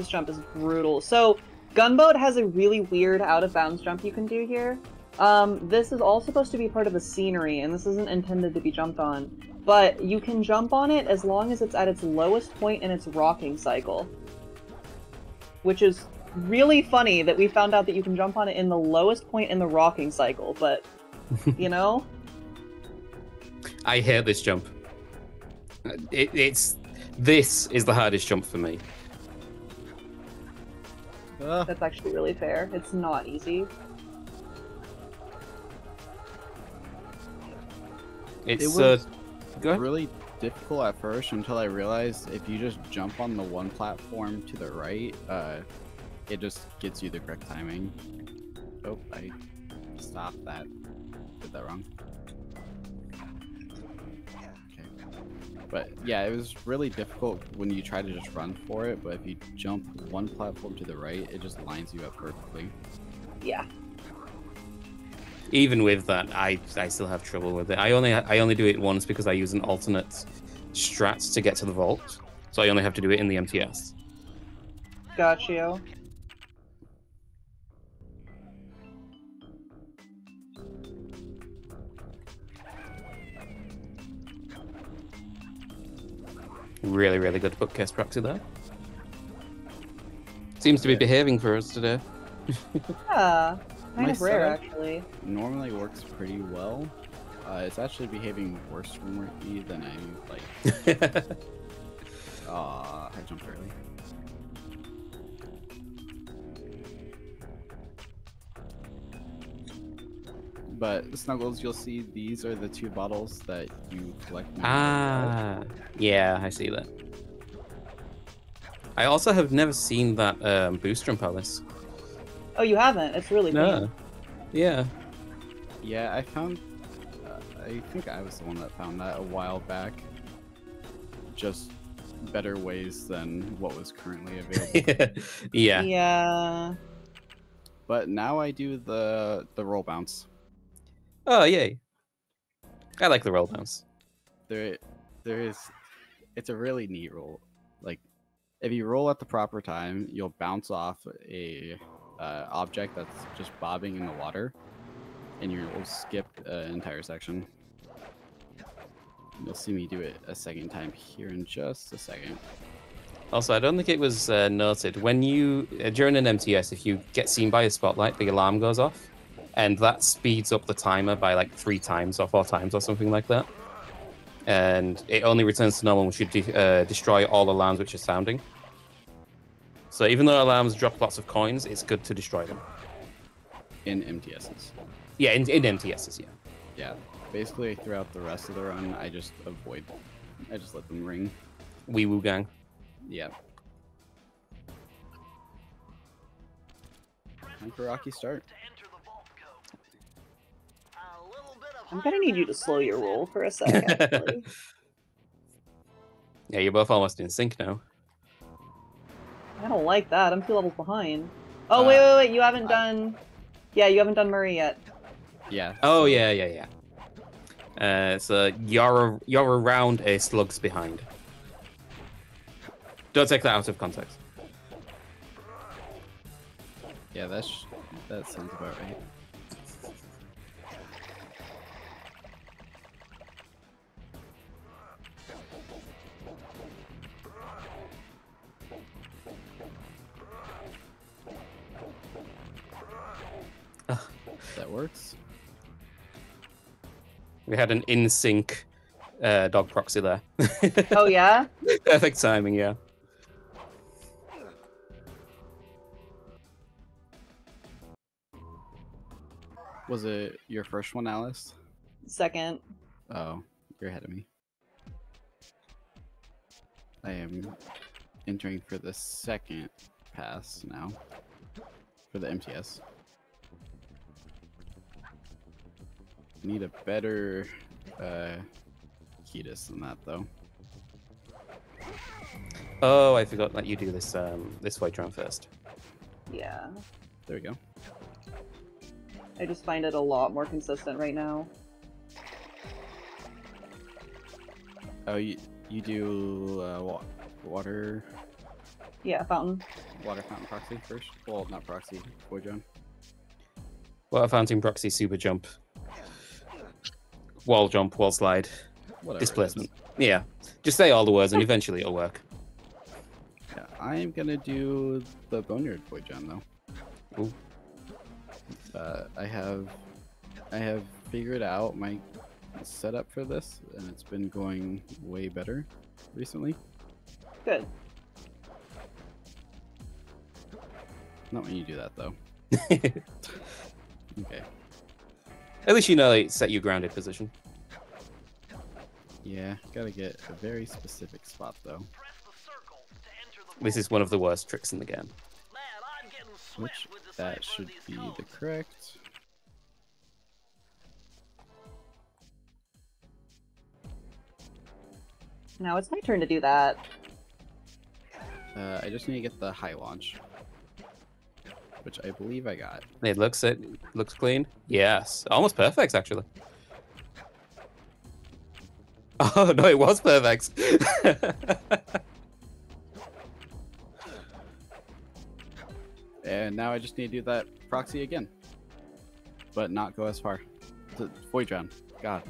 This jump is brutal. So, Gunboat has a really weird out-of-bounds jump you can do here. This is all supposed to be part of the scenery, and this isn't intended to be jumped on. But you can jump on it as long as it's at its lowest point in its rocking cycle. Which is really funny that we found out that you can jump on it in the lowest point in the rocking cycle, but, you know? I hate this jump. This is the hardest jump for me. That's actually really fair. It's not easy. It was really difficult at first until I realized if you just jump on the one platform to the right, it just gets you the correct timing. Oh, I stopped that. Did that wrong. Okay. But yeah, it was really difficult when you try to just run for it, but if you jump one platform to the right, it just lines you up perfectly. Yeah. Even with that, I still have trouble with it. I only do it once because I use an alternate strat to get to the vault, so I only have to do it in the MTS. Got you. Really, really good bookcase proxy there. Seems to be behaving for us today. Yeah. Kind My of rare, setup actually. normally works pretty well. It's actually behaving worse for me than I like. I jumped early. But Snuggles, you'll see these are the two bottles that you collect. Yeah, I see that. I also have never seen that booster in Palace. Oh, you haven't? It's really No. cool. Yeah. Yeah, I found. I think I was the one that found that a while back. Just better ways than what was currently available. Yeah. Yeah. But now I do the roll bounce. Oh, yay. I like the roll bounce. There is. It's a really neat roll. Like, if you roll at the proper time, you'll bounce off a object that's just bobbing in the water, and you'll skip an entire section. You'll see me do it a second time here in just a second. Also, I don't think it was noted. When you, during an MTS, if you get seen by a spotlight, the alarm goes off, and that speeds up the timer by like 3 times or 4 times or something like that. And it only returns to normal once you destroy all alarms which are sounding. So even though alarms drop lots of coins, it's good to destroy them. In MTSs. Yeah, in MTSs, yeah. Yeah. Basically, throughout the rest of the run, I just let them ring. Wee woo gang. Yeah. Time for Rocky start. I'm gonna need you to slow your roll for a second, actually. Yeah, you're both almost in sync now. I don't like that. I'm 2 levels behind. Oh, wait. You haven't done... Yeah, you haven't done Murray yet. Yeah. Oh, yeah. So you're around a slug's behind. Don't take that out of context. Yeah, that sounds about right. That works. We had an in-sync dog proxy there. Oh, yeah? Perfect timing, yeah. Was it your first one, Alice? Second. Oh, you're ahead of me. I am entering for the second pass now. For the MTS. Need a better Ketis than that, though. Oh, I forgot that you do this this white drum first. Yeah. There we go. I just find it a lot more consistent right now. Oh, you do water? Yeah, fountain. water fountain proxy first. Well, not proxy, void drone. Water fountain, proxy, super jump, wall jump, wall slide, Whatever. displacement. Yeah, just say all the words and eventually it'll work. Yeah, I am gonna do the boneyard void drone though. Ooh. I have figured out my setup for this, and it's been going way better recently. Good. Not when you do that though. Okay. At least you know it set your grounded position. Yeah, gotta get a very specific spot though. This is one of the worst tricks in the game. Which that should be the correct. Now it's my turn to do that. I just need to get the high launch, which I believe I got. It looks clean. Yes, almost perfect actually. Oh no, it was perfect. And now I just need to do that proxy again, but not go as far. Void drown. God.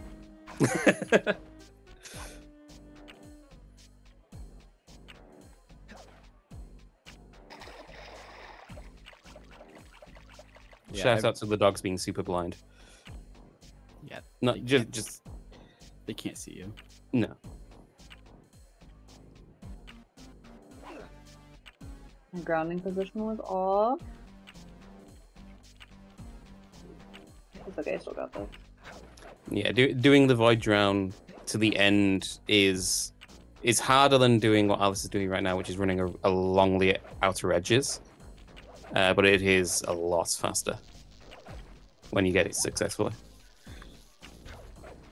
Yeah, Shout out to the dogs being super blind. Yeah. No, they just they can't see you. no. My grounding position was off. It's okay, I still got this. Yeah, doing the void drown to the end is harder than doing what Alice is doing right now, which is running along the outer edges. But it is a lot faster when you get it successfully.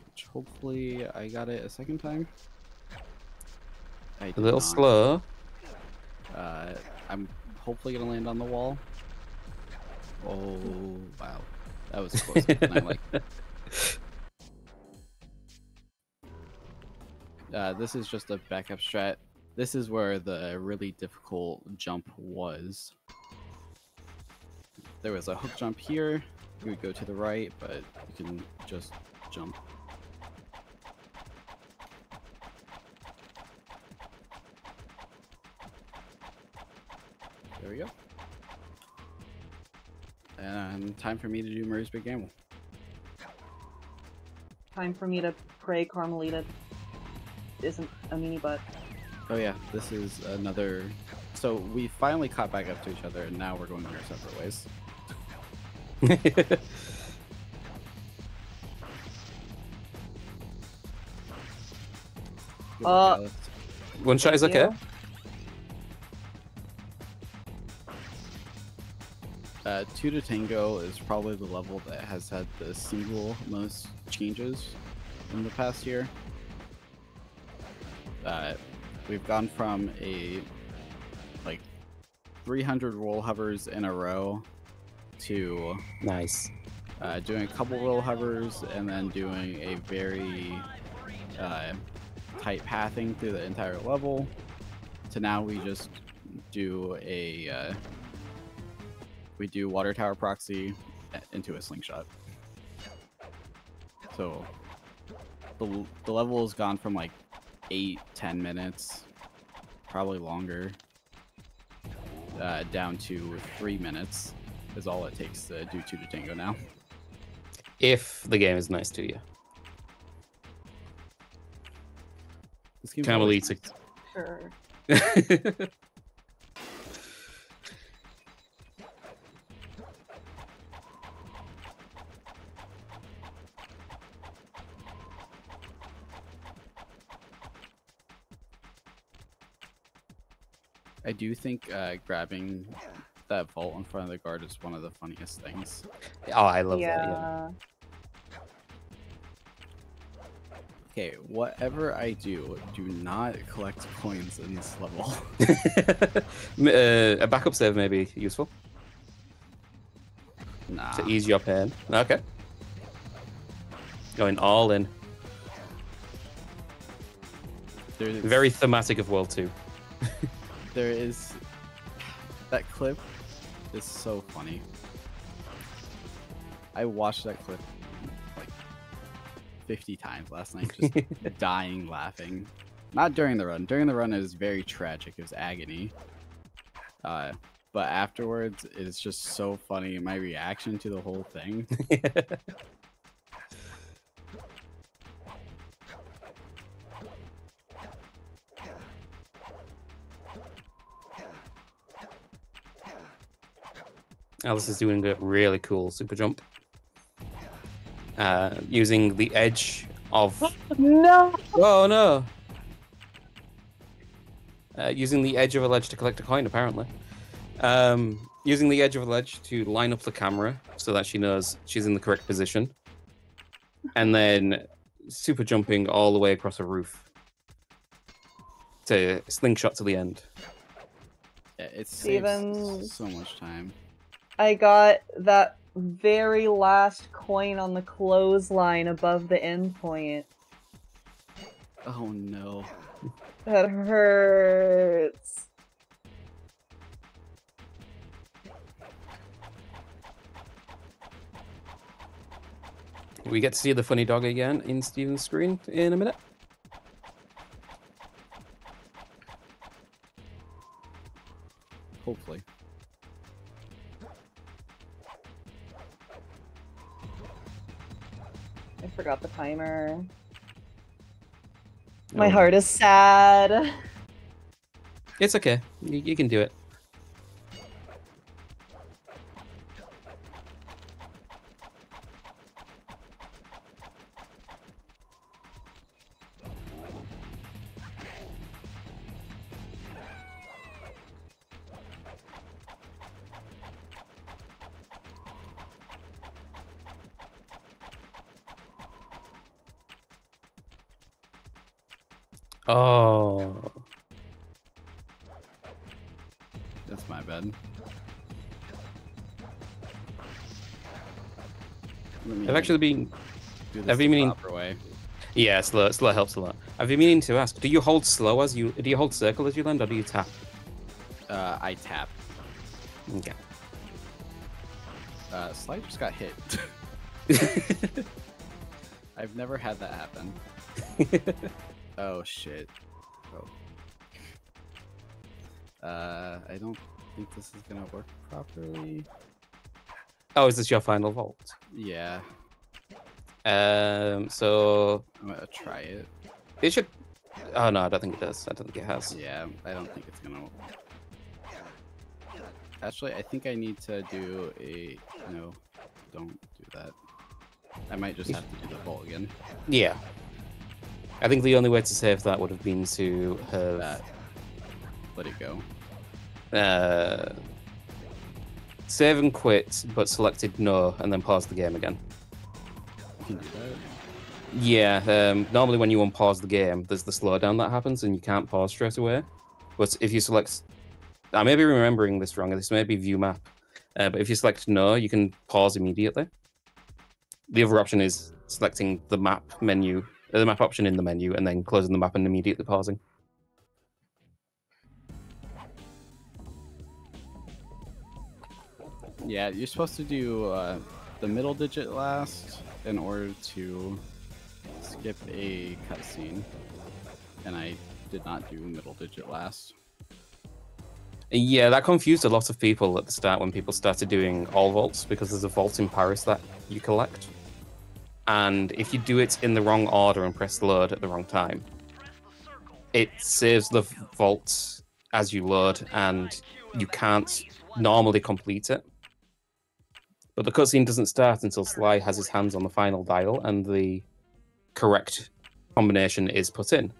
Which hopefully I got it a second time. A little slow. I'm hopefully gonna land on the wall. Oh wow, that was close. And I'm like, this is just a backup strat. This is where the really difficult jump was. There was a hook jump here. You would go to the right, but you can just jump. There we go. And time for me to do Murray's Big Gamble. Time for me to pray Carmelita isn't a mini butt. Oh yeah, this is another... So we finally caught back up to each other, and now we're going our separate ways. Good luck, Alice. One shot is okay. Yeah. 2 to Tango is probably the level that has had the single most changes in the past year. We've gone from a 300 roll hovers in a row to Nice. doing a couple roll hovers and then doing a very tight pathing through the entire level to now we just do a we do water tower proxy into a slingshot. So the level has gone from 8-10 minutes, probably longer, down to 3 minutes is all it takes to do 2 to Tango now. If the game is nice to you. This game's Carmelita. Sure. I do think grabbing that vault in front of the guard is one of the funniest things. Oh, I love that. Yeah. Okay, whatever I do, do not collect coins in this level. Yeah. A backup save may be useful Nah. to ease your pain. Okay. Going all in. There's, Very thematic of World 2. there is That clip is so funny. I watched that clip like 50 times last night, just dying laughing. Not during the run. During the run, it was very tragic. It was agony. But afterwards, it's just so funny. My reaction to the whole thing. Alice is doing a really cool super jump. Using the edge of... No! Oh, no! Using the edge of a ledge to collect a coin, apparently. Using the edge of a ledge to line up the camera so that she knows she's in the correct position. And then super jumping all the way across a roof to slingshot to the end. Yeah, it Steven, saves so much time. I got that very last coin on the clothesline above the end point. Oh no. That hurts. We get to see the funny dog again in Steven's screen in a minute. Hopefully. I forgot the timer. My heart is sad. It's okay. You can do it. Oh. That's my bad. I've actually been... Do this Have the you mean... proper way. Yeah, slow helps a lot. I've been meaning to ask, do you hold slow as you... Do you hold circle as you land, or do you tap? I tap. Okay. Sly just got hit. I've never had that happen. Oh shit. Oh. I don't think this is gonna work properly. Oh, is this your final vault? Yeah. So... I'm gonna try it. It should... Oh, no, I don't think it does. I don't think it has. Yeah, I don't think it's gonna... Actually, I think I need to do a... No, don't do that. I might just have to do the vault again. Yeah. I think the only way to save that would have been to have... Let it go. Save and quit, but selected no, and then pause the game again. You can do that? Yeah, normally when you unpause the game, there's the slowdown that happens, and you can't pause straight away. But if you select... I may be remembering this wrong, this may be view map. But if you select no, you can pause immediately. The other option is selecting the map menu, the map option in the menu, and then closing the map and immediately pausing. Yeah, you're supposed to do the middle digit last in order to skip a cutscene. And I did not do middle digit last. Yeah, that confused a lot of people at the start when people started doing all vaults, because there's a vault in Paris that you collect. And if you do it in the wrong order and press load at the wrong time, it saves the vault as you load, and you can't normally complete it. But the cutscene doesn't start until Sly has his hands on the final dial and the correct combination is put in.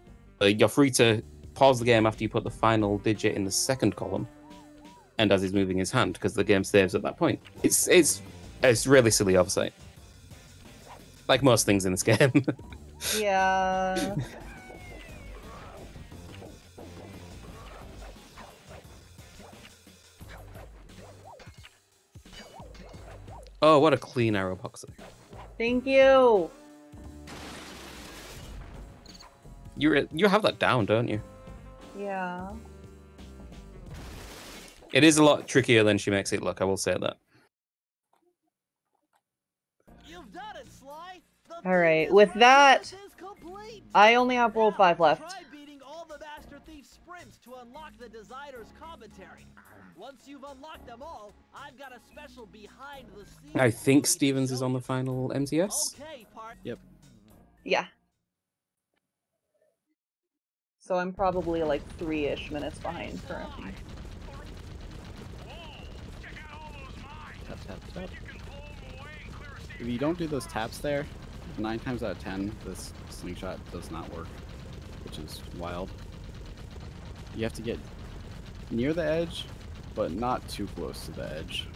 You're free to pause the game after you put the final digit in the second column, and as he's moving his hand, because the game saves at that point. It's really silly oversight, like most things in this game. Yeah. Oh, what a clean arrow boxer! Thank you. You have that down, don't you? Yeah. It is a lot trickier than she makes it look, I will say that. You've done it, Sly. All right, with that, I only have World 5 left. Try beating all the Master Thief sprints to unlock the designer's commentary. Once you've unlocked them all, I've got a special behind the scenes. I think Stevens is on the final MTS. Okay, Yep. Yeah. So I'm probably like 3-ish minutes behind currently. Tap, tap, tap. If you don't do those taps there, 9 times out of 10, this slingshot does not work, which is wild. You have to get near the edge, but not too close to the edge.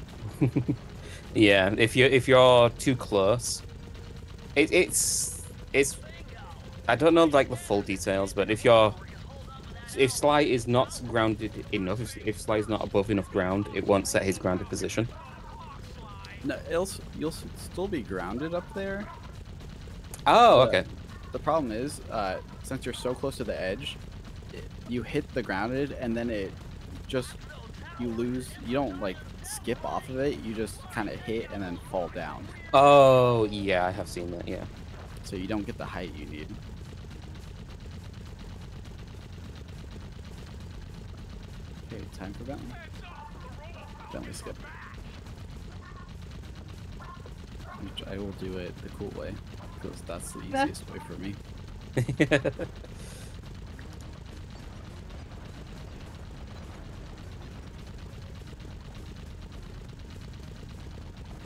Yeah, if you're too close, it's I don't know like the full details, but if Sly is not grounded enough, if Sly is not above enough ground, it won't set his grounded position. No, you'll still be grounded up there. Oh, okay. The problem is, since you're so close to the edge, you hit the grounded, and then you lose. You don't like skip off of it. You just kind of hit and then fall down. Oh, yeah, I have seen that. Yeah. So you don't get the height you need. Okay, time for Bentley. Bentley skip. Which I will do it the cool way, because that's the easiest way for me.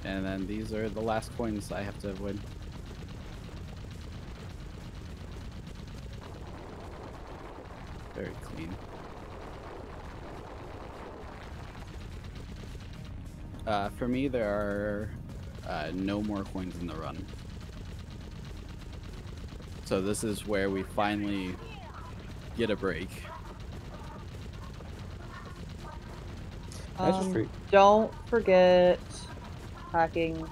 And then these are the last coins I have to avoid. Very clean. For me, there are no more coins in the run. So this is where we finally get a break. Don't forget hacking.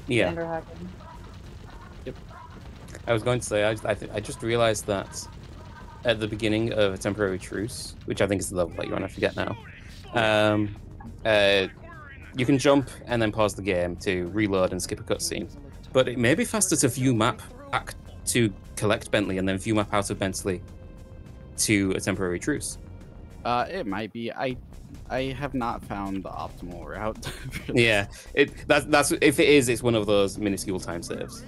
Yeah. Ender hacking. Yep. I was going to say, I just realized that at the beginning of a temporary truce, which I think is the level that you're on, I forget now, you can jump and then pause the game to reload and skip a cutscene. But it may be faster to view map back to collect Bentley and then view map out of Bentley to a temporary truce. It might be. I have not found the optimal route. Yeah, that's if it is, it's one of those minuscule time saves.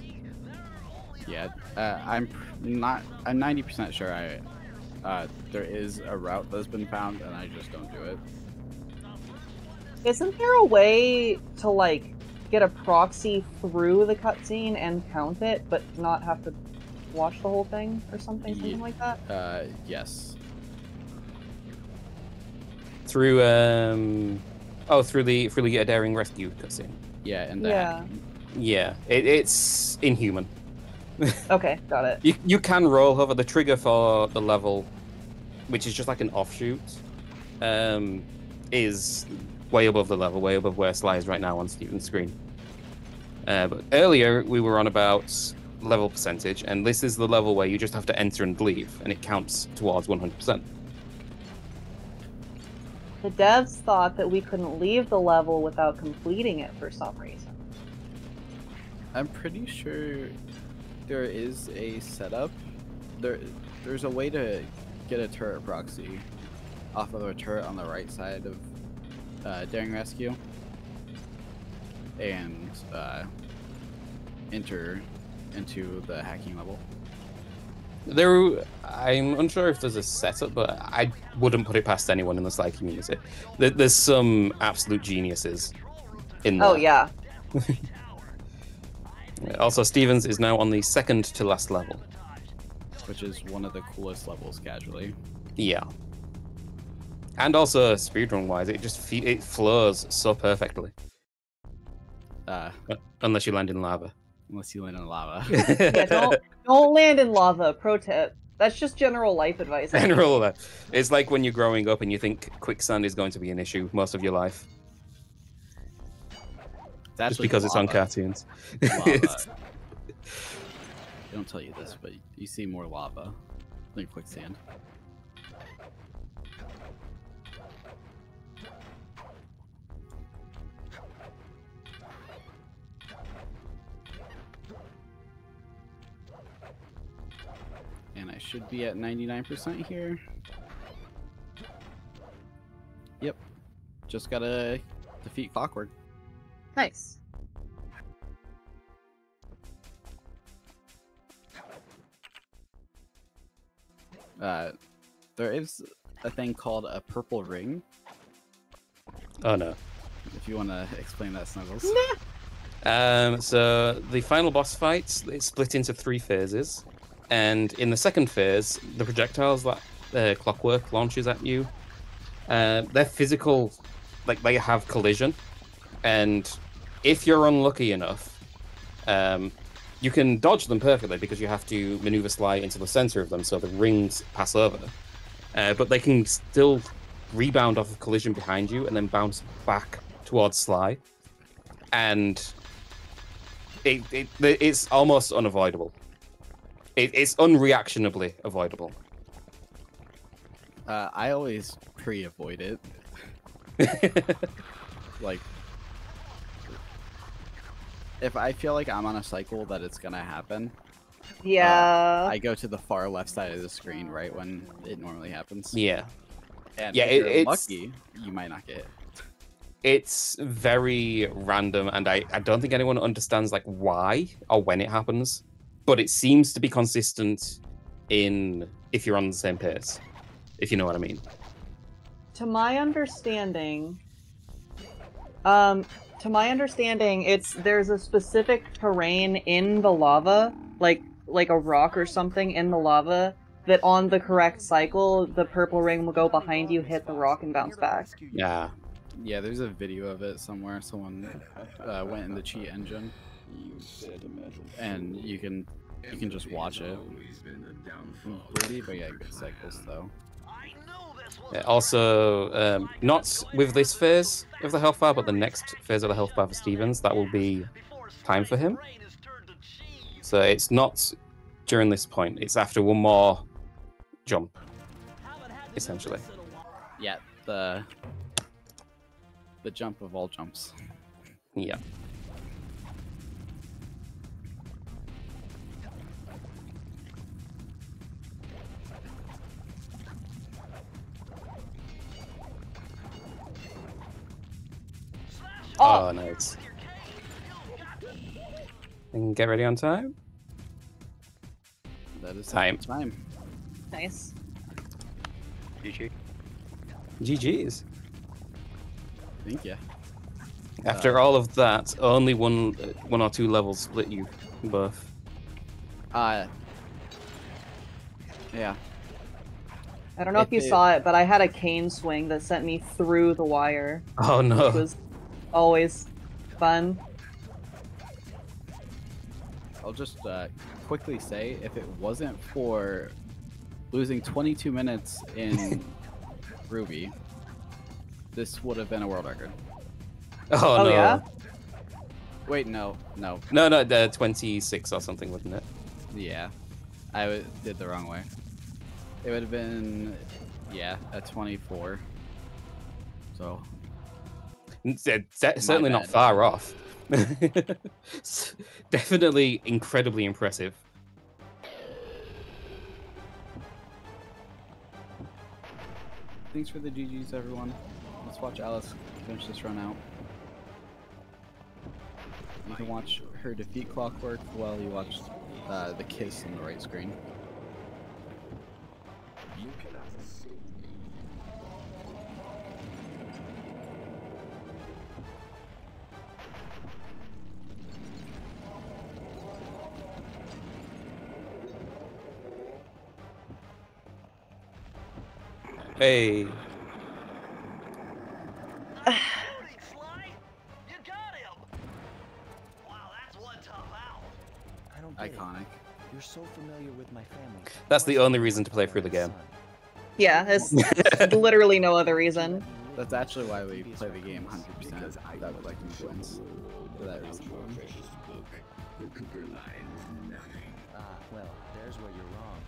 Yeah, I'm 90% sure there is a route that's been found, and I just don't do it. Isn't there a way to like get a proxy through the cutscene and count it, but not have to watch the whole thing or something like that? Yes. Through through the Daring Rescue cutscene. Yeah, and Yeah, it's inhuman. Okay, got it. You can roll over the trigger for the level, which is just like an offshoot, is way above the level, way above where Sly is right now on Steven's screen. But earlier we were on about level percentage, and this is the level where you just have to enter and leave, and it counts towards 100%. The devs thought that we couldn't leave the level without completing it for some reason. I'm pretty sure there is a setup. There's a way to get a turret proxy off of a turret on the right side of Daring Rescue and enter into the hacking level. I'm unsure if there's a setup, but I wouldn't put it past anyone in the Sly community. There's some absolute geniuses in there. Oh yeah. Also, Stevens is now on the second to last level, which is one of the coolest levels casually. Yeah. And also, speedrun wise, it flows so perfectly. Unless you land in lava. Unless you land in lava. Yeah, don't land in lava. Pro tip. That's just general life advice. General life. It's like when you're growing up and you think quicksand is going to be an issue most of your life. Just because it's on cartoons. They don't tell you this, but you see more lava than quicksand. And I should be at 99% here. Yep. Just gotta defeat Clockwork. Nice. There is a thing called a purple ring. Oh no. If you want to explain that, Snuggles. So the final boss fight, it's split into 3 phases, and in the second phase, the projectiles that Clockwork launches at you, they're physical, like they have collision, and if you're unlucky enough, you can dodge them perfectly because you have to maneuver Sly into the center of them so the rings pass over, but they can still rebound off of collision behind you and then bounce back towards Sly, and it's almost unavoidable. It's unreactionably avoidable. I always pre-avoid it. Like, if I feel like I'm on a cycle that it's gonna happen, Yeah. I go to the far left side of the screen right when it normally happens. Yeah. And Yeah, if you're it's lucky, you might not get it. It's very random, and I don't think anyone understands like why or when it happens, but it seems to be consistent in if you're on the same pace, if you know what I mean. To my understanding, there's a specific terrain in the lava, like a rock or something in the lava, that on the correct cycle, the purple ring will go behind you, hit the rock, and bounce back. Yeah. Yeah, there's a video of it somewhere. Someone went in the cheat engine, and you can just watch it. Pretty, but yeah, good cycles though. Also, not with this phase of the health bar, but the next phase of the health bar for Stevens, that will be time for him. So it's not during this point, it's after one more jump, essentially. Yeah, the jump of all jumps. Yeah. Oh, nice. And get ready on time. That is Time. Nice. GG. GG's. Thank you. After all of that, only one or two levels split you both. Yeah. I don't know if you saw it, but I had a cane swing that sent me through the wire. Oh no. Which was always fun. I'll just quickly say, if it wasn't for losing 22 minutes in Ruby, this would have been a world record. Oh no. Yeah? Wait, no. No, 26 or something, wasn't it? Yeah. I did the wrong way. It would have been, yeah, a 24. So. Certainly not far off. Definitely incredibly impressive. Thanks for the GGs, everyone. Let's watch Alice finish this run out. You can watch her defeat Clockwork while you watch the kiss on the right screen. Hey. Sly, you got him! Wow, that's one tough owl. I don't get Iconic. it. You're so familiar with my family. That's the only reason to play through the game. Yeah, there's literally no other reason. That's actually why we play the game 100%. That would like influence for that reason. Well, there's where you're wrong.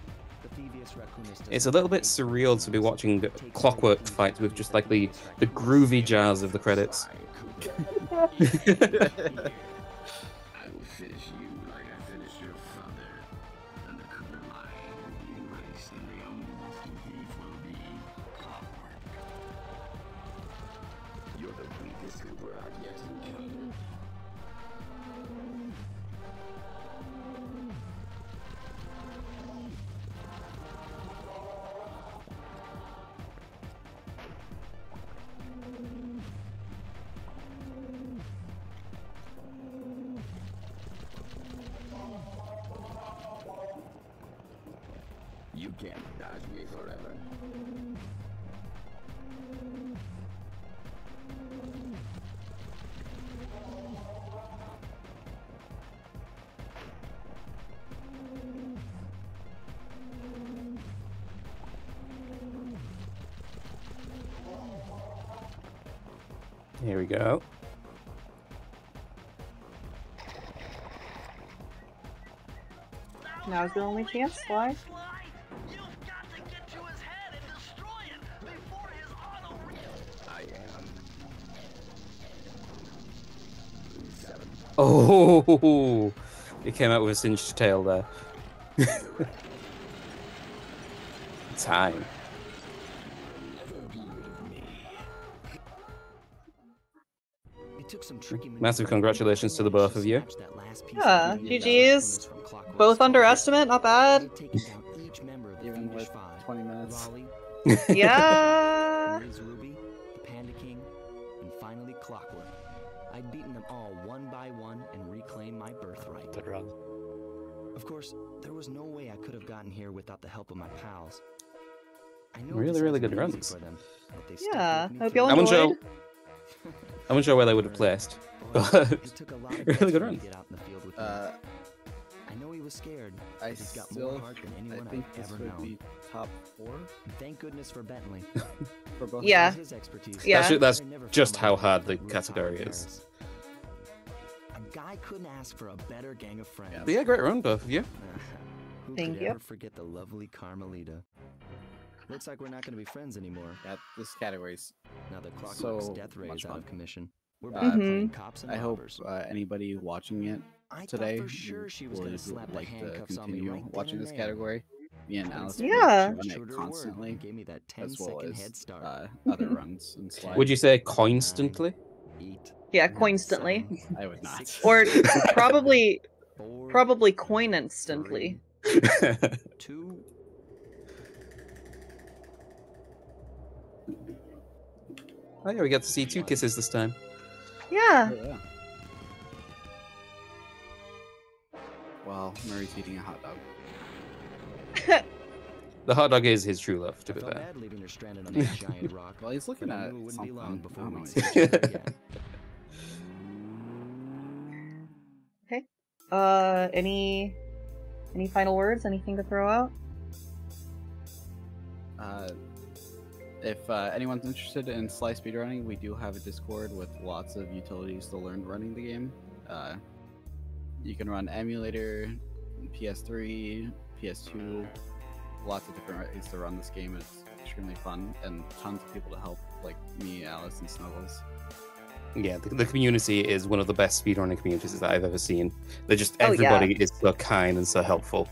The Thievius Raccoonus It's a little bit surreal to be watching Clockwork fight with just like the groovy jazz of the credits. You can't dodge me forever. Here we go. Now's the only chance, Sly. You've got to get to his head and destroy it before his auto I am. Oh, it came out with a singed tail there. Time. It took some tricky Massive congratulations to the both of you. Yeah, GG's. Both underestimate, not bad. Even with 20 minutes. Yeah. Liz Ruby, the Panda King, and finally Clockwork. I'd beaten them all one by one and reclaimed my birthright. Good run. Of course, there was no way I could have gotten here without the help of my pals. I know Really, this really hasn't good been easy runs. for them, but they stuck Yeah, with me hope through y'all it. I'm unsure. enjoyed. I'm unsure where they would have placed, Boy, but it took a lot of really guts good for me run. to get out in the field with me. I know he was scared. I He's got still, more heart than anyone I think I've this ever would known. be top 4 Thank goodness for Bentley. for both. Yeah. of us. His expertise. Yeah. That's I never just found how my hard the willpower category in is. Paris. A guy couldn't ask for a better gang of friends. But yeah, great run, both of you. Who Thank could you. ever forget the lovely Carmelita? Looks like we're not going to be friends anymore. Yeah, this category's. Now the Clockwork's So death ray much is out fun. of commission. We're Uh, back Mhm. playing cops and I hope robbers. anybody watching it I thought today for sure she was would going to slap the like to handcuffs on me continue right then watching and this there. category. Me and Alice Yeah. run True it to her word, constantly, and gave me that as well 10-second as head start. other runs and slides. Would you say constantly? 8, Yeah, constantly. 7, I would not. 6, Or probably 4, coin instantly. 2. Oh yeah, we get to see 2 kisses this time. Yeah. Oh, yeah. Well, Murray's eating a hot dog. The hot dog is his true love, to I be felt fair. bad leaving her stranded on that giant rock. Well, he's looking but I at knew it wouldn't be long something. before I don't we'd know see what each other again. Any final words? Anything to throw out? If anyone's interested in Sly speedrunning, we do have a Discord with lots of utilities to learn running the game. You can run emulator, PS3, PS2, lots of different ways to run this game. It's extremely fun, and tons of people to help, like me, Alice, and Snuggles. Yeah, the community is one of the best speedrunning communities that I've ever seen. They're just, Oh, yeah. everybody is so kind and so helpful.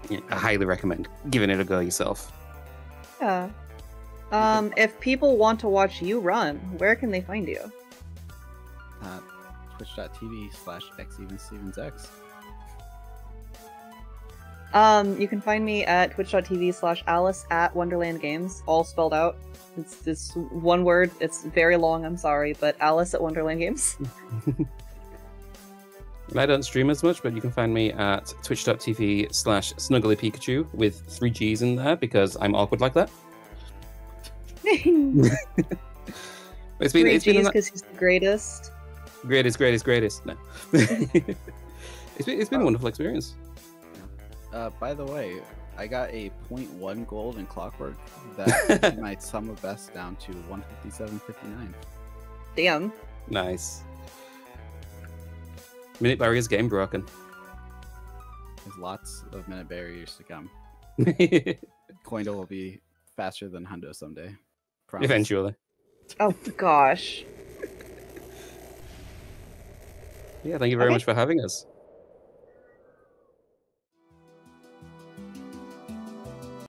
Yeah, I highly recommend giving it a go yourself. Yeah. If people want to watch you run, where can they find you? Twitch.tv/xevenstevensx. You can find me at twitch.tv/Alice@WonderlandGames, all spelled out. It's this one word. It's very long, I'm sorry, but Alice at Wonderland Games. And I don't stream as much, but you can find me at twitch.tv/SnugglyPikachu with 3 G's in there because I'm awkward like that. It's been a because he's the greatest. greatest. No. it's been a wonderful experience. By the way, I got a 0.1 gold in Clockwork that took my sum of best down to 157.59. Damn. Nice. Minute barrier's game broken. There's lots of minute barriers to come. Coindo will be faster than Hundo someday. Promise. Eventually. Oh gosh. Yeah, thank you very Okay. much for having us.